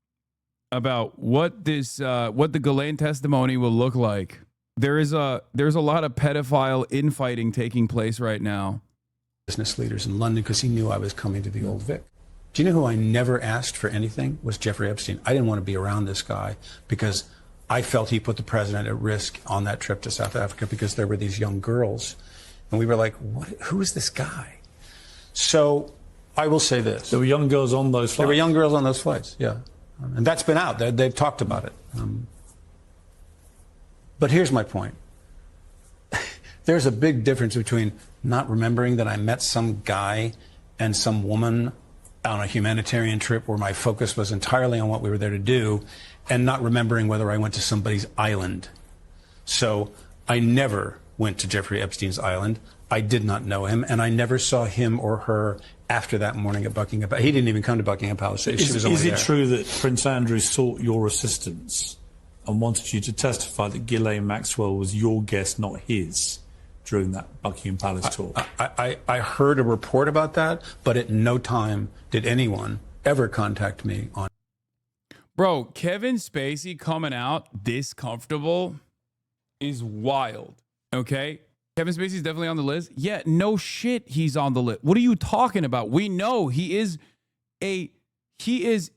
about what the Ghislaine testimony will look like. There's a lot of pedophile infighting taking place right now. Business leaders in London because he knew I was coming to the Old Vic. Do you know who I never asked for anything? Was Jeffrey Epstein. I didn't want to be around this guy because I felt he put the president at risk on that trip to South Africa because there were these young girls. And we were like, who is this guy? So I will say this. There were young girls on those flights? There were young girls on those flights, yeah. And that's been out. They've talked about it. But here's my point. There's a big difference between not remembering that I met some guy and some woman on a humanitarian trip where my focus was entirely on what we were there to do and not remembering whether I went to somebody's island. So I never went to Jeffrey Epstein's island. I did not know him, and I never saw him or her after that morning at Buckingham Palace. He didn't even come to Buckingham Palace. Is it true that Prince Andrew sought your assistance and wanted you to testify that Ghislaine Maxwell was your guest, not his, during that Buckingham Palace tour? I heard a report about that, but at no time did anyone ever contact me on. Bro, Kevin Spacey coming out this comfortable is wild, okay? Kevin Spacey's definitely on the list. Yeah, no shit, he's on the list. What are you talking about? We know he is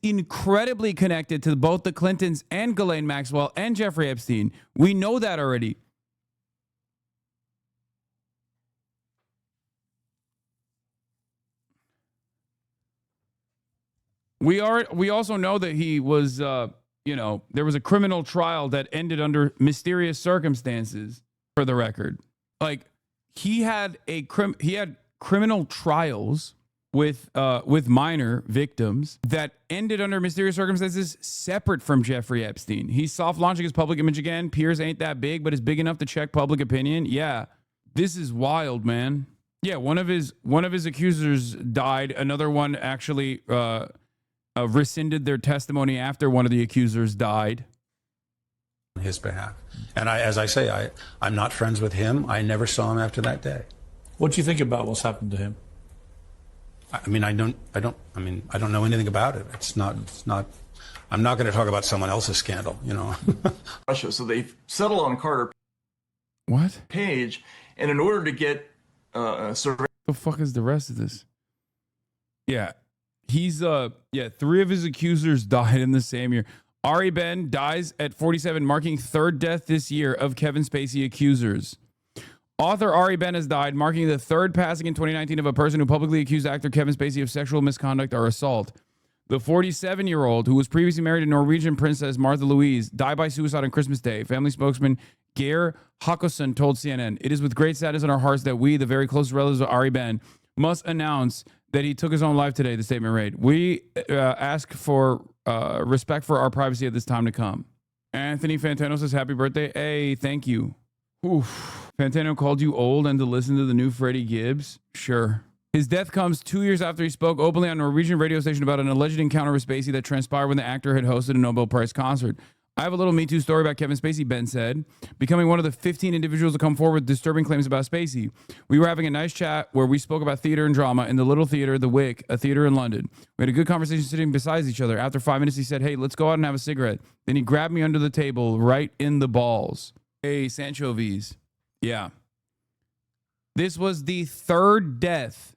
incredibly connected to both the Clintons and Ghislaine Maxwell and Jeffrey Epstein. We know that already. We also know that he was, there was a criminal trial that ended under mysterious circumstances. For the record, like he had criminal trials with minor victims that ended under mysterious circumstances separate from Jeffrey Epstein. He's soft launching his public image again. Piers ain't that big, but is big enough to check public opinion. Yeah, this is wild, man. Yeah, one of his accusers died. Another one actually rescinded their testimony after one of the accusers died. On his behalf. And as I say, I'm not friends with him. I never saw him after that day. What do you think about what's happened to him? I don't know anything about it. It's not, I'm not going to talk about someone else's scandal, Russia, so they've settled on Carter What? Page, and in order to get the fuck is the rest of this? Yeah. He's 3 of his accusers died in the same year. Ari Ben dies at 47, marking 3rd death this year of Kevin Spacey accusers. Author Ari Ben has died, marking the third passing in 2019 of a person who publicly accused actor Kevin Spacey of sexual misconduct or assault. The 47-year-old, who was previously married to Norwegian princess Martha Louise, died by suicide on Christmas Day. Family spokesman Geir Hakosson told CNN, "It is with great sadness in our hearts that we, the very close relatives of Ari Ben, must announce that he took his own life today," the statement read. "We ask for respect for our privacy at this time to come." Anthony Fantano says, "Happy birthday." Hey, thank you. Oof. Fantano called you old and to listen to the new Freddie Gibbs? Sure. His death comes 2 years after he spoke openly on a Norwegian radio station about an alleged encounter with Spacey that transpired when the actor had hosted a Nobel Prize concert. "I have a little Me Too story about Kevin Spacey," Ben said, becoming one of the 15 individuals to come forward with disturbing claims about Spacey. "We were having a nice chat where we spoke about theater and drama in the Little Theater, The Wick, a theater in London. We had a good conversation sitting beside each other. After 5 minutes, he said, 'Hey, let's go out and have a cigarette.' Then he grabbed me under the table right in the balls." Hey, Sanchovies. Yeah. This was the third death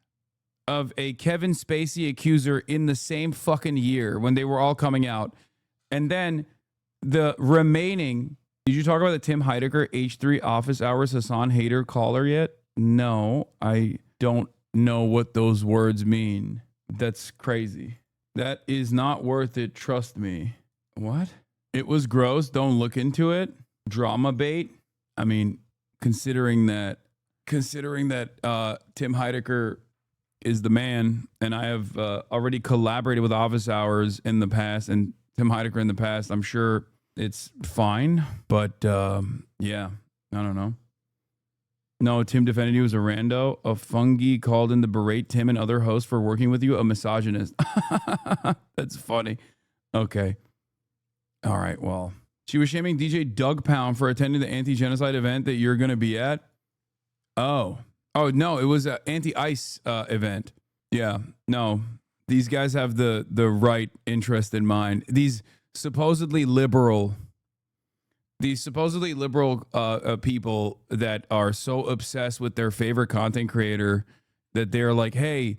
of a Kevin Spacey accuser in the same fucking year when they were all coming out. And then the remaining, did you talk about the Tim Heidecker H3 office hours Hassan hater caller yet? No, I don't know what those words mean. That's crazy. That is not worth it, trust me. What? It was gross, don't look into it. Drama bait? I mean, considering that Tim Heidecker is the man, and I have already collaborated with Office Hours in the past and Tim Heidecker in the past, I'm sure it's fine. But yeah, I don't know. No, Tim defended you as a rando. A fungi called in to berate Tim and other hosts for working with you, a misogynist. That's funny. Okay. All right, well. She was shaming DJ Doug Pound for attending the anti-genocide event that you're going to be at. Oh, no, it was an anti-ICE event. Yeah, no, these guys have the right interest in mind. These supposedly liberal people that are so obsessed with their favorite content creator that they're like, hey,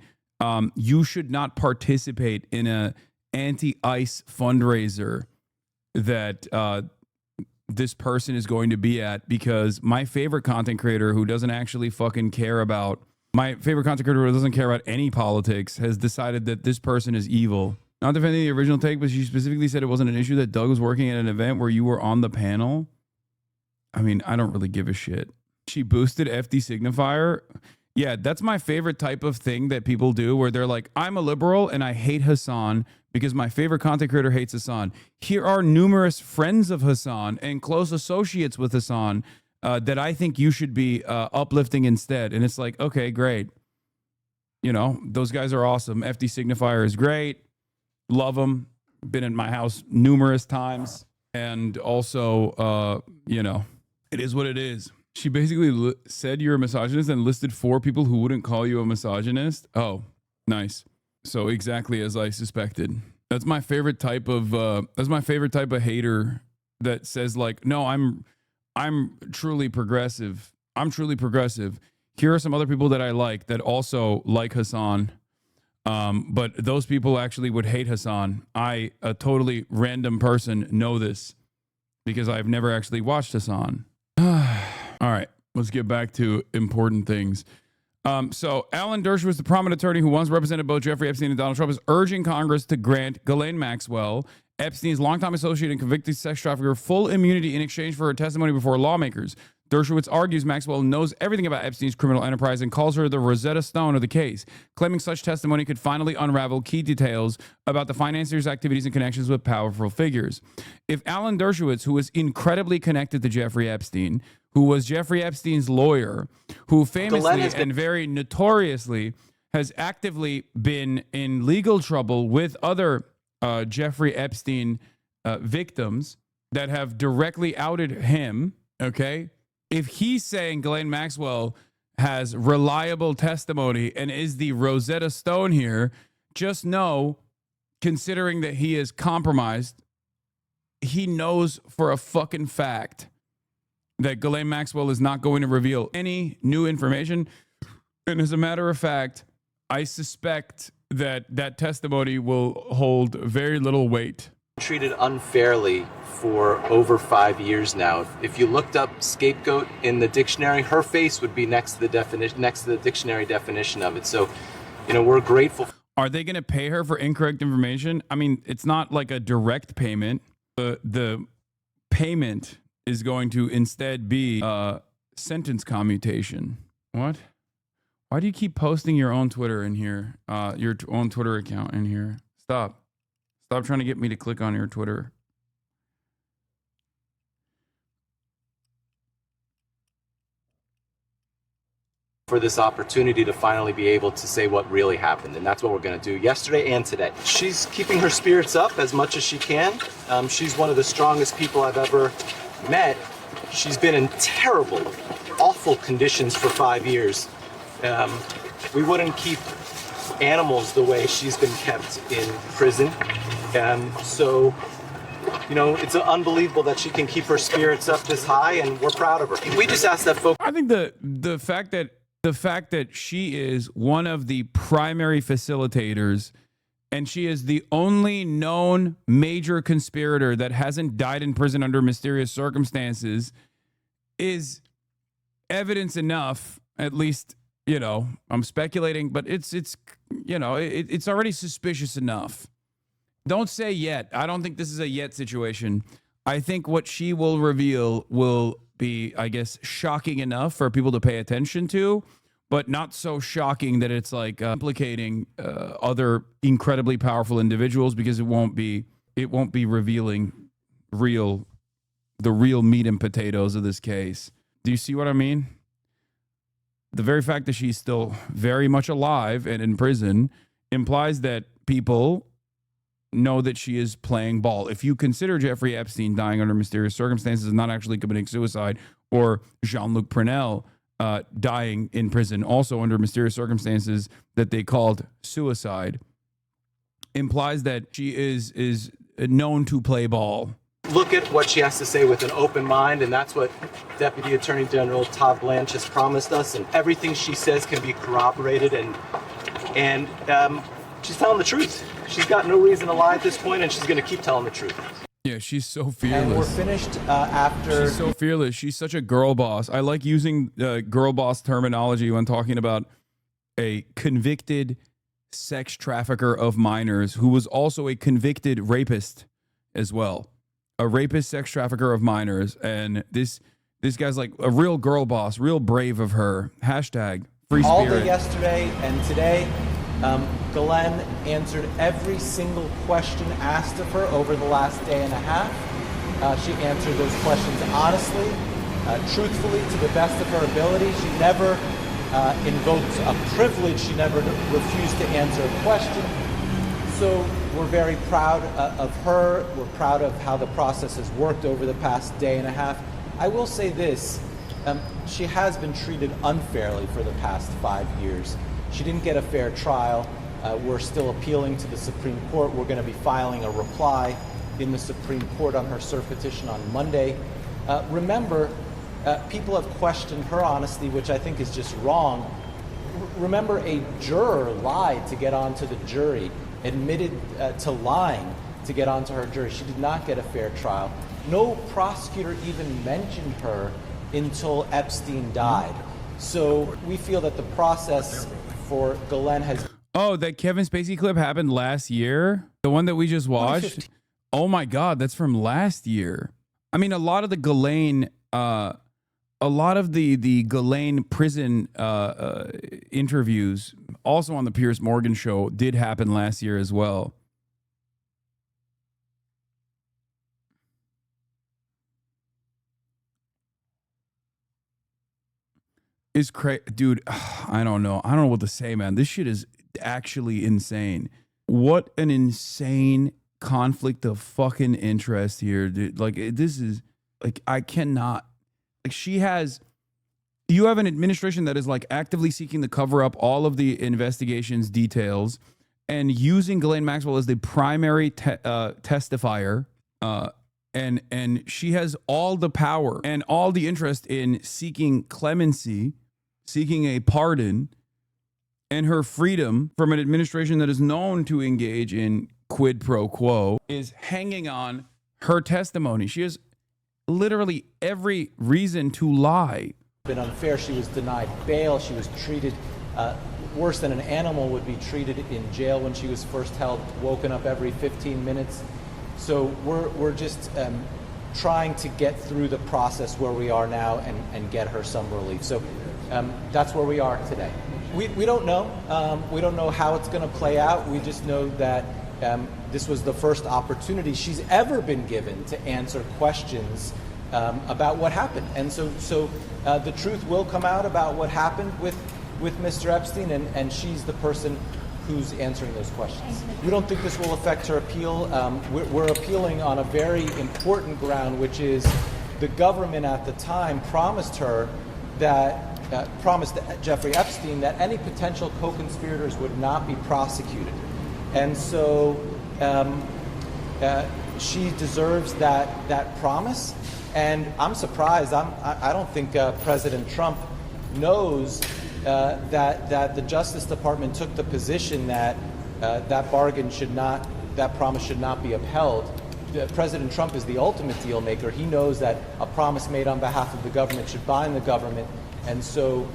you should not participate in a anti-ICE fundraiser that this person is going to be at, because my favorite content creator who doesn't actually fucking care about any politics has decided that this person is evil. Not defending the original take, but she specifically said it wasn't an issue that Doug was working at an event where you were on the panel. I mean, I don't really give a shit. She boosted FD Signifier. Yeah, that's my favorite type of thing that people do where they're like, I'm a liberal and I hate Hassan because my favorite content creator hates Hassan. Here are numerous friends of Hassan and close associates with Hassan that I think you should be uplifting instead. And it's like, okay, great. You know, those guys are awesome. FD Signifier is great. Love them. Been in my house numerous times. And also, you know, it is what it is. She basically said you're a misogynist and listed 4 people who wouldn't call you a misogynist. Oh, nice. So exactly as I suspected. That's my favorite type of hater that says like, no, I'm truly progressive. I'm truly progressive. Here are some other people that I like that also like Hassan. But those people actually would hate Hassan. I, a totally random person, know this because I've never actually watched Hassan. All right, let's get back to important things. So Alan Dershowitz, the prominent attorney who once represented both Jeffrey Epstein and Donald Trump, is urging Congress to grant Ghislaine Maxwell, Epstein's longtime associate and convicted sex trafficker, full immunity in exchange for her testimony before lawmakers. Dershowitz argues Maxwell knows everything about Epstein's criminal enterprise and calls her the Rosetta Stone of the case, claiming such testimony could finally unravel key details about the financier's activities and connections with powerful figures. If Alan Dershowitz, who is incredibly connected to Jeffrey Epstein, who was Jeffrey Epstein's lawyer, who famously and very notoriously has actively been in legal trouble with other Jeffrey Epstein victims that have directly outed him, okay? If he's saying Ghislaine Maxwell has reliable testimony and is the Rosetta Stone here, just know, considering that he is compromised, he knows for a fucking fact that Ghislaine Maxwell is not going to reveal any new information. And as a matter of fact, I suspect that that testimony will hold very little weight. Treated unfairly for over 5 years now. If you looked up scapegoat in the dictionary, her face would be next to the definition, next to the dictionary definition of it. So, we're grateful. Are they going to pay her for incorrect information? I mean, it's not like a direct payment. The payment is going to instead be sentence commutation. What? Why do you keep posting your own Twitter in here? Your own Twitter account in here? Stop trying to get me to click on your Twitter. For this opportunity to finally be able to say what really happened, and that's what we're going to do yesterday and today. She's keeping her spirits up as much as she can. She's one of the strongest people I've ever met. She's been in terrible, awful conditions for 5 years. We wouldn't keep animals the way she's been kept in prison. So, it's unbelievable that she can keep her spirits up this high, and we're proud of her. We just ask that folks. I think the fact that she is one of the primary facilitators and she is the only known major conspirator that hasn't died in prison under mysterious circumstances is evidence enough, at least, I'm speculating, but it's already suspicious enough. Don't say yet. I don't think this is a yet situation. I think what she will reveal will be, I guess, shocking enough for people to pay attention to, but not so shocking that it's like implicating other incredibly powerful individuals, because it won't be revealing the real meat and potatoes of this case. Do you see what I mean? The very fact that she's still very much alive and in prison implies that people know that she is playing ball. If you consider Jeffrey Epstein dying under mysterious circumstances and not actually committing suicide, or Jean-Luc Purnell dying in prison also under mysterious circumstances that they called suicide, implies that she is known to play ball. Look at what she has to say with an open mind, and that's what Deputy Attorney General Todd Blanche has promised us, and everything she says can be corroborated, and she's telling the truth. She's got no reason to lie at this point, and she's going to keep telling the truth. Yeah, she's so fearless. And we're finished after... She's so fearless. She's such a girl boss. I like using girl boss terminology when talking about a convicted sex trafficker of minors who was also a convicted rapist as well. A rapist, sex trafficker of minors. And this guy's like a real girl boss, real brave of her. Hashtag free spirit. All day yesterday and today, Ghislaine answered every single question asked of her over the last day and a half. She answered those questions honestly, truthfully, to the best of her ability. She never invoked a privilege. She never refused to answer a question. So we're very proud of her. We're proud of how the process has worked over the past day and a half. I will say this, she has been treated unfairly for the past 5 years. She didn't get a fair trial. We're still appealing to the Supreme Court. We're going to be filing a reply in the Supreme Court on her cert petition on Monday. Remember, people have questioned her honesty, which I think is just wrong. Remember, a juror lied to get onto the jury, admitted to lying to get onto her jury. She did not get a fair trial. No prosecutor even mentioned her until Epstein died. So we feel that the process for Ghislaine has... Oh, that Kevin Spacey clip happened last year? The one that we just watched? Oh my God, that's from last year. I mean, a lot of the Ghislaine prison interviews, also on the Piers Morgan show, did happen last year as well. Is crazy, dude. I don't know what to say, man. This shit is actually insane. What an insane conflict of fucking interest here, dude. Like, this is like, I cannot. Like, you have an administration that is like actively seeking to cover up all of the investigation's details and using Ghislaine Maxwell as the primary testifier. And she has all the power and all the interest in seeking clemency, seeking a pardon, and her freedom from an administration that is known to engage in quid pro quo is hanging on her testimony. She has literally every reason to lie. Been unfair. She was denied bail. She was treated worse than an animal would be treated in jail when she was first held, woken up every 15 minutes. So we're just trying to get through the process where we are now and get her some relief. So that's where we are today. We don't know. We don't know how it's going to play out. We just know that this was the first opportunity she's ever been given to answer questions about what happened. And so the truth will come out about what happened with Mr. Epstein, and she's the person who's answering those questions. We don't think this will affect her appeal. We're appealing on a very important ground, which is the government at the time promised her that promised Jeffrey Epstein that any potential co-conspirators would not be prosecuted. And so she deserves that promise. And I'm surprised. I don't think President Trump knows that the Justice Department took the position that that promise should not be upheld. President Trump is the ultimate deal maker. He knows that a promise made on behalf of the government should bind the government. And so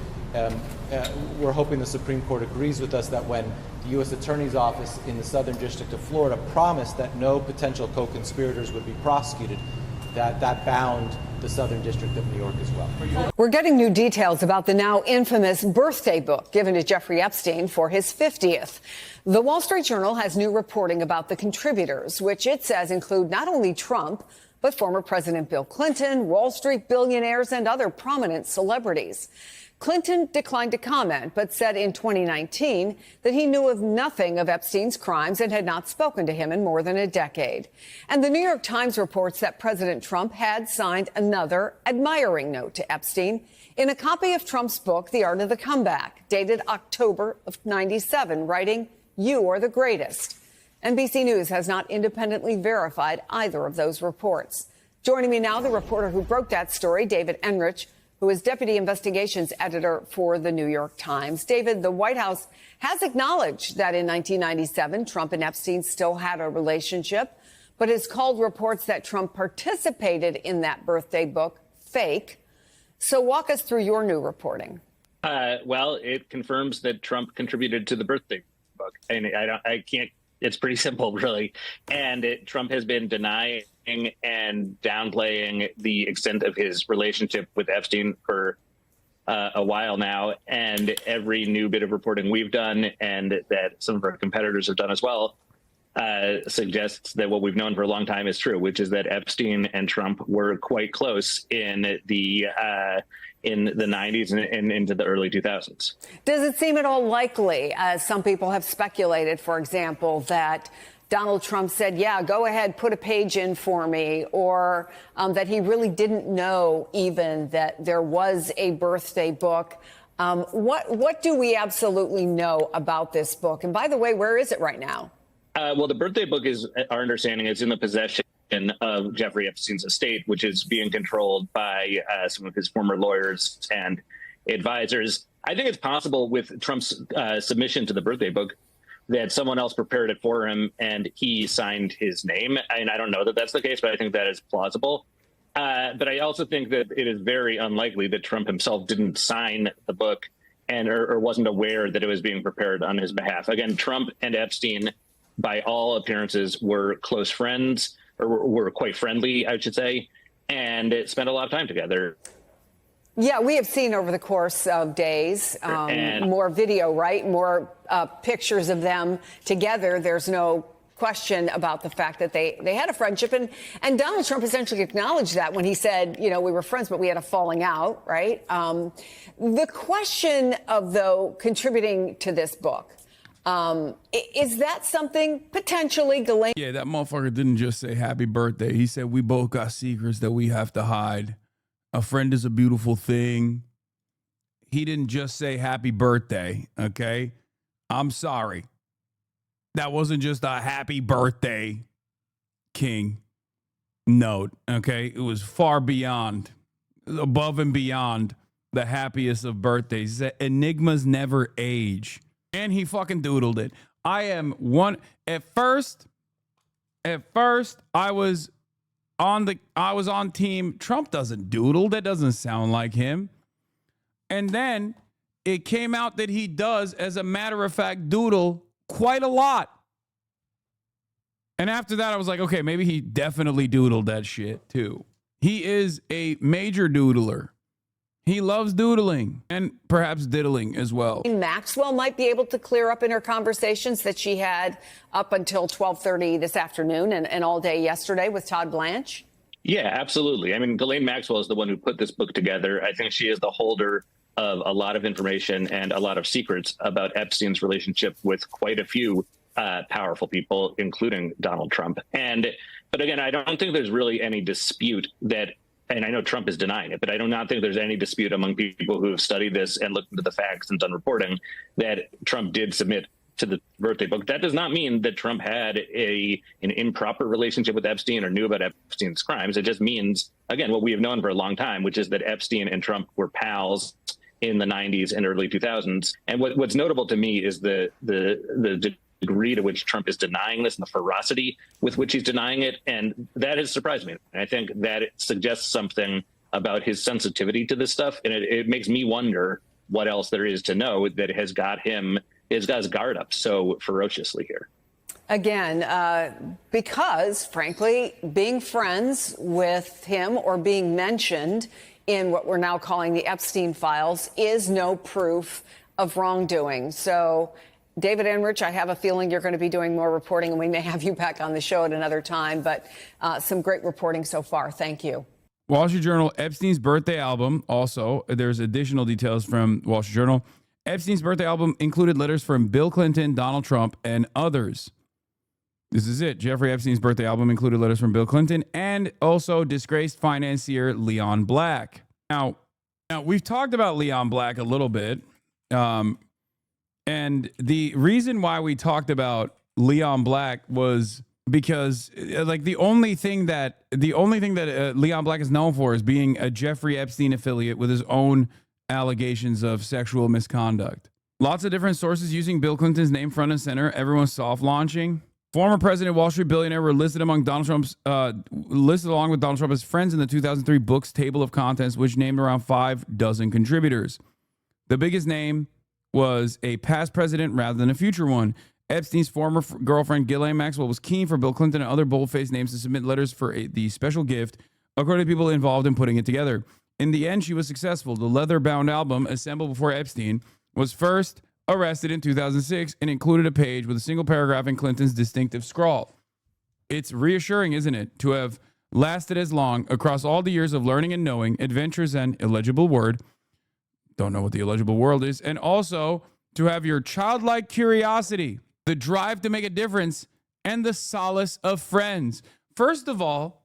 we're hoping the Supreme Court agrees with us that when the U.S. Attorney's Office in the Southern District of Florida promised that no potential co-conspirators would be prosecuted, that bound the Southern District of New York as well. We're getting new details about the now infamous birthday book given to Jeffrey Epstein for his 50th. The Wall Street Journal has new reporting about the contributors, which it says include not only Trump, but former President Bill Clinton, Wall Street billionaires, and other prominent celebrities. Clinton declined to comment, but said in 2019 that he knew of nothing of Epstein's crimes and had not spoken to him in more than a decade. And the New York Times reports that President Trump had signed another admiring note to Epstein in a copy of Trump's book, The Art of the Comeback, dated October of '97, writing, "You are the greatest." NBC News has not independently verified either of those reports. Joining me now, the reporter who broke that story, David Enrich, who is deputy investigations editor for the New York Times. David, the White House has acknowledged that in 1997, Trump and Epstein still had a relationship, but has called reports that Trump participated in that birthday book fake. So walk us through your new reporting. Well, it confirms that Trump contributed to the birthday book. And I can't, it's pretty simple, really. And Trump has been denying and downplaying the extent of his relationship with Epstein for a while now. And every new bit of reporting we've done and that some of our competitors have done as well suggests that what we've known for a long time is true, which is that Epstein and Trump were quite close in the 90s and into the early 2000s. Does it seem at all likely, as some people have speculated, for example, that Donald Trump said, yeah, go ahead, put a page in for me, or that he really didn't know even that there was a birthday book? What do we absolutely know about this book? And by the way, where is it right now? Well, the birthday book is, our understanding, is in the possession of Jeffrey Epstein's estate, which is being controlled by some of his former lawyers and advisors. I think it's possible with Trump's submission to the birthday book that someone else prepared it for him and he signed his name. And I don't know that that's the case, but I think that is plausible. But I also think that it is very unlikely that Trump himself didn't sign the book and or wasn't aware that it was being prepared on his behalf. Again, Trump and Epstein, by all appearances, were close friends, or were quite friendly, I should say, and spent a lot of time together. Yeah, we have seen over the course of days more video, right? More pictures of them together. There's no question about the fact that they had a friendship. And Donald Trump essentially acknowledged that when he said, you know, we were friends, but we had a falling out, right? The question of, though, contributing to this book, is that something potentially Ghislaine? Yeah, that motherfucker didn't just say happy birthday. He said we both got secrets that we have to hide. A friend is a beautiful thing. He didn't just say happy birthday, okay? I'm sorry. That wasn't just a happy birthday, King note, okay? It was far beyond, above and beyond the happiest of birthdays. He said enigmas never age. And he fucking doodled it. At first, At first, I was on team Trump doesn't doodle. That doesn't sound like him. And then it came out that he does, as a matter of fact, doodle quite a lot. And after that, I was like, okay, maybe he definitely doodled that shit too. He is a major doodler. He loves doodling and perhaps diddling as well. Maxwell might be able to clear up in her conversations that she had up until 12:30 this afternoon and all day yesterday with Todd Blanche. Yeah, absolutely. I mean, Ghislaine Maxwell is the one who put this book together. I think she is the holder of a lot of information and a lot of secrets about Epstein's relationship with quite a few powerful people, including Donald Trump. But again, I don't think there's really any dispute that, and I know Trump is denying it, but I do not think there's any dispute among people who have studied this and looked into the facts and done reporting that Trump did submit to the birthday book. That does not mean that Trump had an improper relationship with Epstein or knew about Epstein's crimes. It just means, again, what we have known for a long time, which is that Epstein and Trump were pals in the 90s and early 2000s. And what's notable to me is the degree to which Trump is denying this and the ferocity with which he's denying it. And that has surprised me. And I think that it suggests something about his sensitivity to this stuff. And it makes me wonder what else there is to know that has got his guard up so ferociously here. Again, because, frankly, being friends with him or being mentioned in what we're now calling the Epstein files is no proof of wrongdoing. So, David Enrich, I have a feeling you're going to be doing more reporting, and we may have you back on the show at another time. But some great reporting so far. Thank you. Wall Street Journal, Epstein's birthday album. Also, there's additional details from Wall Street Journal. Epstein's birthday album included letters from Bill Clinton, Donald Trump, and others. This is it. Jeffrey Epstein's birthday album included letters from Bill Clinton and also disgraced financier Leon Black. Now we've talked about Leon Black a little bit. And the reason why we talked about Leon Black was because like the only thing that Leon Black is known for is being a Jeffrey Epstein affiliate with his own allegations of sexual misconduct. Lots of different sources using Bill Clinton's name front and center. Everyone's soft launching. Former president, Wall Street billionaire, were listed along with Donald Trump as friends in the 2003 book's table of contents, which named around 6 contributors. The biggest name was a past president rather than a future one. Epstein's former girlfriend, Ghislaine Maxwell, was keen for Bill Clinton and other bold-faced names to submit letters for the special gift, according to people involved in putting it together. In the end, she was successful. The leather-bound album, assembled before Epstein, was first arrested in 2006 and included a page with a single paragraph in Clinton's distinctive scrawl. It's reassuring, isn't it, to have lasted as long across all the years of learning and knowing, adventures and illegible word. Don't know what the illegible word is. And also to have your childlike curiosity, the drive to make a difference, and the solace of friends. First of all,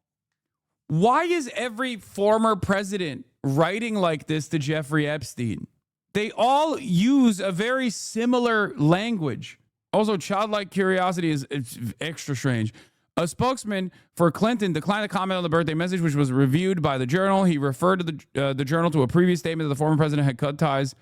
why is every former president writing like this to Jeffrey Epstein? They all use a very similar language. Also, childlike curiosity it's extra strange. A spokesman for Clinton declined to comment on the birthday message, which was reviewed by the Journal. He referred to the Journal to a previous statement that the former president had cut ties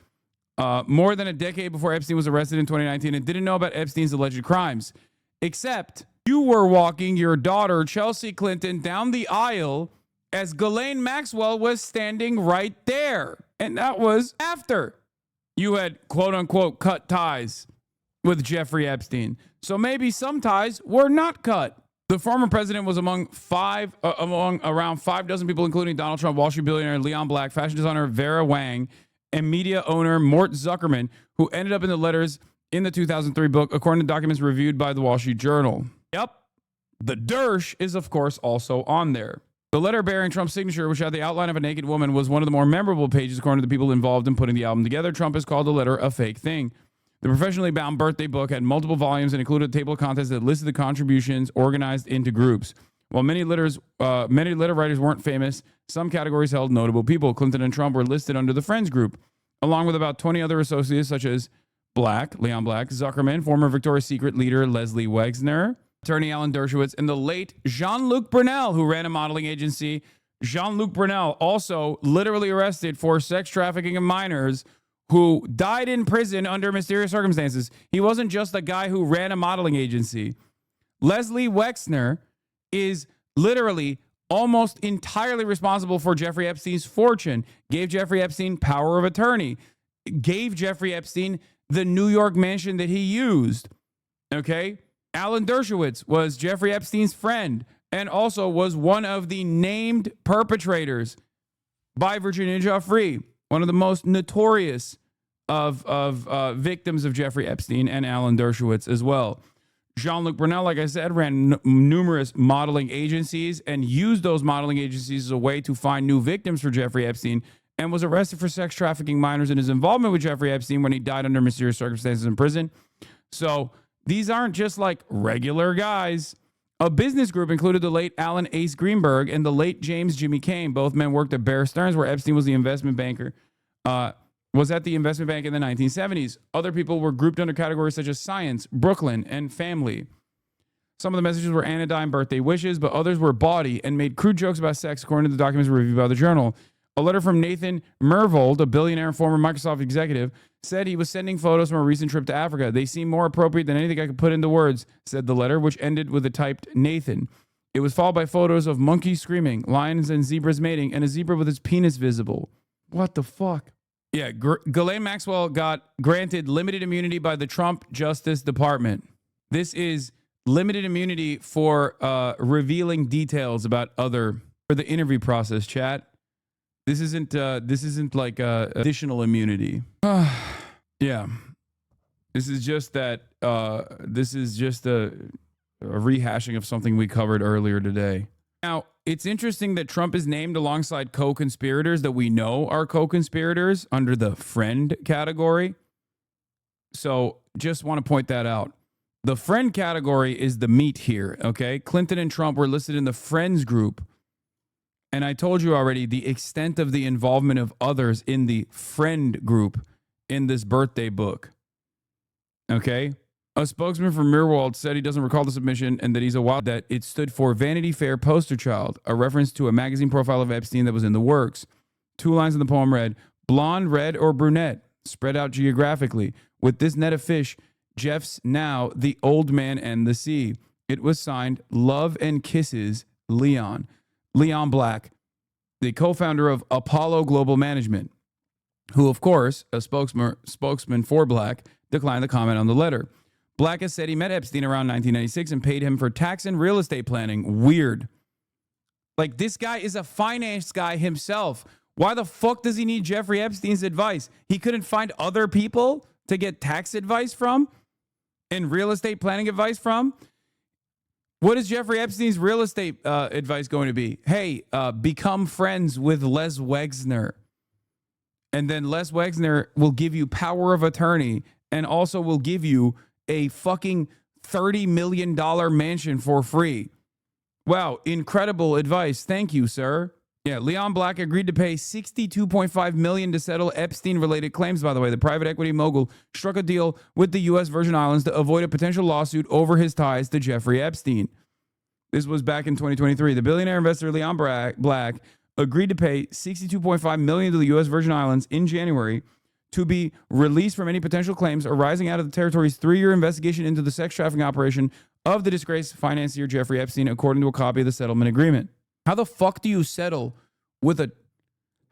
more than a decade before Epstein was arrested in 2019 and didn't know about Epstein's alleged crimes. Except you were walking your daughter, Chelsea Clinton, down the aisle as Ghislaine Maxwell was standing right there. And that was after you had, quote unquote, cut ties with Jeffrey Epstein. So maybe some ties were not cut. The former president was among around 6 people, including Donald Trump, Wall Street billionaire Leon Black, fashion designer Vera Wang, and media owner Mort Zuckerman, who ended up in the letters in the 2003 book, according to documents reviewed by the Wall Street Journal. Yep. The Dersh is, of course, also on there. The letter bearing Trump's signature, which had the outline of a naked woman, was one of the more memorable pages, according to the people involved in putting the album together. Trump has called the letter a fake thing. The professionally bound birthday book had multiple volumes and included a table of contents that listed the contributions organized into groups. While many letter writers weren't famous, some categories held notable people. Clinton and Trump were listed under the Friends group, along with about 20 other associates such as Leon Black, Zuckerman, former Victoria's Secret leader Leslie Wexner, attorney Alan Dershowitz, and the late Jean-Luc Brunel, who ran a modeling agency. Jean-Luc Brunel, also literally arrested for sex trafficking of minors, who died in prison under mysterious circumstances. He wasn't just a guy who ran a modeling agency. Leslie Wexner is literally almost entirely responsible for Jeffrey Epstein's fortune, gave Jeffrey Epstein power of attorney, gave Jeffrey Epstein the New York mansion that he used. Okay? Alan Dershowitz was Jeffrey Epstein's friend and also was one of the named perpetrators by Virginia Giuffre, one of the most notorious of victims of Jeffrey Epstein, and Alan Dershowitz as well. Jean-Luc Brunel, like I said, ran numerous modeling agencies and used those modeling agencies as a way to find new victims for Jeffrey Epstein, and was arrested for sex trafficking minors and his involvement with Jeffrey Epstein when he died under mysterious circumstances in prison. So these aren't just like regular guys. A business group included the late Alan Ace Greenberg and the late James Jimmy Kane. Both men worked at Bear Stearns, where Epstein was the investment banker. Was at the investment bank in the 1970s. Other people were grouped under categories such as science, Brooklyn, and family. Some of the messages were anodyne birthday wishes, but others were bawdy and made crude jokes about sex, according to the documents reviewed by the Journal. A letter from Nathan Myhrvold, a billionaire and former Microsoft executive, said he was sending photos from a recent trip to Africa. They seem more appropriate than anything I could put into words, said the letter, which ended with the typed Nathan. It was followed by photos of monkeys screaming, lions and zebras mating, and a zebra with its penis visible. What the fuck? Yeah, Ghislaine Maxwell got granted limited immunity by the Trump Justice Department. This is limited immunity for revealing details about for the interview process, chat. This isn't like additional immunity. Yeah. This is just that this is just a rehashing of something we covered earlier today. Now, it's interesting that Trump is named alongside co-conspirators that we know are co-conspirators under the friend category. So just want to point that out. The friend category is the meat here, okay? Clinton and Trump were listed in the friends group. And I told you already the extent of the involvement of others in the friend group in this birthday book. Okay? A spokesman for Myhrvold said he doesn't recall the submission and that he's that it stood for Vanity Fair Poster Child, a reference to a magazine profile of Epstein that was in the works. 2 lines in the poem read, blonde, red, or brunette, spread out geographically. With this net of fish, Jeff's now the old man and the sea. It was signed Love and Kisses, Leon. Leon Black, the co-founder of Apollo Global Management, who, of course, a spokesman for Black, declined to comment on the letter. Black has said he met Epstein around 1996 and paid him for tax and real estate planning. Weird. Like, this guy is a finance guy himself. Why the fuck does he need Jeffrey Epstein's advice? He couldn't find other people to get tax advice from and real estate planning advice from? What is Jeffrey Epstein's real estate advice going to be? Hey, become friends with Les Wexner. And then Les Wexner will give you power of attorney and also will give you a fucking $30 million mansion for free. Wow, incredible advice. Thank you, sir. Yeah, Leon Black agreed to pay $62.5 million to settle Epstein-related claims, by the way. The private equity mogul struck a deal with the U.S. Virgin Islands to avoid a potential lawsuit over his ties to Jeffrey Epstein. This was back in 2023. The billionaire investor Leon Black agreed to pay $62.5 million to the U.S. Virgin Islands in January to be released from any potential claims arising out of the territory's 3-year investigation into the sex trafficking operation of the disgraced financier Jeffrey Epstein, according to a copy of the settlement agreement. How the fuck do you settle with the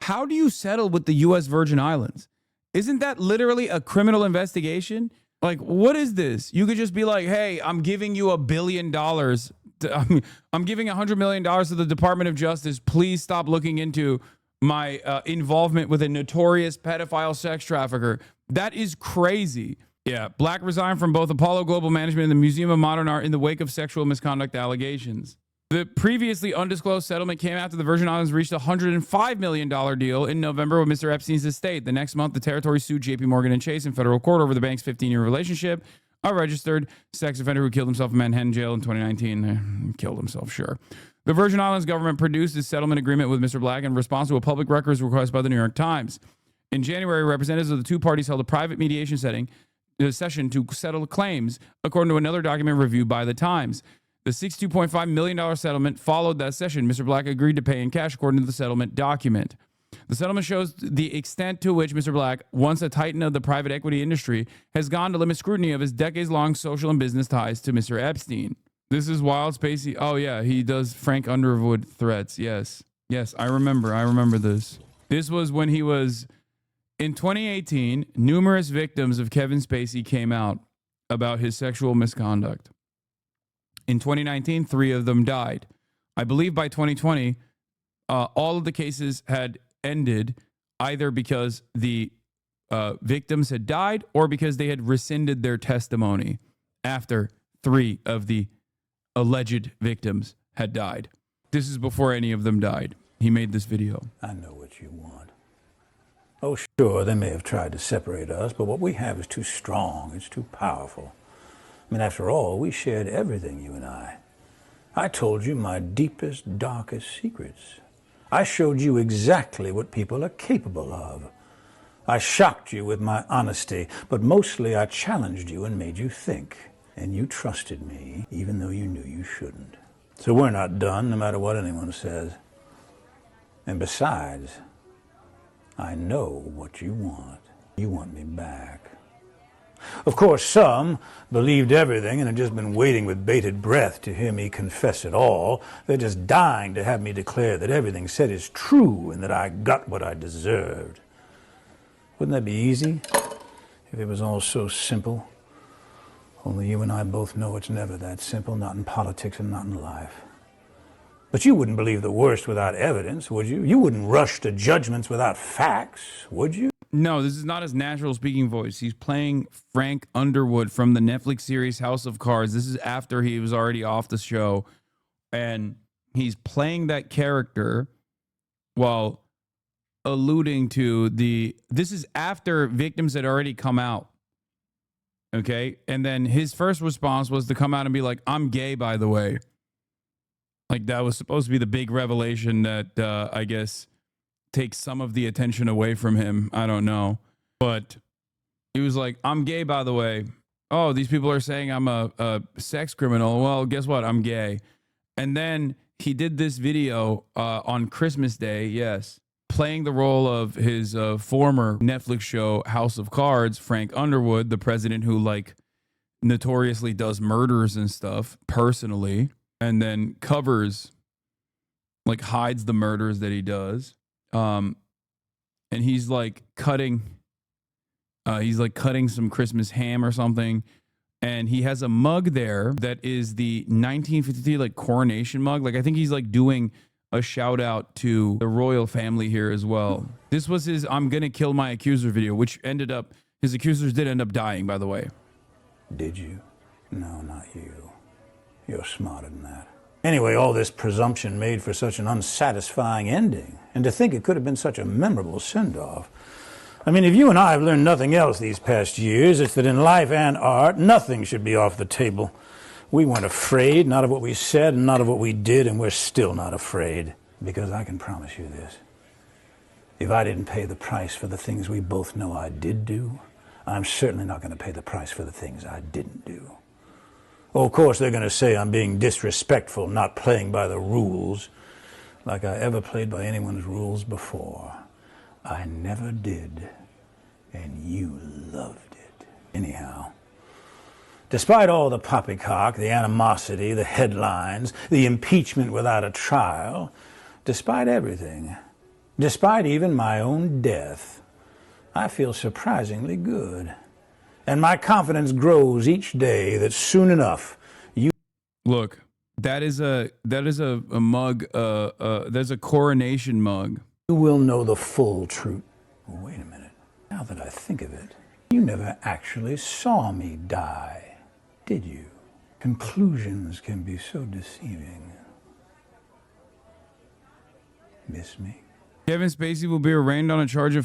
U.S. Virgin Islands? Isn't that literally a criminal investigation? Like, what is this? You could just be like, hey, I'm giving you $1 billion. I'm giving $100 million to the Department of Justice. Please stop looking into my involvement with a notorious pedophile sex trafficker. That is crazy. Yeah, Black resigned from both Apollo Global Management and the Museum of Modern Art in the wake of sexual misconduct allegations. The previously undisclosed settlement came after the Virgin Islands reached a $105 million deal in November with Mr. Epstein's estate. The next month, the territory sued JP Morgan and Chase in federal court over the bank's 15-year relationship. A registered sex offender who killed himself in Manhattan jail in 2019. Killed himself, sure. The Virgin Islands government produced this settlement agreement with Mr. Black in response to a public records request by the New York Times. In January, representatives of the two parties held a private mediation session to settle claims, according to another document reviewed by the Times. The $62.5 million settlement followed that session. Mr. Black agreed to pay in cash, according to the settlement document. The settlement shows the extent to which Mr. Black, once a titan of the private equity industry, has gone to limit scrutiny of his decades-long social and business ties to Mr. Epstein. This is Wild Spacey. Oh yeah, he does Frank Underwood threats. Yes. Yes, I remember this. This was when he was in 2018, numerous victims of Kevin Spacey came out about his sexual misconduct. In 2019, 3 of them died. I believe by 2020, all of the cases had ended either because the victims had died or because they had rescinded their testimony after 3 of the alleged victims had died. This is before any of them died. He made this video. I know what you want. Oh, sure, they may have tried to separate us, but what we have is too strong. It's too powerful. I mean, after all, we shared everything, you and I. I told you my deepest, darkest secrets. I showed you exactly what people are capable of. I shocked you with my honesty, but mostly I challenged you and made you think. And you trusted me, even though you knew you shouldn't. So we're not done, no matter what anyone says. And besides, I know what you want. You want me back. Of course, some believed everything and had just been waiting with bated breath to hear me confess it all. They're just dying to have me declare that everything said is true and that I got what I deserved. Wouldn't that be easy if it was all so simple? Only you and I both know it's never that simple, not in politics and not in life. But you wouldn't believe the worst without evidence, would you? You wouldn't rush to judgments without facts, would you? No, this is not his natural speaking voice. He's playing Frank Underwood from the Netflix series House of Cards. This is after he was already off the show. And he's playing that character while alluding to this is after victims had already come out. Okay. And then his first response was to come out and be like, I'm gay, by the way. Like that was supposed to be the big revelation that I guess takes some of the attention away from him. I don't know. But he was like, I'm gay, by the way. Oh, these people are saying I'm a sex criminal. Well, guess what? I'm gay. And then he did this video on Christmas Day. Yes. Playing the role of his former Netflix show, House of Cards, Frank Underwood, the president who like notoriously does murders and stuff personally, and then covers, like hides the murders that he does. And he's like cutting some Christmas ham or something. And he has a mug there that is the 1953 like coronation mug. Like I think he's like doing a shout out to the royal family here as well. This was his I'm gonna kill my accuser video, which ended up, his accusers did end up dying, by the way. Did you? No, not you. You're smarter than that. Anyway, all this presumption made for such an unsatisfying ending. And to think it could have been such a memorable send-off. I mean, if you and I have learned nothing else these past years, it's that in life and art, nothing should be off the table. We weren't afraid, not of what we said and not of what we did, and we're still not afraid. Because I can promise you this. If I didn't pay the price for the things we both know I did do, I'm certainly not going to pay the price for the things I didn't do. Oh, of course, they're going to say I'm being disrespectful, not playing by the rules, like I ever played by anyone's rules before. I never did, and you loved it. Anyhow, despite all the poppycock, the animosity, the headlines, the impeachment without a trial, despite everything, despite even my own death, I feel surprisingly good. And my confidence grows each day that soon enough you... Look, that is a mug, there's a coronation mug. You will know the full truth. Oh, wait a minute. Now that I think of it, you never actually saw me die, did you? Conclusions can be so deceiving. Miss me? Kevin Spacey will be arraigned on a charge of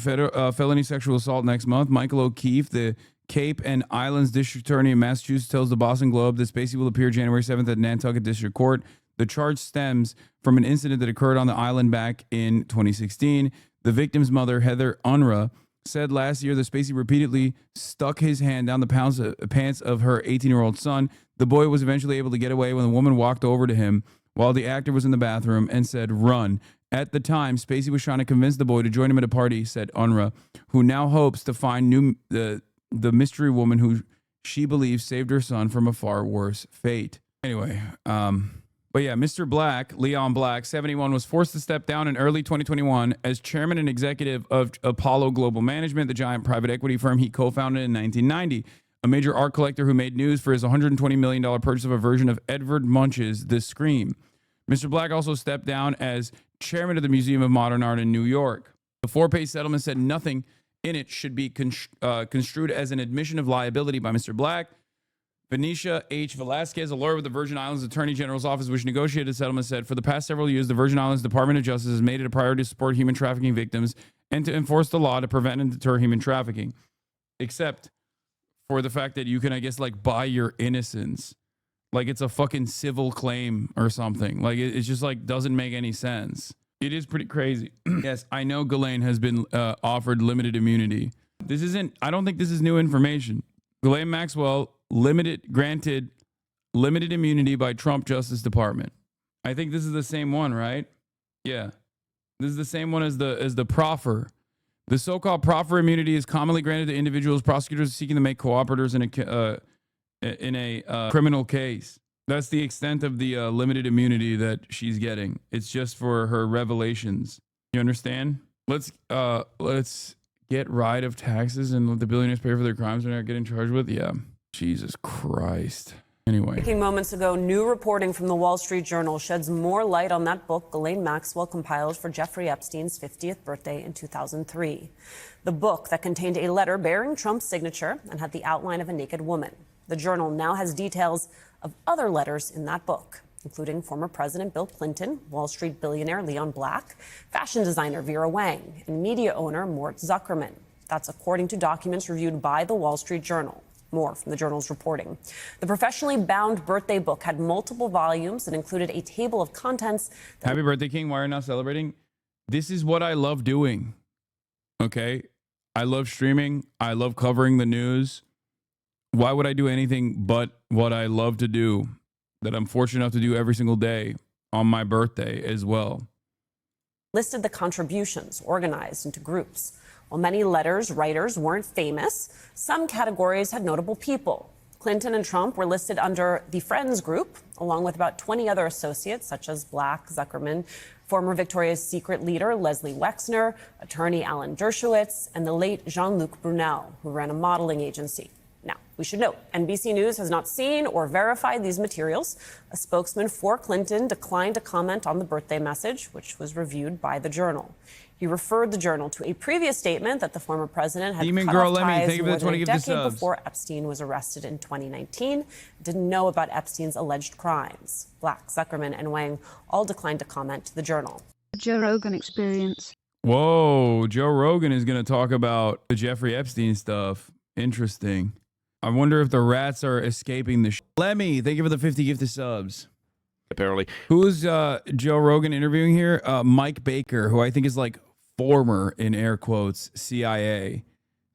felony sexual assault next month. Michael O'Keefe, the Cape and Islands District Attorney in Massachusetts, tells the Boston Globe that Spacey will appear January 7th at Nantucket District Court. The charge stems from an incident that occurred on the island back in 2016. The victim's mother, Heather Unruh, said last year that Spacey repeatedly stuck his hand down the pants of her 18-year-old son. The boy was eventually able to get away when the woman walked over to him while the actor was in the bathroom and said, "Run." At the time, Spacey was trying to convince the boy to join him at a party, said Unruh, who now hopes to find the mystery woman who she believes saved her son from a far worse fate. Anyway, but yeah, Mr. Black, Leon Black, 71, was forced to step down in early 2021 as chairman and executive of Apollo Global Management, the giant private equity firm he co-founded in 1990. A major art collector who made news for his $120 million purchase of a version of Edvard Munch's The Scream. Mr. Black also stepped down as chairman of the Museum of Modern Art in New York. The 4-page settlement said nothing in it should be construed as an admission of liability by Mr. Black. Benicia H. Velasquez, a lawyer with the Virgin Islands Attorney General's office, which negotiated the settlement, said, for the past several years, the Virgin Islands Department of Justice has made it a priority to support human trafficking victims and to enforce the law to prevent and deter human trafficking. Except for the fact that you can, I guess, like, buy your innocence. Like it's a fucking civil claim or something. Like it's just like doesn't make any sense. It is pretty crazy. Yes, I know Ghislaine has been offered limited immunity. I don't think this is new information. Ghislaine Maxwell granted limited immunity by Trump Justice Department. I think this is the same one, right? Yeah. This is the same one as the proffer. The so-called proffer immunity is commonly granted to individuals, prosecutors seeking to make cooperators in a criminal case. That's the extent of the limited immunity that she's getting. It's just for her revelations. You understand? Let's get rid of taxes and let the billionaires pay for their crimes they're not getting charged with. Yeah. Jesus Christ. Anyway. Breaking moments ago, new reporting from the Wall Street Journal sheds more light on that book Ghislaine Maxwell compiled for Jeffrey Epstein's 50th birthday in 2003. The book that contained a letter bearing Trump's signature and had the outline of a naked woman. The Journal now has details of other letters in that book, including former President Bill Clinton, Wall Street billionaire Leon Black, fashion designer Vera Wang, and media owner Mort Zuckerman. That's according to documents reviewed by the Wall Street Journal. More from the Journal's reporting. The professionally bound birthday book had multiple volumes and included a table of contents. Happy birthday, King. Why are you not celebrating? This is what I love doing. Okay? I love streaming. I love covering the news. Why would I do anything but what I love to do that I'm fortunate enough to do every single day on my birthday as well? Listed the contributions organized into groups. While many writers weren't famous, some categories had notable people. Clinton and Trump were listed under the Friends group, along with about 20 other associates, such as Black, Zuckerman, former Victoria's Secret leader Leslie Wexner, attorney Alan Dershowitz, and the late Jean-Luc Brunel, who ran a modeling agency. Now, we should note, NBC News has not seen or verified these materials. A spokesman for Clinton declined to comment on the birthday message, which was reviewed by the Journal. He referred the Journal to a previous statement that the former president had cut off ties more than a decade before Epstein was arrested in 2019. Didn't know about Epstein's alleged crimes. Black, Zuckerman, and Wang all declined to comment to the Journal. Joe Rogan experience. Whoa, Joe Rogan is going to talk about the Jeffrey Epstein stuff. Interesting. I wonder if the rats are escaping the Lemmy, thank you for the 50 gifted subs. Apparently. Who's Joe Rogan interviewing here? Mike Baker, who I think is like former, in air quotes, CIA.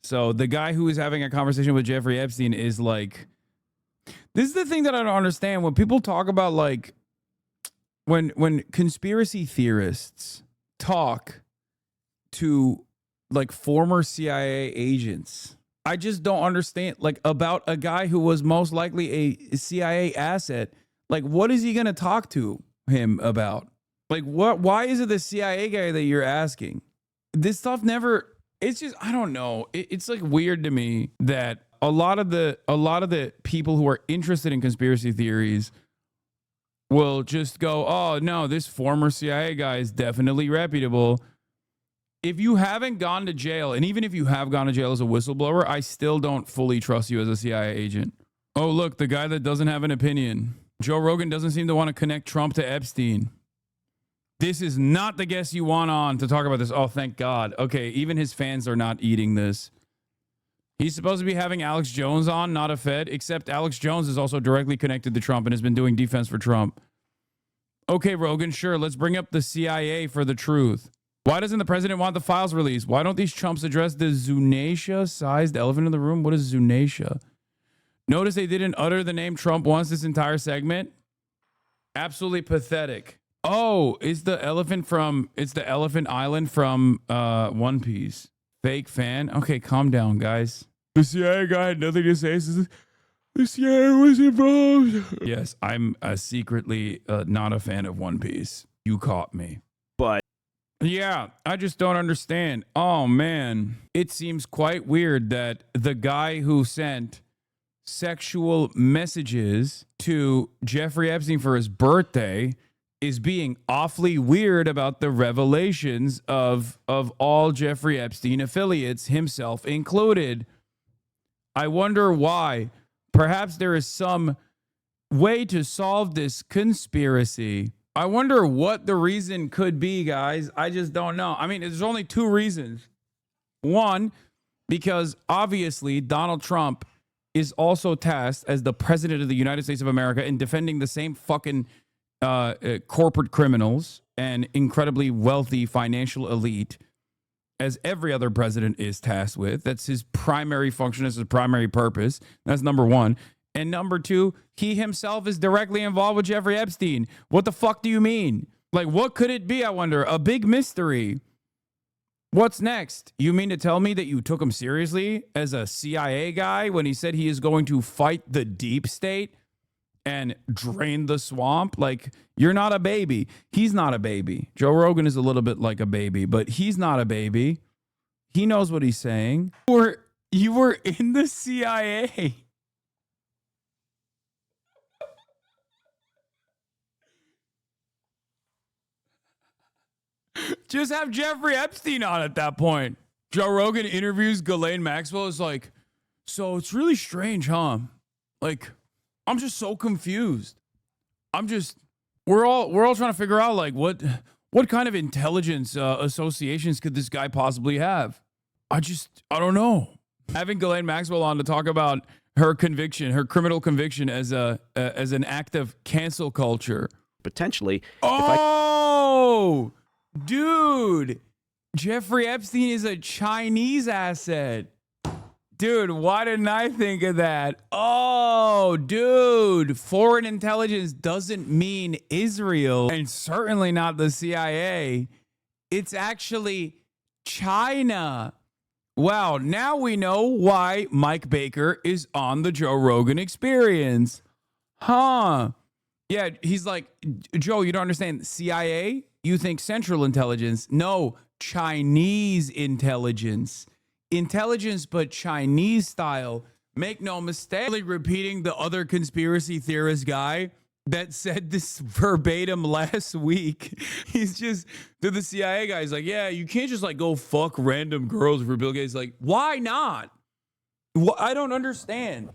So the guy who is having a conversation with Jeffrey Epstein is like, this is the thing that I don't understand. When people talk about like, when conspiracy theorists talk to like former CIA agents, I just don't understand, like, about a guy who was most likely a CIA asset. Like, what is he going to talk to him about? Like, why is it the CIA guy that you're asking? This stuff never, it's just, I don't know. It's like weird to me that a lot of the people who are interested in conspiracy theories will just go, oh no, this former CIA guy is definitely reputable. If you haven't gone to jail, and even if you have gone to jail as a whistleblower, I still don't fully trust you as a CIA agent. Oh, look, the guy that doesn't have an opinion. Joe Rogan doesn't seem to want to connect Trump to Epstein. This is not the guest you want on to talk about this. Oh, thank God. Okay, even his fans are not eating this. He's supposed to be having Alex Jones on, not a Fed, except Alex Jones is also directly connected to Trump and has been doing defense for Trump. Okay, Rogan, sure, let's bring up the CIA for the truth. Why doesn't the president want the files released? Why don't these chumps address the Zoonacia-sized elephant in the room? What is Zoonacia? Notice they didn't utter the name Trump once this entire segment. Absolutely pathetic. Oh, it's the elephant island from One Piece. Fake fan. Okay, calm down, guys. The CIA guy had nothing to say. The CIA was involved. Yes, I'm secretly not a fan of One Piece. You caught me. But yeah, I just don't understand. Oh, man. It seems quite weird that the guy who sent sexual messages to Jeffrey Epstein for his birthday is being awfully weird about the revelations of all Jeffrey Epstein affiliates, himself included. I wonder why. Perhaps there is some way to solve this conspiracy. I wonder what the reason could be, guys. I just don't know. I mean, there's only two reasons. One, because obviously Donald Trump is also tasked as the president of the United States of America in defending the same fucking corporate criminals and incredibly wealthy financial elite as every other president is tasked with. That's his primary function, as his primary purpose. That's number one. And number two, he himself is directly involved with Jeffrey Epstein. What the fuck do you mean? Like, what could it be, I wonder? A big mystery. What's next? You mean to tell me that you took him seriously as a CIA guy when he said he is going to fight the deep state and drain the swamp? Like, you're not a baby. He's not a baby. Joe Rogan is a little bit like a baby, but he's not a baby. He knows what he's saying. You were in the CIA. Just have Jeffrey Epstein on at that point. Joe Rogan interviews Ghislaine Maxwell. Is like, so it's really strange, huh? Like, I'm just so confused. We're all trying to figure out, like, what kind of intelligence associations could this guy possibly have? I don't know. Having Ghislaine Maxwell on to talk about her conviction, her criminal conviction as an act of cancel culture. Potentially. Dude, Jeffrey Epstein is a Chinese asset. Dude, why didn't I think of that? Oh, dude, foreign intelligence doesn't mean Israel, and certainly not the CIA. It's actually China. Wow, now we know why Mike Baker is on the Joe Rogan Experience. Huh. Yeah, he's like, Joe, you don't understand. CIA? You think Central Intelligence? No, Chinese intelligence. Intelligence, but Chinese style. Make no mistake. Really repeating the other conspiracy theorist guy that said this verbatim last week. He's just, to the CIA guy, he's like, yeah, you can't just like go fuck random girls for Bill Gates. Like, why not? I don't understand.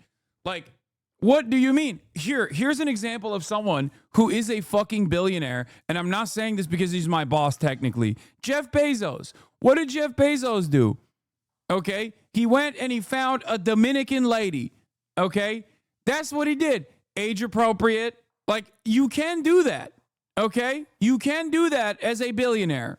Like, what do you mean? Here's an example of someone who is a fucking billionaire, and I'm not saying this because he's my boss technically. Jeff Bezos. What did Jeff Bezos do? Okay? He went and he found a Dominican lady. Okay? That's what he did. Age appropriate. Like, you can do that. Okay? You can do that as a billionaire.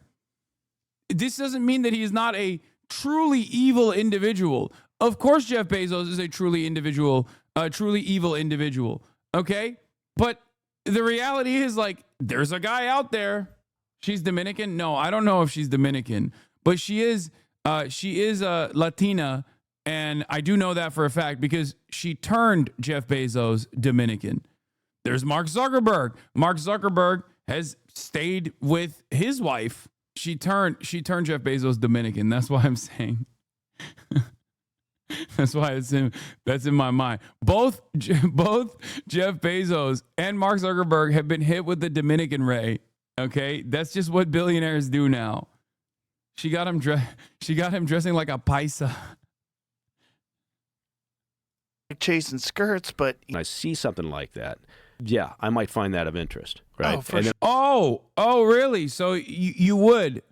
This doesn't mean that he is not a truly evil individual. Of course, Jeff Bezos is a truly evil individual. Okay? But the reality is, like, there's a guy out there. She's Dominican. No, I don't know if she's Dominican, but she is Latina, and I do know that for a fact because she turned Jeff Bezos Dominican. There's Mark Zuckerberg. Mark Zuckerberg has stayed with his wife. She turned Jeff Bezos Dominican. That's why I'm saying. That's why that's in my mind. Both Jeff Bezos and Mark Zuckerberg have been hit with the Dominican ray. Okay, that's just what billionaires do now. She got him dressing like a paisa. Chasing skirts, but I see something like that. Yeah, I might find that of interest. Right? Oh, for sure. Oh, really? So you would?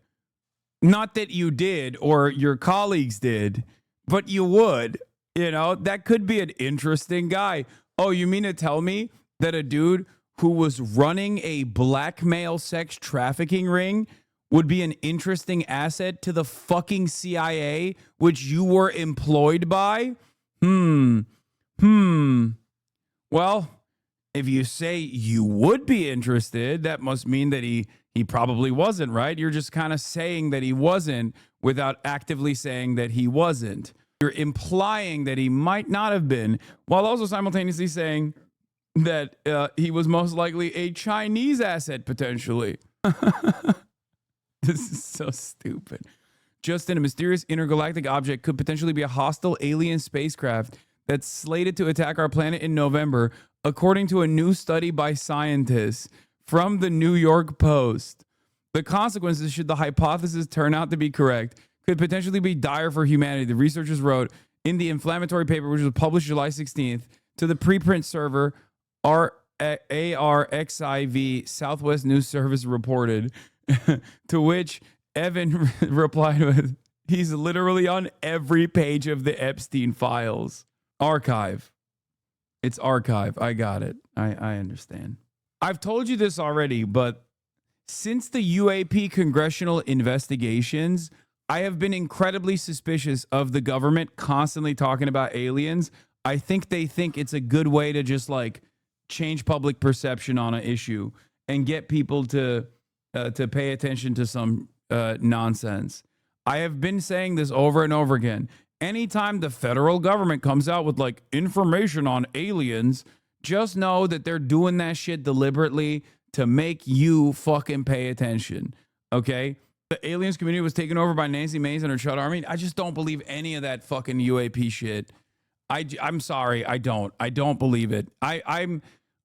Not that you did or your colleagues did, but you would. You know, that could be an interesting guy. Oh, you mean to tell me that a dude who was running a blackmail sex trafficking ring would be an interesting asset to the fucking CIA, which you were employed by? Well, if you say you would be interested, that must mean that he probably wasn't, right? You're just kind of saying that he wasn't without actively saying that he wasn't. You're implying that he might not have been, while also simultaneously saying that he was most likely a Chinese asset potentially. This is so stupid. Just in a mysterious intergalactic object could potentially be a hostile alien spacecraft that's slated to attack our planet in November, according to a new study by scientists from the New York Post. The consequences, should the hypothesis turn out to be correct, could potentially be dire for humanity, the researchers wrote in the inflammatory paper, which was published July 16th, to the preprint server ARXIV Southwest News Service reported, to which Evan replied with, he's literally on every page of the Epstein files. Archive. It's archive. I got it. I understand. I've told you this already, but since the UAP congressional investigations, I have been incredibly suspicious of the government constantly talking about aliens. I think they think it's a good way to just like change public perception on an issue and get people to pay attention to some nonsense. I have been saying this over and over again. Anytime the federal government comes out with like information on aliens, just know that they're doing that shit deliberately to make you fucking pay attention. Okay? The aliens community was taken over by Nancy Mace and her Chud Army. I just don't believe any of that fucking UAP shit. I'm sorry. I don't believe it. I'm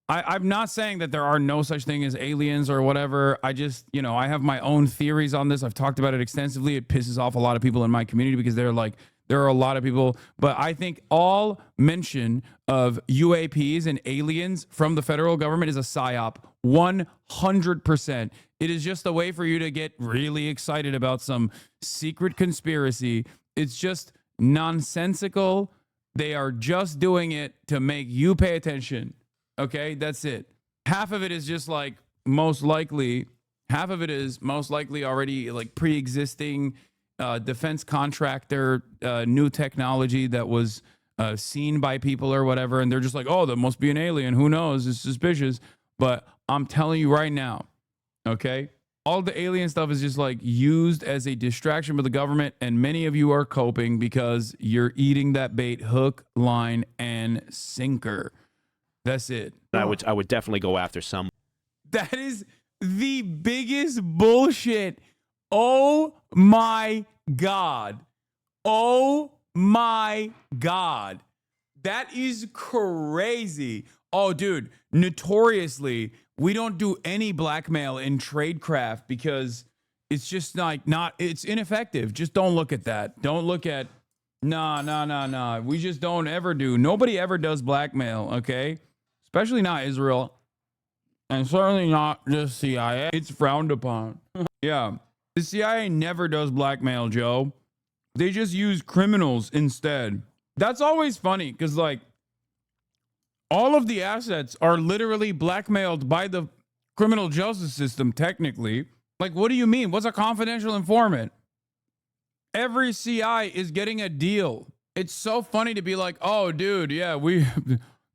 not saying that there are no such thing as aliens or whatever. I just, I have my own theories on this. I've talked about it extensively. It pisses off a lot of people in my community because they're like, there are a lot of people, but I think all mention of UAPs and aliens from the federal government is a psyop. 100%. It is just a way for you to get really excited about some secret conspiracy. It's just nonsensical. They are just doing it to make you pay attention. Okay, that's it. Half of it is just like most likely already like pre-existing defense contractor, new technology that was seen by people or whatever. And they're just like, oh, that must be an alien. Who knows? It's suspicious. But I'm telling you right now, okay, all the alien stuff is just like used as a distraction for the government. And many of you are coping because you're eating that bait hook, line, and sinker. That's it. I would definitely go after some. That is the biggest bullshit. Oh my God. Oh my God. That is crazy. Oh, dude, notoriously, we don't do any blackmail in tradecraft because it's just it's ineffective. Just don't look at that. Don't look at, nah. We just don't ever do. Nobody ever does blackmail, okay? Especially not Israel. And certainly not the CIA. It's frowned upon. Yeah. The CIA never does blackmail, Joe. They just use criminals instead. That's always funny because, like, all of the assets are literally blackmailed by the criminal justice system, technically. Like, what do you mean? What's a confidential informant? Every CI is getting a deal. It's so funny to be like, oh, dude, yeah, we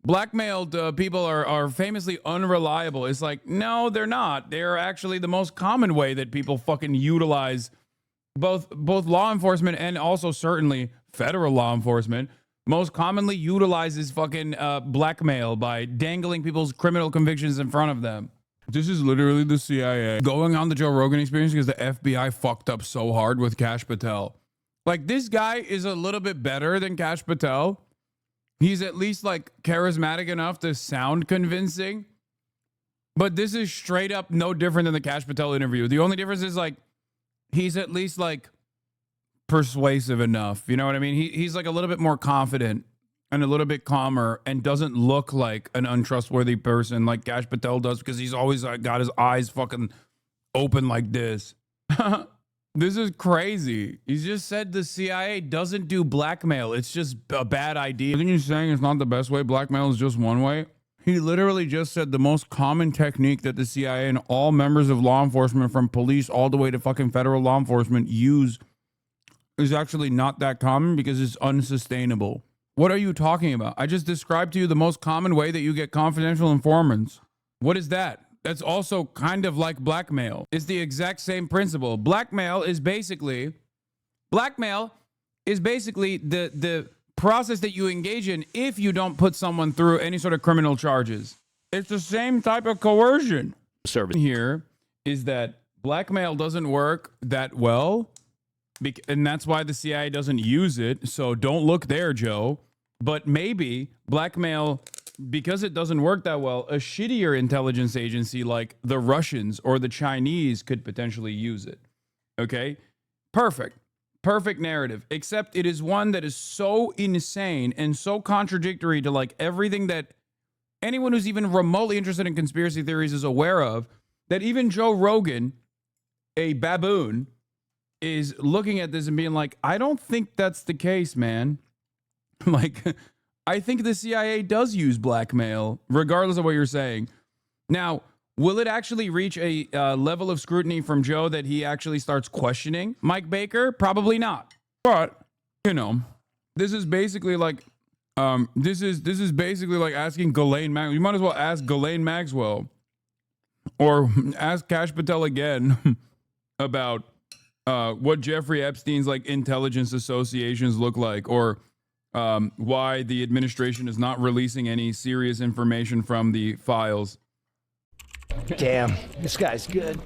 blackmailed people are famously unreliable. It's like, no, they're not. They're actually the most common way that people fucking utilize both law enforcement and also certainly federal law enforcement most commonly utilizes fucking blackmail by dangling people's criminal convictions in front of them. This is literally the CIA going on the Joe Rogan Experience because the FBI fucked up so hard with Kash Patel. Like, this guy is a little bit better than Kash Patel. He's at least like charismatic enough to sound convincing. But this is straight up no different than the Kash Patel interview. The only difference is like he's at least like persuasive enough. You know what I mean? He's like a little bit more confident and a little bit calmer and doesn't look like an untrustworthy person like Kash Patel does because he's always got his eyes fucking open like this. This is crazy. He just said the CIA doesn't do blackmail. It's just a bad idea. I think he's saying it's not the best way. Blackmail is just one way. He literally just said the most common technique that the CIA and all members of law enforcement, from police all the way to fucking federal law enforcement, use is actually not that common because it's unsustainable. What are you talking about? I just described to you the most common way that you get confidential informants. What is that? That's also kind of like blackmail. It's the exact same principle. Blackmail is basically the process that you engage in if you don't put someone through any sort of criminal charges. It's the same type of coercion. Here is that blackmail doesn't work that well, and that's why the CIA doesn't use it. So don't look there, Joe. But maybe blackmail, because it doesn't work that well, a shittier intelligence agency like the Russians or the Chinese could potentially use it. Okay? Perfect narrative, except it is one that is so insane and so contradictory to like everything that anyone who's even remotely interested in conspiracy theories is aware of, that even Joe Rogan, a baboon, is looking at this and being like, I don't think that's the case, man. Like, I think the CIA does use blackmail, regardless of what you're saying. Now, will it actually reach a level of scrutiny from Joe that he actually starts questioning Mike Baker? Probably not. But, you know, this is basically like, this is basically like asking Ghislaine Maxwell. You might as well ask Ghislaine Maxwell or ask Kash Patel again about what Jeffrey Epstein's like intelligence associations look like, or why the administration is not releasing any serious information from the files. Damn, this guy's good.